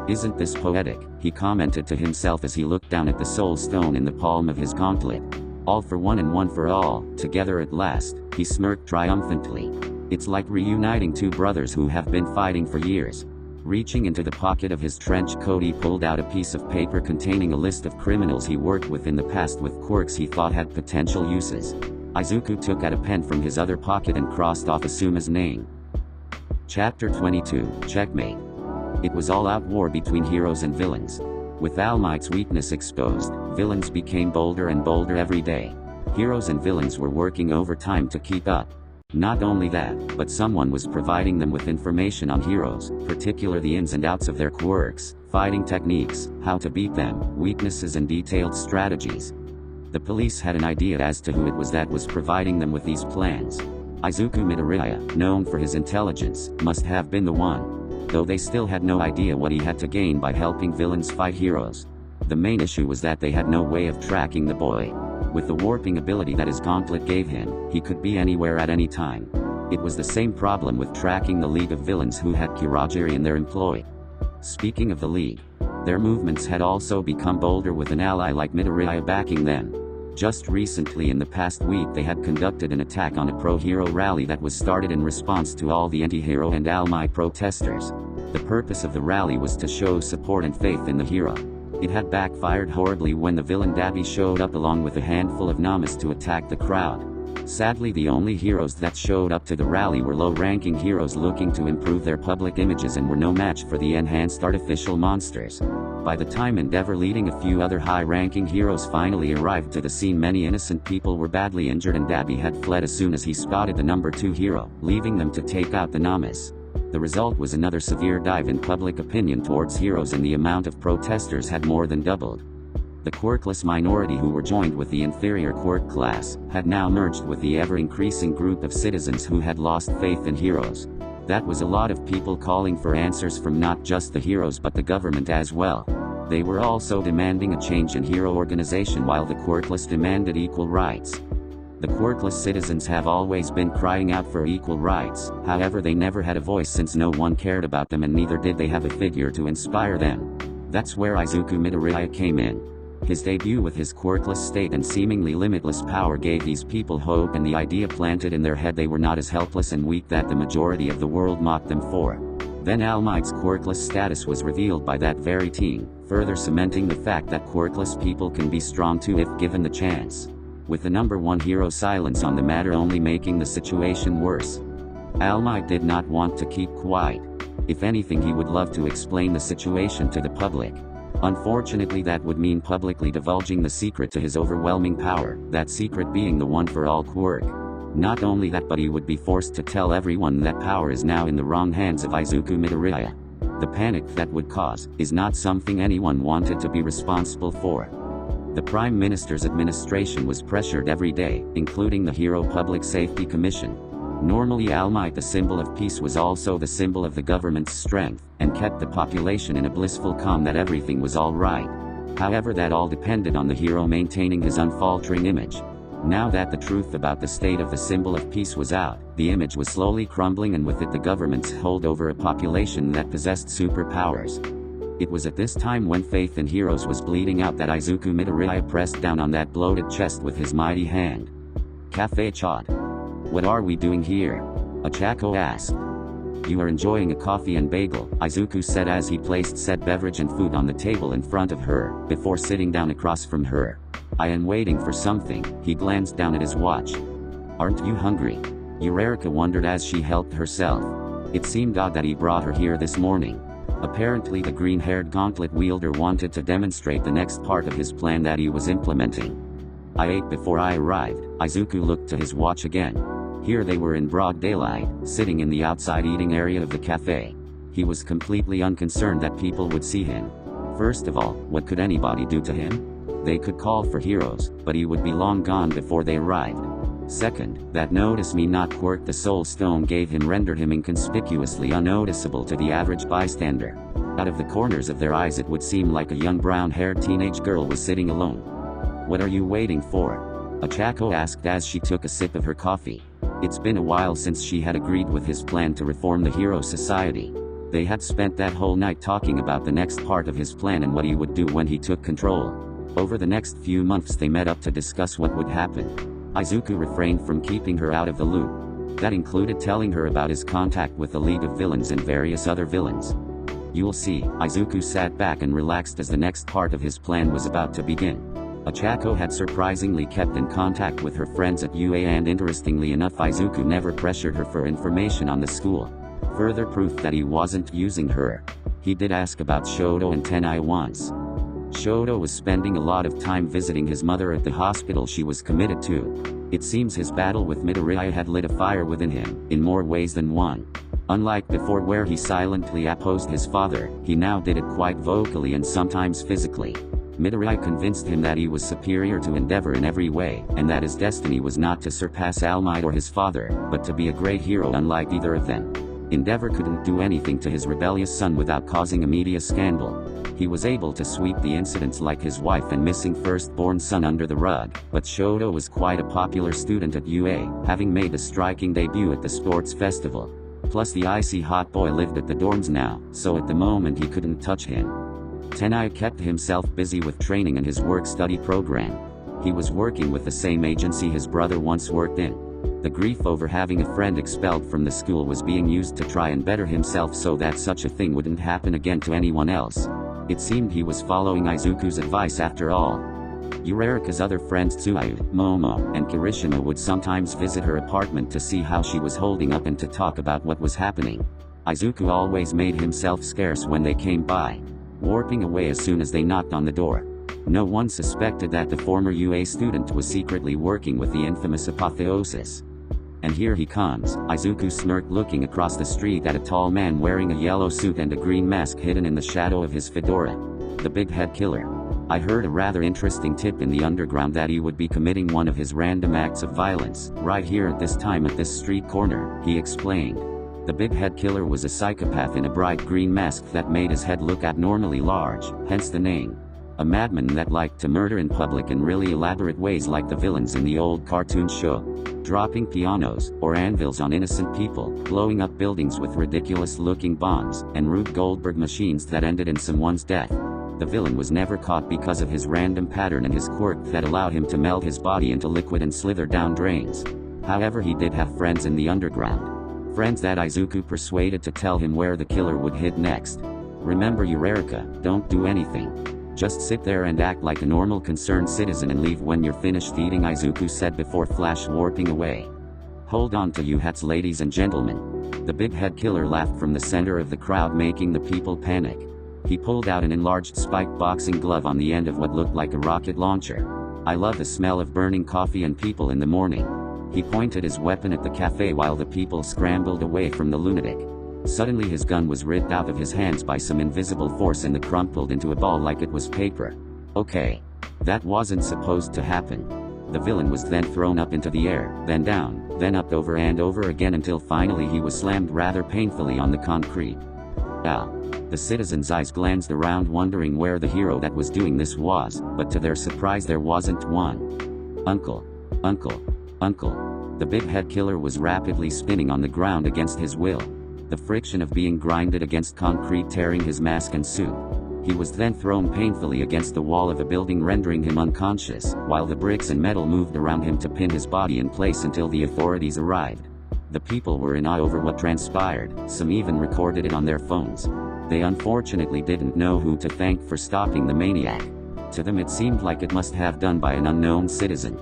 "Isn't this poetic?" he commented to himself as he looked down at the soul stone in the palm of his gauntlet. "All for one and one for all, together at last," he smirked triumphantly. "It's like reuniting two brothers who have been fighting for years." Reaching into the pocket of his trench coat, he pulled out a piece of paper containing a list of criminals he worked with in the past with quirks he thought had potential uses. Izuku took out a pen from his other pocket and crossed off Asuma's name. Chapter 22, Checkmate. It was all-out war between heroes and villains. With All Might's weakness exposed, villains became bolder and bolder every day. Heroes and villains were working overtime to keep up. Not only that, but someone was providing them with information on heroes, particularly the ins and outs of their quirks, fighting techniques, how to beat them, weaknesses and detailed strategies. The police had an idea as to who it was that was providing them with these plans. Izuku Midoriya, known for his intelligence, must have been the one. Though they still had no idea what he had to gain by helping villains fight heroes. The main issue was that they had no way of tracking the boy. With the warping ability that his gauntlet gave him, he could be anywhere at any time. It was the same problem with tracking the League of Villains who had Kirajiri in their employ. Speaking of the League, their movements had also become bolder with an ally like Midoriya backing them. Just recently in the past week they had conducted an attack on a pro-hero rally that was started in response to all the anti-hero and All Might protesters. The purpose of the rally was to show support and faith in the hero. It had backfired horribly when the villain Dabi showed up along with a handful of Namas to attack the crowd. Sadly, the only heroes that showed up to the rally were low-ranking heroes looking to improve their public images and were no match for the enhanced artificial monsters. By the time Endeavor leading a few other high-ranking heroes finally arrived to the scene, many innocent people were badly injured and Dabi had fled as soon as he spotted the number 2 hero, leaving them to take out the Namas. The result was another severe dive in public opinion towards heroes, and the amount of protesters had more than doubled. The quirkless minority who were joined with the inferior quirk class had now merged with the ever-increasing group of citizens who had lost faith in heroes. That was a lot of people calling for answers from not just the heroes but the government as well. They were also demanding a change in hero organization, while the quirkless demanded equal rights. The quirkless citizens have always been crying out for equal rights, however they never had a voice since no one cared about them, and neither did they have a figure to inspire them. That's where Izuku Midoriya came in. His debut with his quirkless state and seemingly limitless power gave these people hope, and the idea planted in their head they were not as helpless and weak that the majority of the world mocked them for. Then All Might's quirkless status was revealed by that very team, further cementing the fact that quirkless people can be strong too if given the chance. With the number 1 hero silence on the matter only making the situation worse. All Might did not want to keep quiet. If anything, he would love to explain the situation to the public. Unfortunately, that would mean publicly divulging the secret to his overwhelming power, that secret being the one for all quirk. Not only that, but he would be forced to tell everyone that power is now in the wrong hands of Izuku Midoriya. The panic that would cause is not something anyone wanted to be responsible for. The Prime Minister's administration was pressured every day, including the Hero Public Safety Commission. Normally All Might, the symbol of peace, was also the symbol of the government's strength, and kept the population in a blissful calm that everything was all right. However, that all depended on the hero maintaining his unfaltering image. Now that the truth about the state of the symbol of peace was out, the image was slowly crumbling, and with it the government's hold over a population that possessed superpowers. It was at this time, when faith in heroes was bleeding out, that Izuku Midoriya pressed down on that bloated chest with his mighty hand. Cafe Chod. What are we doing here? Ochako asked. You are enjoying a coffee and bagel, Izuku said as he placed said beverage and food on the table in front of her, before sitting down across from her. I am waiting for something. He glanced down at his watch. Aren't you hungry? Eureka wondered as she helped herself. It seemed odd that he brought her here this morning. Apparently the green-haired gauntlet wielder wanted to demonstrate the next part of his plan that he was implementing. I ate before I arrived. Izuku looked to his watch again. Here they were in broad daylight, sitting in the outside eating area of the cafe. He was completely unconcerned that people would see him. First of all, what could anybody do to him? They could call for heroes, but he would be long gone before they arrived. Second, that notice me not quirk the soul stone gave him rendered him inconspicuously unnoticeable to the average bystander. Out of the corners of their eyes it would seem like a young brown-haired teenage girl was sitting alone. What are you waiting for? Ochako asked as she took a sip of her coffee. It's been a while since she had agreed with his plan to reform the Hero Society. They had spent that whole night talking about the next part of his plan and what he would do when he took control. Over the next few months they met up to discuss what would happen. Izuku refrained from keeping her out of the loop. That included telling her about his contact with the League of Villains and various other villains. You'll see, Izuku sat back and relaxed as the next part of his plan was about to begin. Ochako had surprisingly kept in contact with her friends at UA, and interestingly enough Izuku never pressured her for information on the school. Further proof that he wasn't using her. He did ask about Shoto and Tenai once. Shoto was spending a lot of time visiting his mother at the hospital she was committed to. It seems his battle with Midoriya had lit a fire within him, in more ways than one. Unlike before where he silently opposed his father, he now did it quite vocally and sometimes physically. Midoriya convinced him that he was superior to Endeavor in every way, and that his destiny was not to surpass All Might or his father, but to be a great hero unlike either of them. Endeavor couldn't do anything to his rebellious son without causing a media scandal. He was able to sweep the incidents like his wife and missing firstborn son under the rug, but Shoto was quite a popular student at UA, having made a striking debut at the sports festival. Plus the icy hot boy lived at the dorms now, so at the moment he couldn't touch him. Tenai kept himself busy with training and his work-study program. He was working with the same agency his brother once worked in. The grief over having a friend expelled from the school was being used to try and better himself so that such a thing wouldn't happen again to anyone else. It seemed he was following Izuku's advice after all. Yurarika's other friends Tsuyu, Momo, and Kirishima would sometimes visit her apartment to see how she was holding up and to talk about what was happening. Izuku always made himself scarce when they came by, warping away as soon as they knocked on the door. No one suspected that the former UA student was secretly working with the infamous Apotheosis. And here he comes, Izuku smirked, looking across the street at a tall man wearing a yellow suit and a green mask hidden in the shadow of his fedora. The big head killer. I heard a rather interesting tip in the underground that he would be committing one of his random acts of violence, right here at this time at this street corner, he explained. The big head killer was a psychopath in a bright green mask that made his head look abnormally large, hence the name. A madman that liked to murder in public in really elaborate ways like the villains in the old cartoon show. Dropping pianos, or anvils on innocent people, blowing up buildings with ridiculous-looking bombs, and Rube Goldberg machines that ended in someone's death. The villain was never caught because of his random pattern and his quirk that allowed him to melt his body into liquid and slither down drains. However, he did have friends in the underground. Friends that Izuku persuaded to tell him where the killer would hit next. Remember Yurarika, don't do anything. Just sit there and act like a normal concerned citizen and leave when you're finished eating, Izuku said before flash warping away. Hold on to your hats, ladies and gentlemen. The big head killer laughed from the center of the crowd, making the people panic. He pulled out an enlarged spiked boxing glove on the end of what looked like a rocket launcher. I love the smell of burning coffee and people in the morning. He pointed his weapon at the cafe while the people scrambled away from the lunatic. Suddenly his gun was ripped out of his hands by some invisible force and crumpled into a ball like it was paper. Okay. That wasn't supposed to happen. The villain was then thrown up into the air, then down, then up over and over again until finally he was slammed rather painfully on the concrete. Ow. The citizens' eyes glanced around wondering where the hero that was doing this was, but to their surprise there wasn't one. Uncle. Uncle. Uncle. The big head killer was rapidly spinning on the ground against his will. The friction of being grinded against concrete tearing his mask and suit. He was then thrown painfully against the wall of a building, rendering him unconscious, while the bricks and metal moved around him to pin his body in place until the authorities arrived. The people were in awe over what transpired, some even recorded it on their phones. They unfortunately didn't know who to thank for stopping the maniac. To them it seemed like it must have done by an unknown citizen.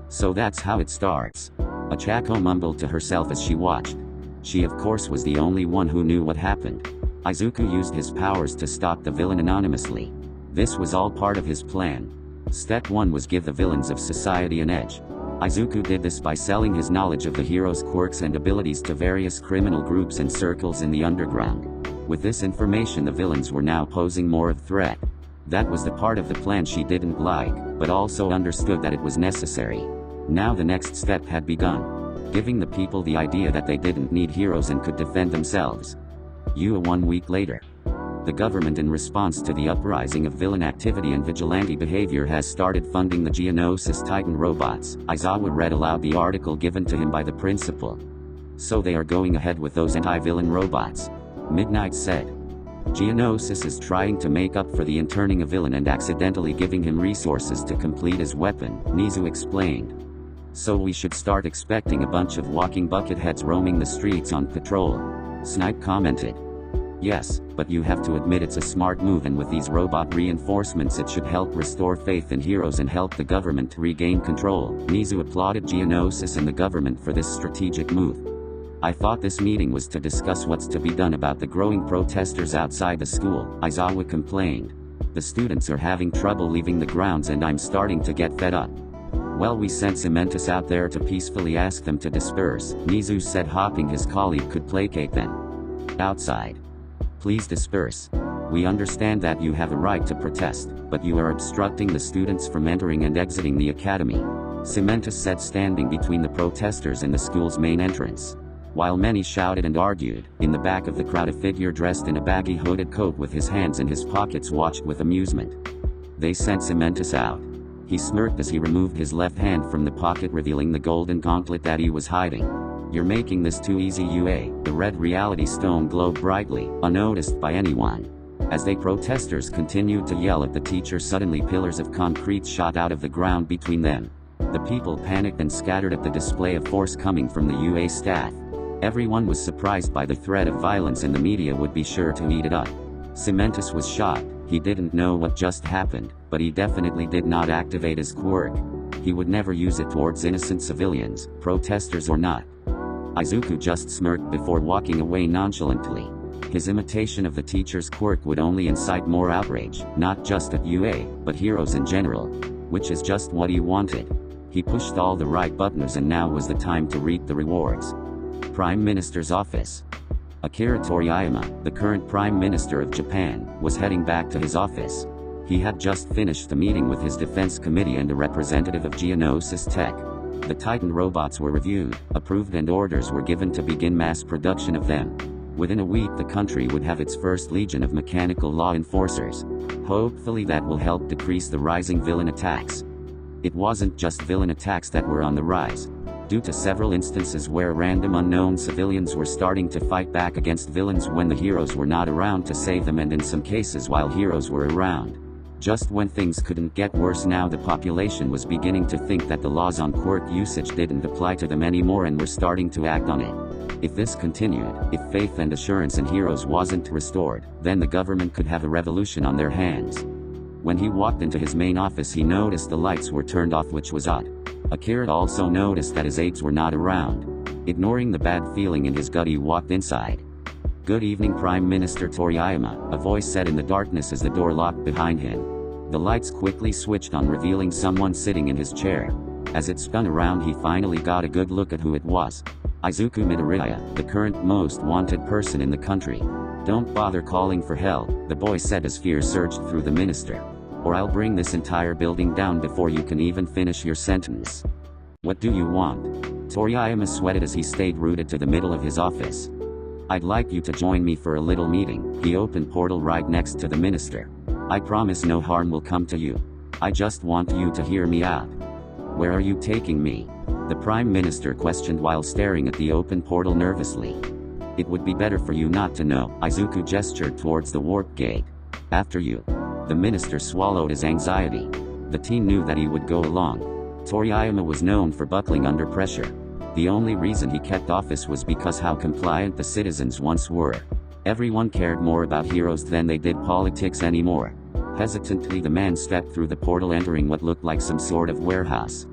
So that's how it starts. Achako mumbled to herself as she watched. She of course was the only one who knew what happened. Izuku used his powers to stop the villain anonymously. This was all part of his plan. Step 1 was give the villains of society an edge. Izuku did this by selling his knowledge of the hero's quirks and abilities to various criminal groups and circles in the underground. With this information the villains were now posing more of a threat. That was the part of the plan she didn't like, but also understood that it was necessary. Now the next step had begun. Giving the people the idea that they didn't need heroes and could defend themselves. 1 week later. The government, in response to the uprising of villain activity and vigilante behavior, has started funding the Geonosis Titan robots. Aizawa read aloud the article given to him by the principal. So they are going ahead with those anti-villain robots. Midnight said. Geonosis is trying to make up for the interning a villain and accidentally giving him resources to complete his weapon, Nizu explained. So we should start expecting a bunch of walking bucketheads roaming the streets on patrol. Snipe commented. Yes, but you have to admit it's a smart move, and with these robot reinforcements it should help restore faith in heroes and help the government to regain control. Nizu applauded Geonosis and the government for this strategic move. I thought this meeting was to discuss what's to be done about the growing protesters outside the school, Aizawa complained. The students are having trouble leaving the grounds and I'm starting to get fed up. Well, we sent Cementus out there to peacefully ask them to disperse, Nizu said, hoping his colleague could placate them. Outside. Please disperse. We understand that you have a right to protest, but you are obstructing the students from entering and exiting the academy, Cementus said, standing between the protesters and the school's main entrance. While many shouted and argued, in the back of the crowd a figure dressed in a baggy hooded coat with his hands in his pockets watched with amusement. They sent Cementus out. He smirked as he removed his left hand from the pocket, revealing the golden gauntlet that he was hiding. You're making this too easy, UA. The red reality stone glowed brightly, unnoticed by anyone. As the protesters continued to yell at the teacher, suddenly pillars of concrete shot out of the ground between them. The people panicked and scattered at the display of force coming from the UA staff. Everyone was surprised by the threat of violence and the media would be sure to eat it up. Cementus was shocked. He didn't know what just happened, but he definitely did not activate his quirk. He would never use it towards innocent civilians, protesters or not. Izuku just smirked before walking away nonchalantly. His imitation of the teacher's quirk would only incite more outrage, not just at UA, but heroes in general. Which is just what he wanted. He pushed all the right buttons and now was the time to reap the rewards. Prime Minister's office. Akira Toriyama, the current Prime Minister of Japan, was heading back to his office. He had just finished the meeting with his defense committee and a representative of Geonosis Tech. The Titan robots were reviewed, approved and orders were given to begin mass production of them. Within a week the country would have its first legion of mechanical law enforcers. Hopefully that will help decrease the rising villain attacks. It wasn't just villain attacks that were on the rise. Due to several instances where random unknown civilians were starting to fight back against villains when the heroes were not around to save them, and in some cases while heroes were around. Just when things couldn't get worse, now the population was beginning to think that the laws on quirk usage didn't apply to them anymore and were starting to act on it. If this continued, if faith and assurance in heroes wasn't restored, then the government could have a revolution on their hands. When he walked into his main office he noticed the lights were turned off, which was odd. Akira also noticed that his aides were not around. Ignoring the bad feeling in his gut he walked inside. "Good evening Prime Minister Toriyama," a voice said in the darkness as the door locked behind him. The lights quickly switched on, revealing someone sitting in his chair. As it spun around he finally got a good look at who it was. Izuku Midoriya, the current most wanted person in the country. "Don't bother calling for help," the boy said as fear surged through the minister. "Or I'll bring this entire building down before you can even finish your sentence." "What do you want?" Toriyama sweated as he stayed rooted to the middle of his office. "I'd like you to join me for a little meeting." He opened portal right next to the minister. "I promise no harm will come to you. I just want you to hear me out." "Where are you taking me?" the Prime Minister questioned while staring at the open portal nervously. "It would be better for you not to know." Izuku gestured towards the warp gate. "After you." The minister swallowed his anxiety. The teen knew that he would go along. Toriyama was known for buckling under pressure. The only reason he kept office was because how compliant the citizens once were. Everyone cared more about heroes than they did politics anymore. Hesitantly the man stepped through the portal, entering what looked like some sort of warehouse.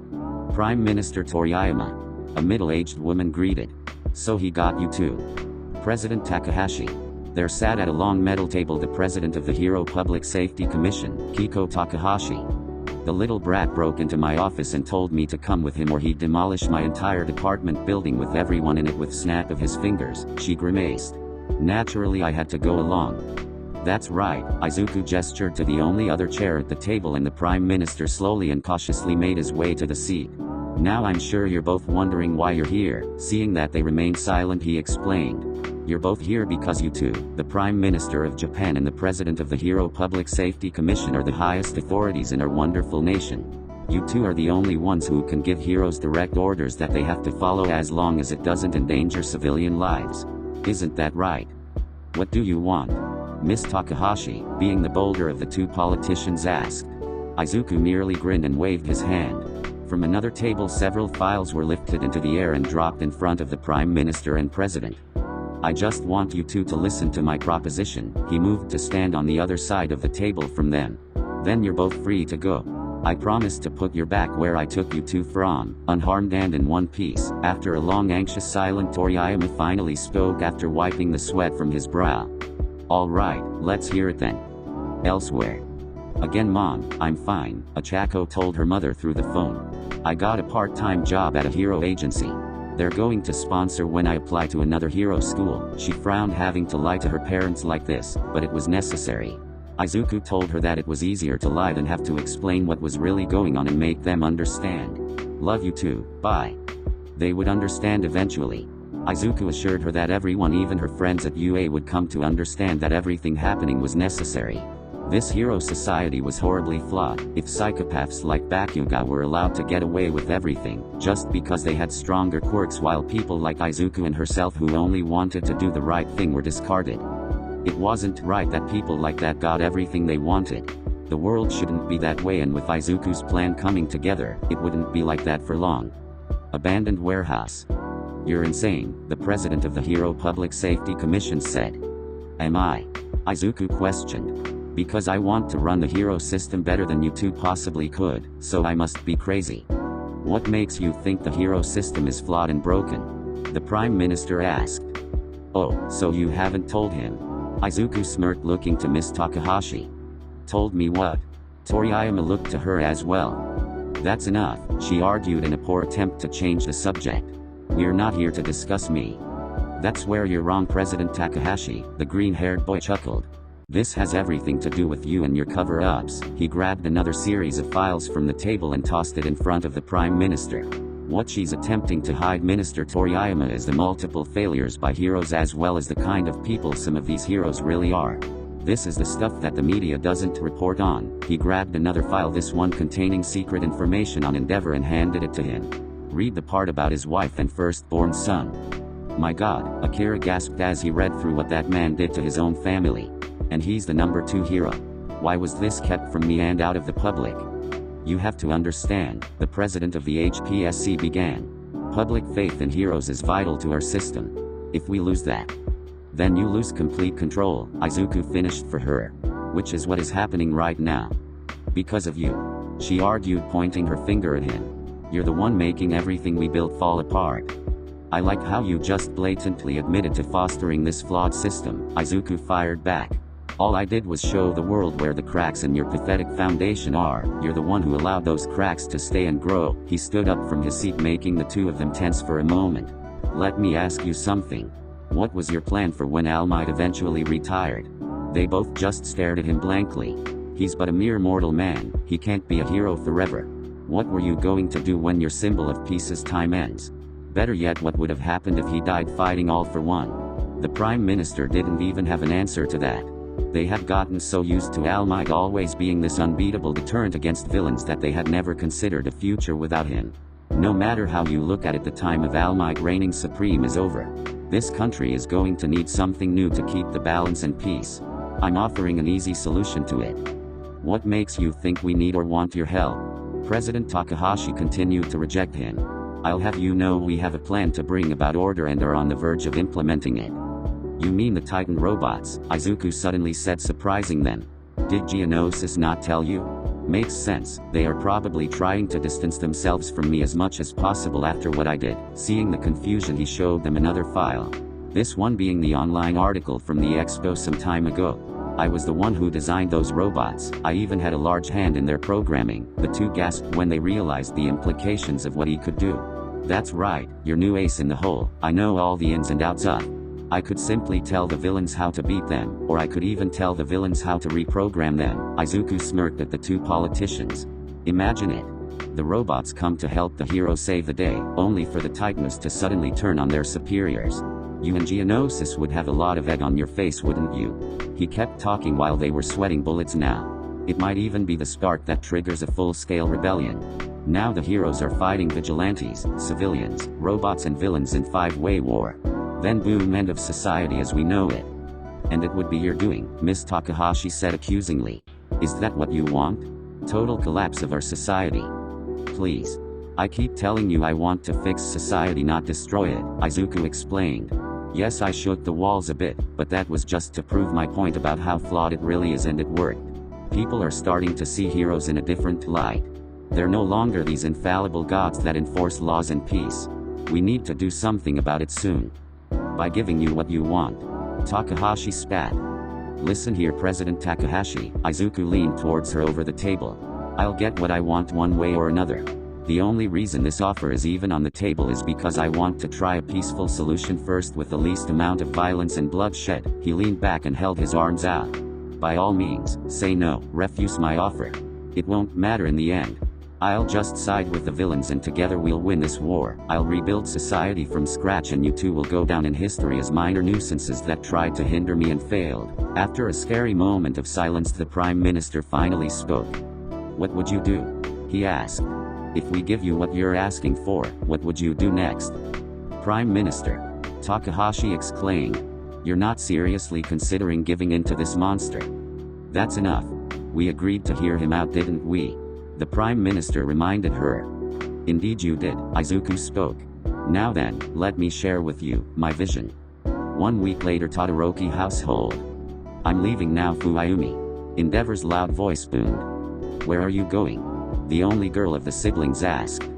"Prime Minister Toriyama," a middle-aged woman greeted. "So he got you too." President Takahashi. There sat at a long metal table the president of the Hero Public Safety Commission, Kiko Takahashi. "The little brat broke into my office and told me to come with him or he'd demolish my entire department building with everyone in it with snap of his fingers," she grimaced. "Naturally I had to go along." "That's right." Izuku gestured to the only other chair at the table and the Prime Minister slowly and cautiously made his way to the seat. "Now I'm sure you're both wondering why you're here." Seeing that they remained silent he explained. "You're both here because you two, the Prime Minister of Japan and the President of the Hero Public Safety Commission, are the highest authorities in our wonderful nation. You two are the only ones who can give heroes direct orders that they have to follow as long as it doesn't endanger civilian lives. Isn't that right?" "What do you want?" Miss Takahashi, being the bolder of the two politicians, asked. Izuku merely grinned and waved his hand. From another table several files were lifted into the air and dropped in front of the Prime Minister and President. "I just want you two to listen to my proposition." He moved to stand on the other side of the table from them. "Then you're both free to go. I promise to put you back where I took you two from, unharmed and in one piece." After a long anxious silence Toriyama finally spoke after wiping the sweat from his brow. "All right, let's hear it then." "Elsewhere." "Again Mom, I'm fine," Achako told her mother through the phone. "I got a part-time job at a hero agency. They're going to sponsor when I apply to another hero school." She frowned having to lie to her parents like this, but it was necessary. Izuku told her that it was easier to lie than have to explain what was really going on and make them understand. "Love you too, bye." They would understand eventually. Izuku assured her that everyone, even her friends at UA, would come to understand that everything happening was necessary. This hero society was horribly flawed. If psychopaths like Bakuga were allowed to get away with everything, just because they had stronger quirks, while people like Izuku and herself who only wanted to do the right thing were discarded. It wasn't right that people like that got everything they wanted. The world shouldn't be that way, and with Izuku's plan coming together, it wouldn't be like that for long. Abandoned warehouse. "You're insane," the president of the Hero Public Safety Commission said. "Am I?" Izuku questioned. Because I want to run the hero system better than you two possibly could, so I must be crazy. What makes you think the hero system is flawed and broken? The Prime Minister asked. Oh, so you haven't told him? Izuku smirked, looking to Miss Takahashi. Told me what? Toriyama looked to her as well. That's enough, she argued in a poor attempt to change the subject. We're not here to discuss me. That's where you're wrong, President Takahashi, the green-haired boy chuckled. This has everything to do with you and your cover-ups. He grabbed another series of files from the table and tossed it in front of the Prime Minister. What she's attempting to hide, Minister Toriyama, is the multiple failures by heroes as well as the kind of people some of these heroes really are. This is the stuff that the media doesn't report on. He grabbed another file, this one containing secret information on Endeavor, and handed it to him. Read the part about his wife and firstborn son. My God, Akira gasped as he read through what that man did to his own family. And he's the #2 hero. Why was this kept from me and out of the public? You have to understand, the president of the HPSC began. Public faith in heroes is vital to our system. If we lose that, then you lose complete control, Izuku finished for her. Which is what is happening right now. Because of you. She argued, pointing her finger at him. You're the one making everything we built fall apart. I like how you just blatantly admitted to fostering this flawed system, Izuku fired back. All I did was show the world where the cracks in your pathetic foundation are. You're the one who allowed those cracks to stay and grow. He stood up from his seat, making the two of them tense for a moment. Let me ask you something. What was your plan for when All Might eventually retired? They both just stared at him blankly. He's but a mere mortal man, he can't be a hero forever. What were you going to do when your symbol of peace's time ends? Better yet, what would have happened if he died fighting All for One? The Prime Minister didn't even have an answer to that. They had gotten so used to All Might always being this unbeatable deterrent against villains that they had never considered a future without him. No matter how you look at it, the time of All Might reigning supreme is over. This country is going to need something new to keep the balance and peace. I'm offering an easy solution to it. What makes you think we need or want your help? President Takahashi continued to reject him. I'll have you know we have a plan to bring about order and are on the verge of implementing it. You mean the Titan robots? Izuku suddenly said, surprising them. Did Geonosis not tell you? Makes sense, they are probably trying to distance themselves from me as much as possible after what I did. Seeing the confusion, he showed them another file. This one being the online article from the expo some time ago. I was the one who designed those robots, I even had a large hand in their programming. The two gasped when they realized the implications of what he could do. That's right, your new ace in the hole. I know all the ins and outs of. I could simply tell the villains how to beat them, or I could even tell the villains how to reprogram them. Izuku smirked at the two politicians. Imagine it. The robots come to help the hero save the day, only for the Titans to suddenly turn on their superiors. You and Geonosis would have a lot of egg on your face, wouldn't you? He kept talking while they were sweating bullets now. It might even be the spark that triggers a full-scale rebellion. Now the heroes are fighting vigilantes, civilians, robots and villains in five-way war. Then boom, end of society as we know it. And it would be your doing, Miss Takahashi said accusingly. Is that what you want? Total collapse of our society. Please. I keep telling you I want to fix society, not destroy it, Izuku explained. Yes, I shook the walls a bit, but that was just to prove my point about how flawed it really is, and it worked. People are starting to see heroes in a different light. They're no longer these infallible gods that enforce laws and peace. We need to do something about it soon. By giving you what you want. Takahashi spat. Listen here, President Takahashi, Izuku leaned towards her over the table. I'll get what I want one way or another. The only reason this offer is even on the table is because I want to try a peaceful solution first with the least amount of violence and bloodshed. He leaned back and held his arms out. By all means, say no, refuse my offer. It won't matter in the end. I'll just side with the villains and together we'll win this war. I'll rebuild society from scratch and you two will go down in history as minor nuisances that tried to hinder me and failed. After a scary moment of silence, the Prime Minister finally spoke. What would you do? He asked. If we give you what you're asking for, what would you do next? Prime Minister. Takahashi exclaimed. You're not seriously considering giving in to this monster? That's enough. We agreed to hear him out, didn't we? The Prime Minister reminded her. Indeed you did, Izuku spoke. Now then, let me share with you my vision. 1 week later, Todoroki household. I'm leaving now, Fuyumi. Endeavor's loud voice boomed. "Where are you going?" the only girl of the siblings asked.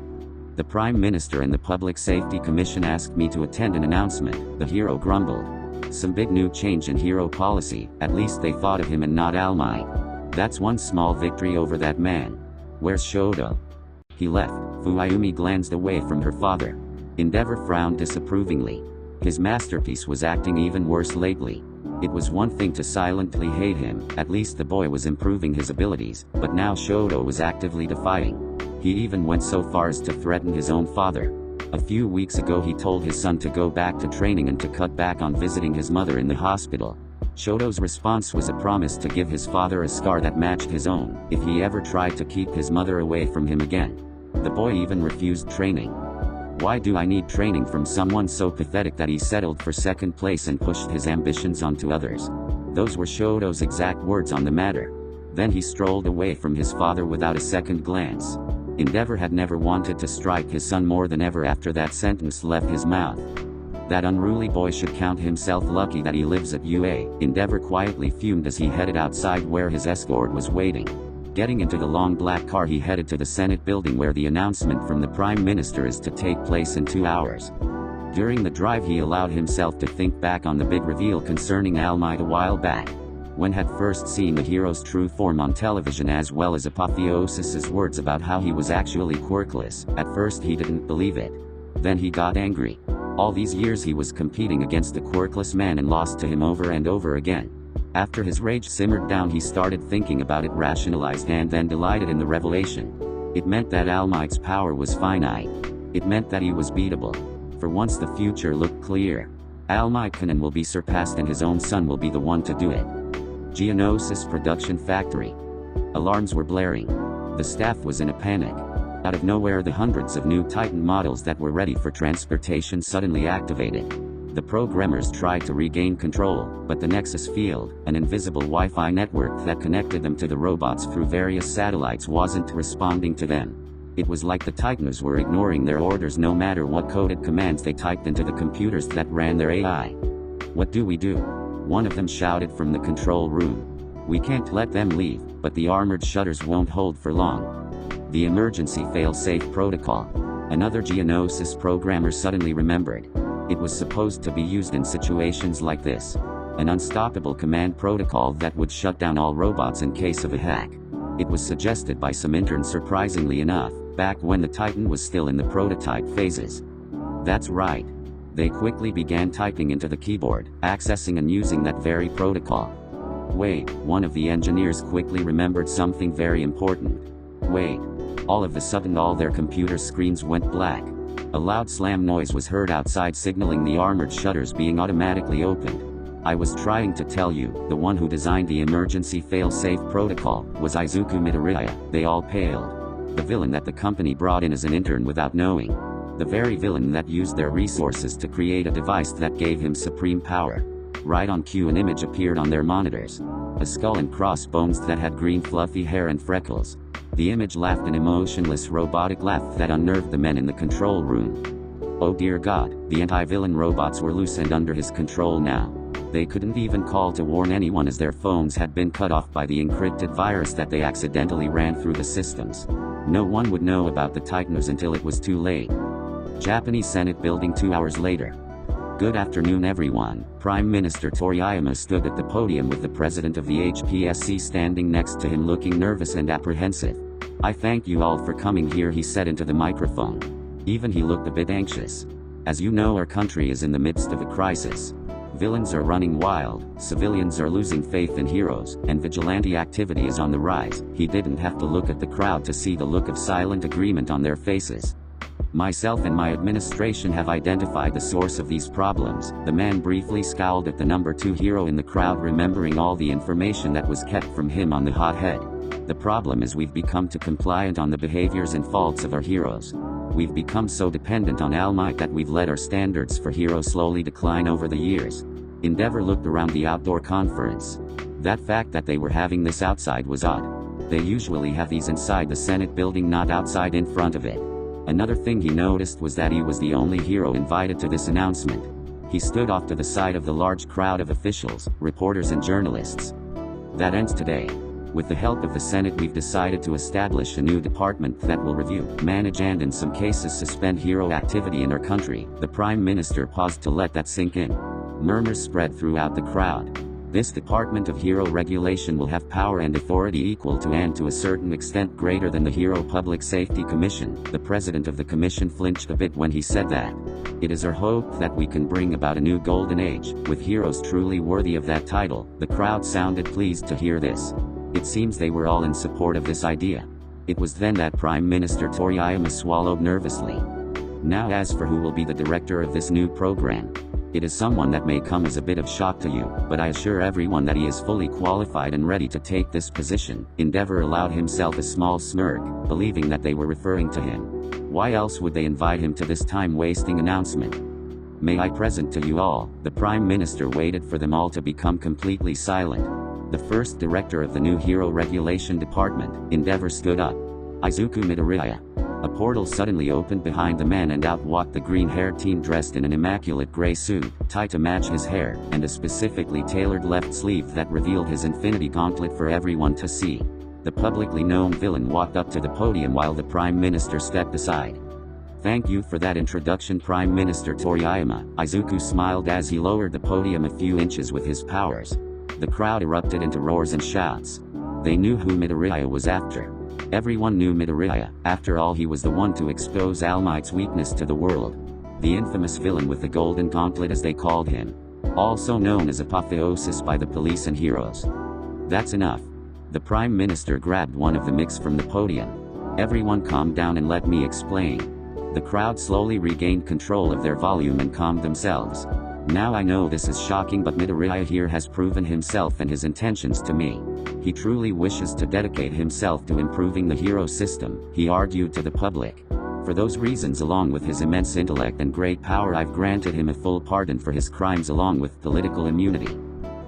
"The Prime Minister and the Public Safety Commission asked me to attend an announcement," the hero grumbled. "Some big new change in hero policy, at least they thought of him and not All Might. That's one small victory over that man. Where's Shoto?" "He left." Fuyumi glanced away from her father. Endeavor frowned disapprovingly. His masterpiece was acting even worse lately. It was one thing to silently hate him, at least the boy was improving his abilities, but now Shoto was actively defying. He even went so far as to threaten his own father. A few weeks ago he told his son to go back to training and to cut back on visiting his mother in the hospital. Shoto's response was a promise to give his father a scar that matched his own, if he ever tried to keep his mother away from him again. The boy even refused training. "Why do I need training from someone so pathetic that he settled for second place and pushed his ambitions onto others?" Those were Shoto's exact words on the matter. Then he strolled away from his father without a second glance. Endeavor had never wanted to strike his son more than ever after that sentence left his mouth. That unruly boy should count himself lucky that he lives at UA, Endeavor quietly fumed as he headed outside where his escort was waiting. Getting into the long black car he headed to the Senate building where the announcement from the Prime Minister is to take place in 2 hours. During the drive he allowed himself to think back on the big reveal concerning All Might a while back. When had first seen the hero's true form on television as well as Apotheosis's words about how he was actually quirkless, at first he didn't believe it. Then he got angry. All these years he was competing against a quirkless man and lost to him over and over again. After his rage simmered down he started thinking about it, rationalized and then delighted in the revelation. It meant that All Might's power was finite. It meant that he was beatable. For once the future looked clear. All Might can will be surpassed and his own son will be the one to do it. Geonosis Production Factory. Alarms were blaring. The staff was in a panic. Out of nowhere the hundreds of new Titan models that were ready for transportation suddenly activated. The programmers tried to regain control, but the Nexus field, an invisible Wi-Fi network that connected them to the robots through various satellites, wasn't responding to them. It was like the Titans were ignoring their orders no matter what coded commands they typed into the computers that ran their AI. "What do we do?" one of them shouted from the control room. "We can't let them leave, but the armored shutters won't hold for long. The emergency fail-safe protocol." Another Geonosis programmer suddenly remembered. It was supposed to be used in situations like this. An unstoppable command protocol that would shut down all robots in case of a hack. It was suggested by some interns, surprisingly enough, back when the Titan was still in the prototype phases. That's right. They quickly began typing into the keyboard, accessing and using that very protocol. Wait, one of the engineers quickly remembered something very important. Wait. All of a sudden all their computer screens went black. A loud slam noise was heard outside, signaling the armored shutters being automatically opened. "I was trying to tell you, the one who designed the emergency fail-safe protocol was Izuku Midoriya." They all paled. The villain that the company brought in as an intern without knowing. The very villain that used their resources to create a device that gave him supreme power. Right on cue an image appeared on their monitors. A skull and crossbones that had green fluffy hair and freckles. The image laughed an emotionless robotic laugh that unnerved the men in the control room. Oh dear God, the anti-villain robots were loose and under his control now. They couldn't even call to warn anyone as their phones had been cut off by the encrypted virus that they accidentally ran through the systems. No one would know about the Titans until it was too late. Japanese Senate building 2 hours later. Good afternoon everyone. Prime Minister Toriyama stood at the podium with the president of the HPSC standing next to him looking nervous and apprehensive. "I thank you all for coming here," he said into the microphone. Even he looked a bit anxious. "As you know, our country is in the midst of a crisis. Villains are running wild, civilians are losing faith in heroes, and vigilante activity is on the rise." He didn't have to look at the crowd to see the look of silent agreement on their faces. "Myself and my administration have identified the source of these problems." The man briefly scowled at the number 2 hero in the crowd, remembering all the information that was kept from him on the hot head. "The problem is we've become too compliant on the behaviors and faults of our heroes. We've become so dependent on All Might that we've let our standards for heroes slowly decline over the years." Endeavor looked around the outdoor conference. That fact that they were having this outside was odd. They usually have these inside the Senate building, not outside in front of it. Another thing he noticed was that he was the only hero invited to this announcement. He stood off to the side of the large crowd of officials, reporters and journalists. "That ends today. With the help of the Senate, we've decided to establish a new department that will review, manage and in some cases suspend hero activity in our country." The Prime Minister paused to let that sink in. Murmurs spread throughout the crowd. This Department of Hero Regulation will have power and authority equal to and to a certain extent greater than the Hero Public Safety Commission. The president of the commission flinched a bit when he said that. "It is our hope that we can bring about a new golden age, with heroes truly worthy of that title." The crowd sounded pleased to hear this. It seems they were all in support of this idea. It was then that Prime Minister Toriyama swallowed nervously. "Now as for who will be the director of this new program. It is someone that may come as a bit of shock to you, but I assure everyone that he is fully qualified and ready to take this position." Endeavor allowed himself a small smirk, believing that they were referring to him. Why else would they invite him to this time-wasting announcement? "May I present to you all." The Prime Minister waited for them all to become completely silent. The first director of the new Hero Regulation Department. Endeavor stood up. "Izuku Midoriya." A portal suddenly opened behind the man and out walked the green-haired teen dressed in an immaculate gray suit, tied to match his hair, and a specifically tailored left sleeve that revealed his infinity gauntlet for everyone to see. The publicly known villain walked up to the podium while the Prime Minister stepped aside. "Thank you for that introduction, Prime Minister Toriyama." Izuku smiled as he lowered the podium a few inches with his powers. The crowd erupted into roars and shouts. They knew who Midoriya was after. Everyone knew Midoriya. After all, he was the one to expose All Might's weakness to the world. The infamous villain with the golden gauntlet, as they called him. Also known as Apotheosis by the police and heroes. "That's enough." The Prime Minister grabbed one of the mics from the podium. "Everyone calm down and let me explain." The crowd slowly regained control of their volume and calmed themselves. "Now I know this is shocking, but Midoriya here has proven himself and his intentions to me. He truly wishes to dedicate himself to improving the hero system," he argued to the public. "For those reasons, along with his immense intellect and great power, I've granted him a full pardon for his crimes along with political immunity.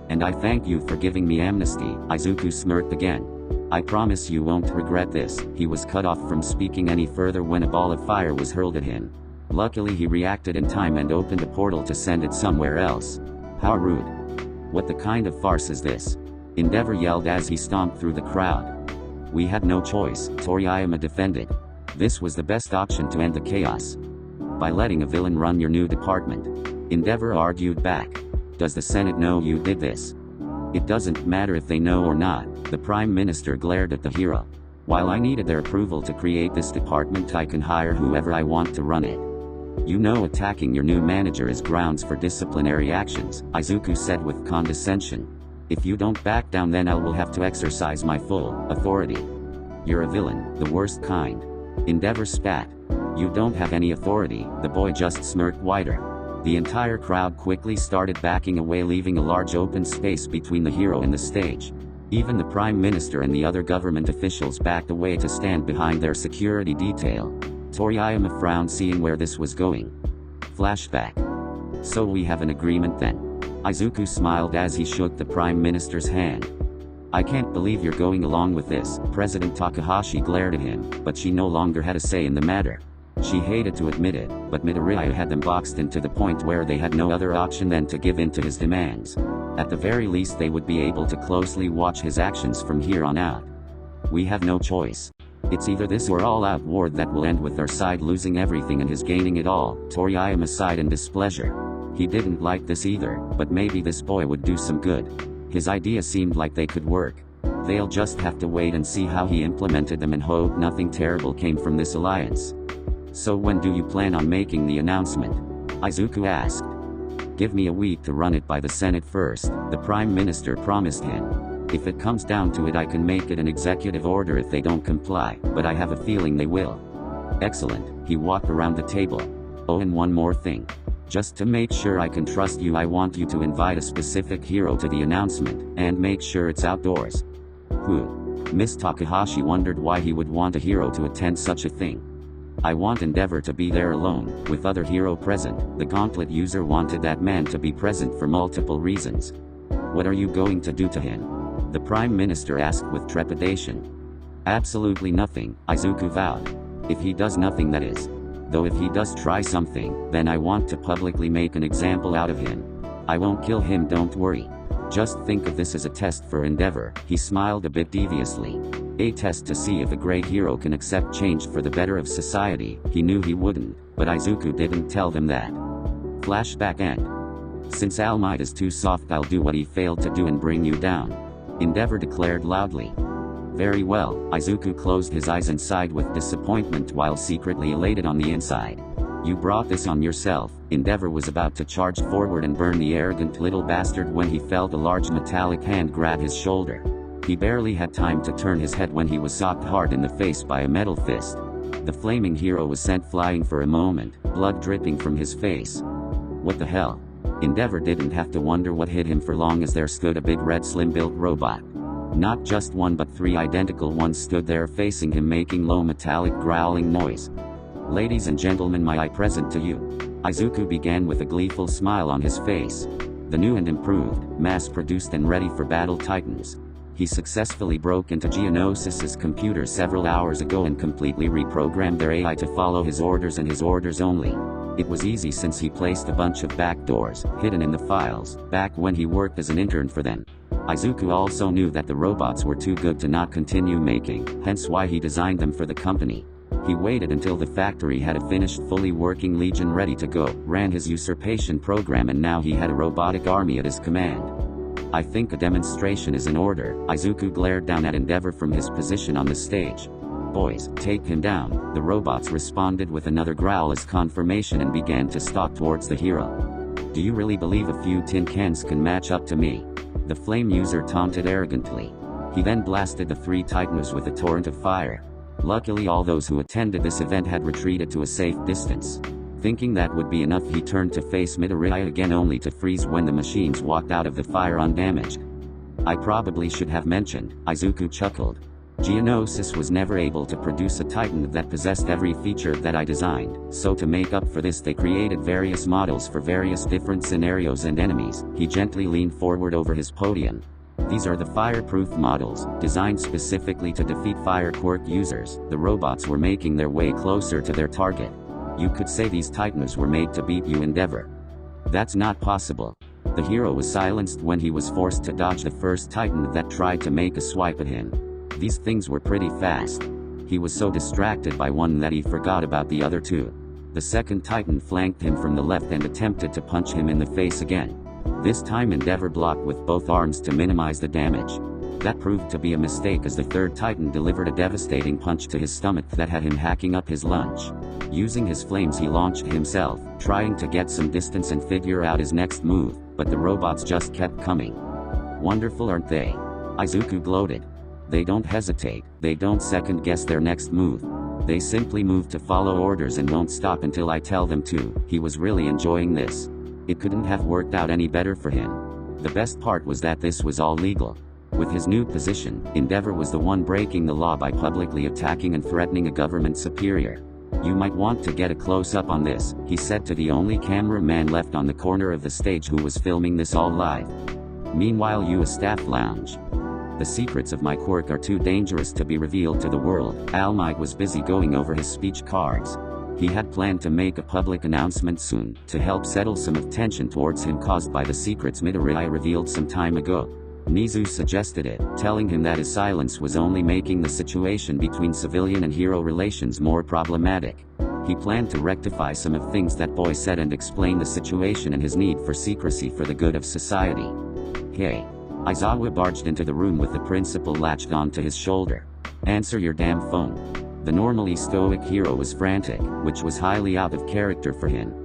And I thank you for giving me amnesty." Izuku smirked again. "I promise you won't regret this." He was cut off from speaking any further when a ball of fire was hurled at him. Luckily he reacted in time and opened a portal to send it somewhere else. "How rude. What the kind of farce is this?" Endeavor yelled as he stomped through the crowd. "We had no choice," Toriyama defended. "This was the best option to end the chaos. By letting a villain run your new department." Endeavor argued back. "Does the Senate know you did this?" "It doesn't matter if they know or not." The Prime Minister glared at the hero. "While I needed their approval to create this department, I can hire whoever I want to run it. You know attacking your new manager is grounds for disciplinary actions," Izuku said with condescension. "If you don't back down, then I will have to exercise my full authority." "You're a villain, the worst kind." Endeavor spat. "You don't have any authority." The boy just smirked wider. The entire crowd quickly started backing away, leaving a large open space between the hero and the stage. Even the Prime Minister and the other government officials backed away to stand behind their security detail. Toriyama frowned, seeing where this was going. Flashback. "So we have an agreement then?" Izuku smiled as he shook the Prime Minister's hand. "I can't believe you're going along with this." President Takahashi glared at him, but she no longer had a say in the matter. She hated to admit it, but Midoriya had them boxed in to the point where they had no other option than to give in to his demands. At the very least, they would be able to closely watch his actions from here on out. "We have no choice. It's either this or all-out war that will end with our side losing everything and his gaining it all." Toriyama sighed in displeasure. He didn't like this either, but maybe this boy would do some good. His idea seemed like they could work. They'll just have to wait and see how he implemented them and hope nothing terrible came from this alliance. "So when do you plan on making the announcement?" Izuku asked. "Give me a week to run it by the Senate first," the Prime Minister promised him. "If it comes down to it, I can make it an executive order if they don't comply, but I have a feeling they will." "Excellent." He walked around the table. "Oh, and one more thing. Just to make sure I can trust you, I want you to invite a specific hero to the announcement, and make sure it's outdoors." "Who?" Miss Takahashi wondered why he would want a hero to attend such a thing. "I want Endeavor to be there alone, with other hero present." The Gauntlet user wanted that man to be present for multiple reasons. "What are you going to do to him?" the Prime Minister asked with trepidation. "Absolutely nothing," Izuku vowed. "If he does nothing, that is. Though if he does try something, then I want to publicly make an example out of him. I won't kill him, don't worry." Just think of this as a test for Endeavor. He smiled a bit deviously. A test to see if a great hero can accept change for the better of society. He knew he wouldn't, but Izuku didn't tell them that. Flashback end. Since All Might is too soft, I'll do what he failed to do and bring you down. Endeavor declared loudly. Very well. Izuku closed his eyes and sighed with disappointment while secretly elated on the inside. You brought this on yourself. Endeavor was about to charge forward and burn the arrogant little bastard when he felt a large metallic hand grab his shoulder. He barely had time to turn his head when he was socked hard in the face by a metal fist. The flaming hero was sent flying for a moment, blood dripping from his face. What the hell? Endeavor didn't have to wonder what hit him for long as there stood a big red slim-built robot. Not just one but three identical ones stood there facing him, making low metallic growling noise. Ladies and gentlemen, may I present to you? Izuku began with a gleeful smile on his face. The new and improved, mass-produced and ready for battle Titans. He successfully broke into Geonosis's computer several hours ago and completely reprogrammed their AI to follow his orders and his orders only. It was easy since he placed a bunch of backdoors, hidden in the files, back when he worked as an intern for them. Izuku also knew that the robots were too good to not continue making, hence why he designed them for the company. He waited until the factory had a finished fully working legion ready to go, ran his usurpation program, and now he had a robotic army at his command. I think a demonstration is in order. Izuku glared down at Endeavor from his position on the stage. Boys, take him down. The robots responded with another growl as confirmation and began to stalk towards the hero. Do you really believe a few tin cans can match up to me? The flame user taunted arrogantly. He then blasted the three Titans with a torrent of fire. Luckily all those who attended this event had retreated to a safe distance. Thinking that would be enough, he turned to face Midoriya again, only to freeze when the machines walked out of the fire undamaged. I probably should have mentioned, Izuku chuckled. Geonosis was never able to produce a Titan that possessed every feature that I designed, so to make up for this they created various models for various different scenarios and enemies. He gently leaned forward over his podium. These are the fireproof models, designed specifically to defeat fire quirk users. The robots were making their way closer to their target. You could say these Titans were made to beat you, Endeavor. That's not possible. The hero was silenced when he was forced to dodge the first Titan that tried to make a swipe at him. These things were pretty fast. He was so distracted by one that he forgot about the other two. The second Titan flanked him from the left and attempted to punch him in the face again. This time Endeavor blocked with both arms to minimize the damage. That proved to be a mistake as the third Titan delivered a devastating punch to his stomach that had him hacking up his lunch. Using his flames he launched himself, trying to get some distance and figure out his next move, but the robots just kept coming. Wonderful, aren't they? Izuku gloated. They don't hesitate, they don't second guess their next move. They simply move to follow orders and won't stop until I tell them to. He was really enjoying this. It couldn't have worked out any better for him. The best part was that this was all legal. With his new position, Endeavor was the one breaking the law by publicly attacking and threatening a government superior. You might want to get a close-up on this, he said to the only cameraman left on the corner of the stage who was filming this all live. Meanwhile, a staff lounge. The secrets of my quirk are too dangerous to be revealed to the world. All Might was busy going over his speech cards. He had planned to make a public announcement soon, to help settle some of tension towards him caused by the secrets Midoriya revealed some time ago. Nizu suggested it, telling him that his silence was only making the situation between civilian and hero relations more problematic. He planned to rectify some of things that boy said and explain the situation and his need for secrecy for the good of society. Hey. Aizawa barged into the room with the principal latched onto his shoulder. Answer your damn phone. The normally stoic hero was frantic, which was highly out of character for him.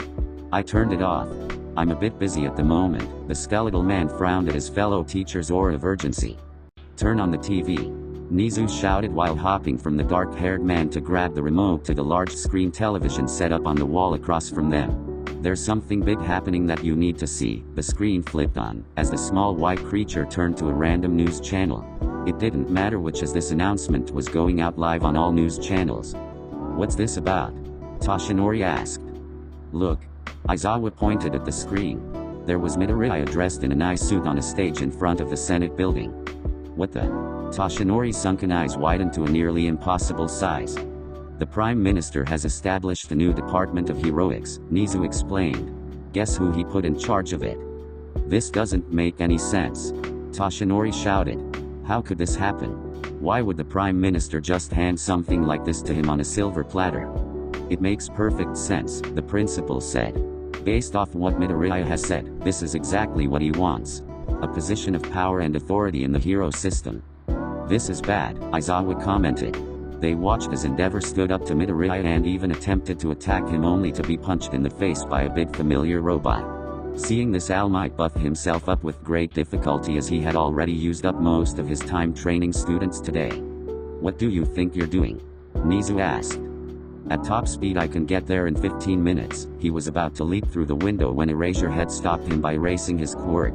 I turned it off. I'm a bit busy at the moment. The skeletal man frowned at his fellow teacher's aura of urgency. Turn on the TV. Nizu shouted while hopping from the dark-haired man to grab the remote to the large screen television set up on the wall across from them. There's something big happening that you need to see. The screen flipped on, as the small white creature turned to a random news channel. It didn't matter which, as this announcement was going out live on all news channels. What's this about? Toshinori asked. Look. Aizawa pointed at the screen. There was Midoriya dressed in a nice suit on a stage in front of the Senate building. What the? Toshinori's sunken eyes widened to a nearly impossible size. The Prime Minister has established a new Department of Heroics, Nizu explained. Guess who he put in charge of it? This doesn't make any sense. Toshinori shouted. How could this happen? Why would the Prime Minister just hand something like this to him on a silver platter? It makes perfect sense, the principal said. Based off what Midoriya has said, this is exactly what he wants. A position of power and authority in the hero system. This is bad, Aizawa commented. They watched as Endeavor stood up to Midoriya and even attempted to attack him only to be punched in the face by a big familiar robot. Seeing this, All Might buffed himself up with great difficulty as he had already used up most of his time training students today. What do you think you're doing? Nizu asked. At top speed I can get there in 15 minutes, he was about to leap through the window when Eraserhead stopped him by erasing his quirk.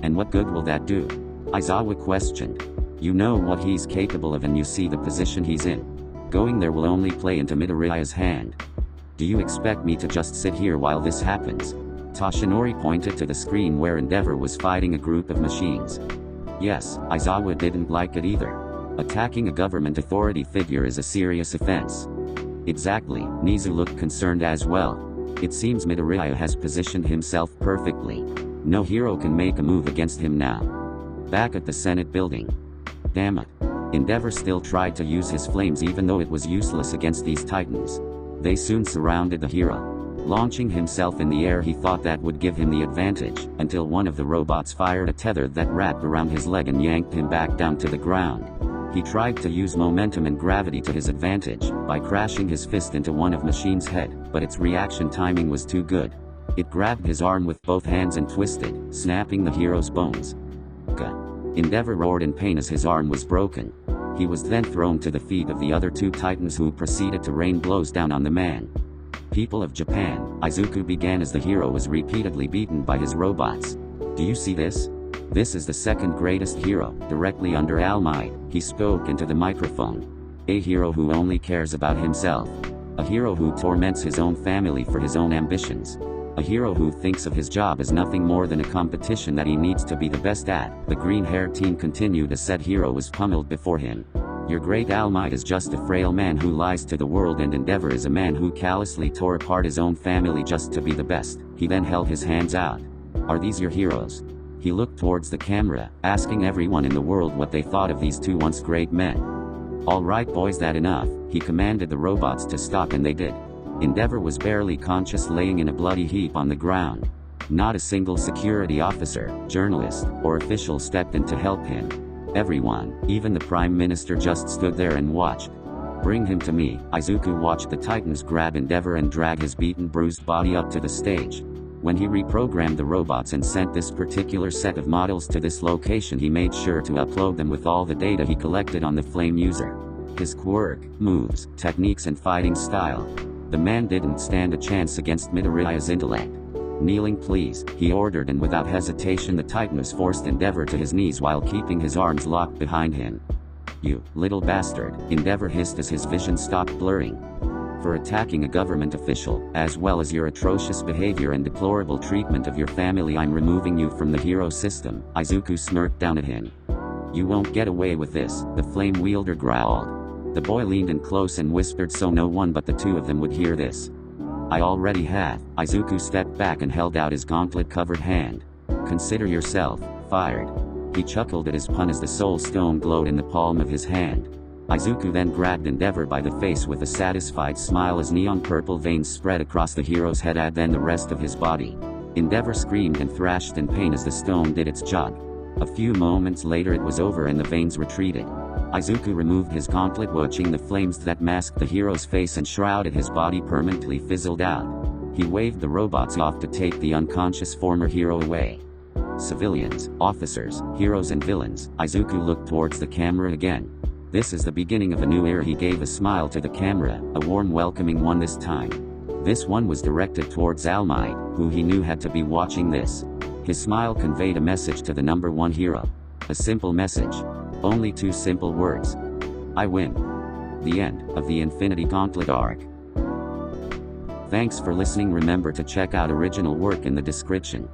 And what good will that do? Aizawa questioned. You know what he's capable of and you see the position he's in. Going there will only play into Midoriya's hand. Do you expect me to just sit here while this happens? Toshinori pointed to the screen where Endeavor was fighting a group of machines. Yes, Aizawa didn't like it either. Attacking a government authority figure is a serious offense. Exactly, Nizu looked concerned as well. It seems Midoriya has positioned himself perfectly. No hero can make a move against him now. Back at the Senate building. Damn it. Endeavor still tried to use his flames even though it was useless against these titans. They soon surrounded the hero. Launching himself in the air, he thought that would give him the advantage, until one of the robots fired a tether that wrapped around his leg and yanked him back down to the ground. He tried to use momentum and gravity to his advantage, by crashing his fist into one of Machine's head, but its reaction timing was too good. It grabbed his arm with both hands and twisted, snapping the hero's bones. Gah! Endeavor roared in pain as his arm was broken. He was then thrown to the feet of the other two titans who proceeded to rain blows down on the man. People of Japan, Izuku began as the hero was repeatedly beaten by his robots. Do you see this? This is the second greatest hero, directly under All Might, he spoke into the microphone. A hero who only cares about himself. A hero who torments his own family for his own ambitions. A hero who thinks of his job as nothing more than a competition that he needs to be the best at, the green-haired teen continued as said hero was pummeled before him. Your great All Might is just a frail man who lies to the world, and Endeavor is a man who callously tore apart his own family just to be the best. He then held his hands out. Are these your heroes? He looked towards the camera, asking everyone in the world what they thought of these two once great men. All right boys, that enough, he commanded the robots to stop, and they did. Endeavor was barely conscious, laying in a bloody heap on the ground. Not a single security officer, journalist, or official stepped in to help him. Everyone, even the Prime Minister, just stood there and watched. Bring him to me. Izuku watched the titans grab Endeavor and drag his beaten, bruised body up to the stage. When he reprogrammed the robots and sent this particular set of models to this location, he made sure to upload them with all the data he collected on the flame user. His quirk, moves, techniques and fighting style. The man didn't stand a chance against Midoriya's intellect. Kneeling please, he ordered, and without hesitation the titan forced Endeavor to his knees while keeping his arms locked behind him. You little bastard, Endeavor hissed as his vision stopped blurring. For attacking a government official, as well as your atrocious behavior and deplorable treatment of your family, I'm removing you from the hero system, Izuku smirked down at him. You won't get away with this, the flame wielder growled. The boy leaned in close and whispered so no one but the two of them would hear this. I already have. Izuku stepped back and held out his gauntlet-covered hand. Consider yourself fired. He chuckled at his pun as the soul stone glowed in the palm of his hand. Izuku then grabbed Endeavor by the face with a satisfied smile as neon purple veins spread across the hero's head and then the rest of his body. Endeavor screamed and thrashed in pain as the stone did its job. A few moments later it was over and the veins retreated. Izuku removed his gauntlet, watching the flames that masked the hero's face and shrouded his body permanently fizzled out. He waved the robots off to take the unconscious former hero away. Civilians, officers, heroes and villains, Izuku looked towards the camera again. This is the beginning of a new era. He gave a smile to the camera, a warm welcoming one this time. This one was directed towards All Might, who he knew had to be watching this. His smile conveyed a message to the number one hero. A simple message. Only two simple words. I win. The end of the Infinity Gauntlet arc. Thanks for listening. Remember to check out original work in the description.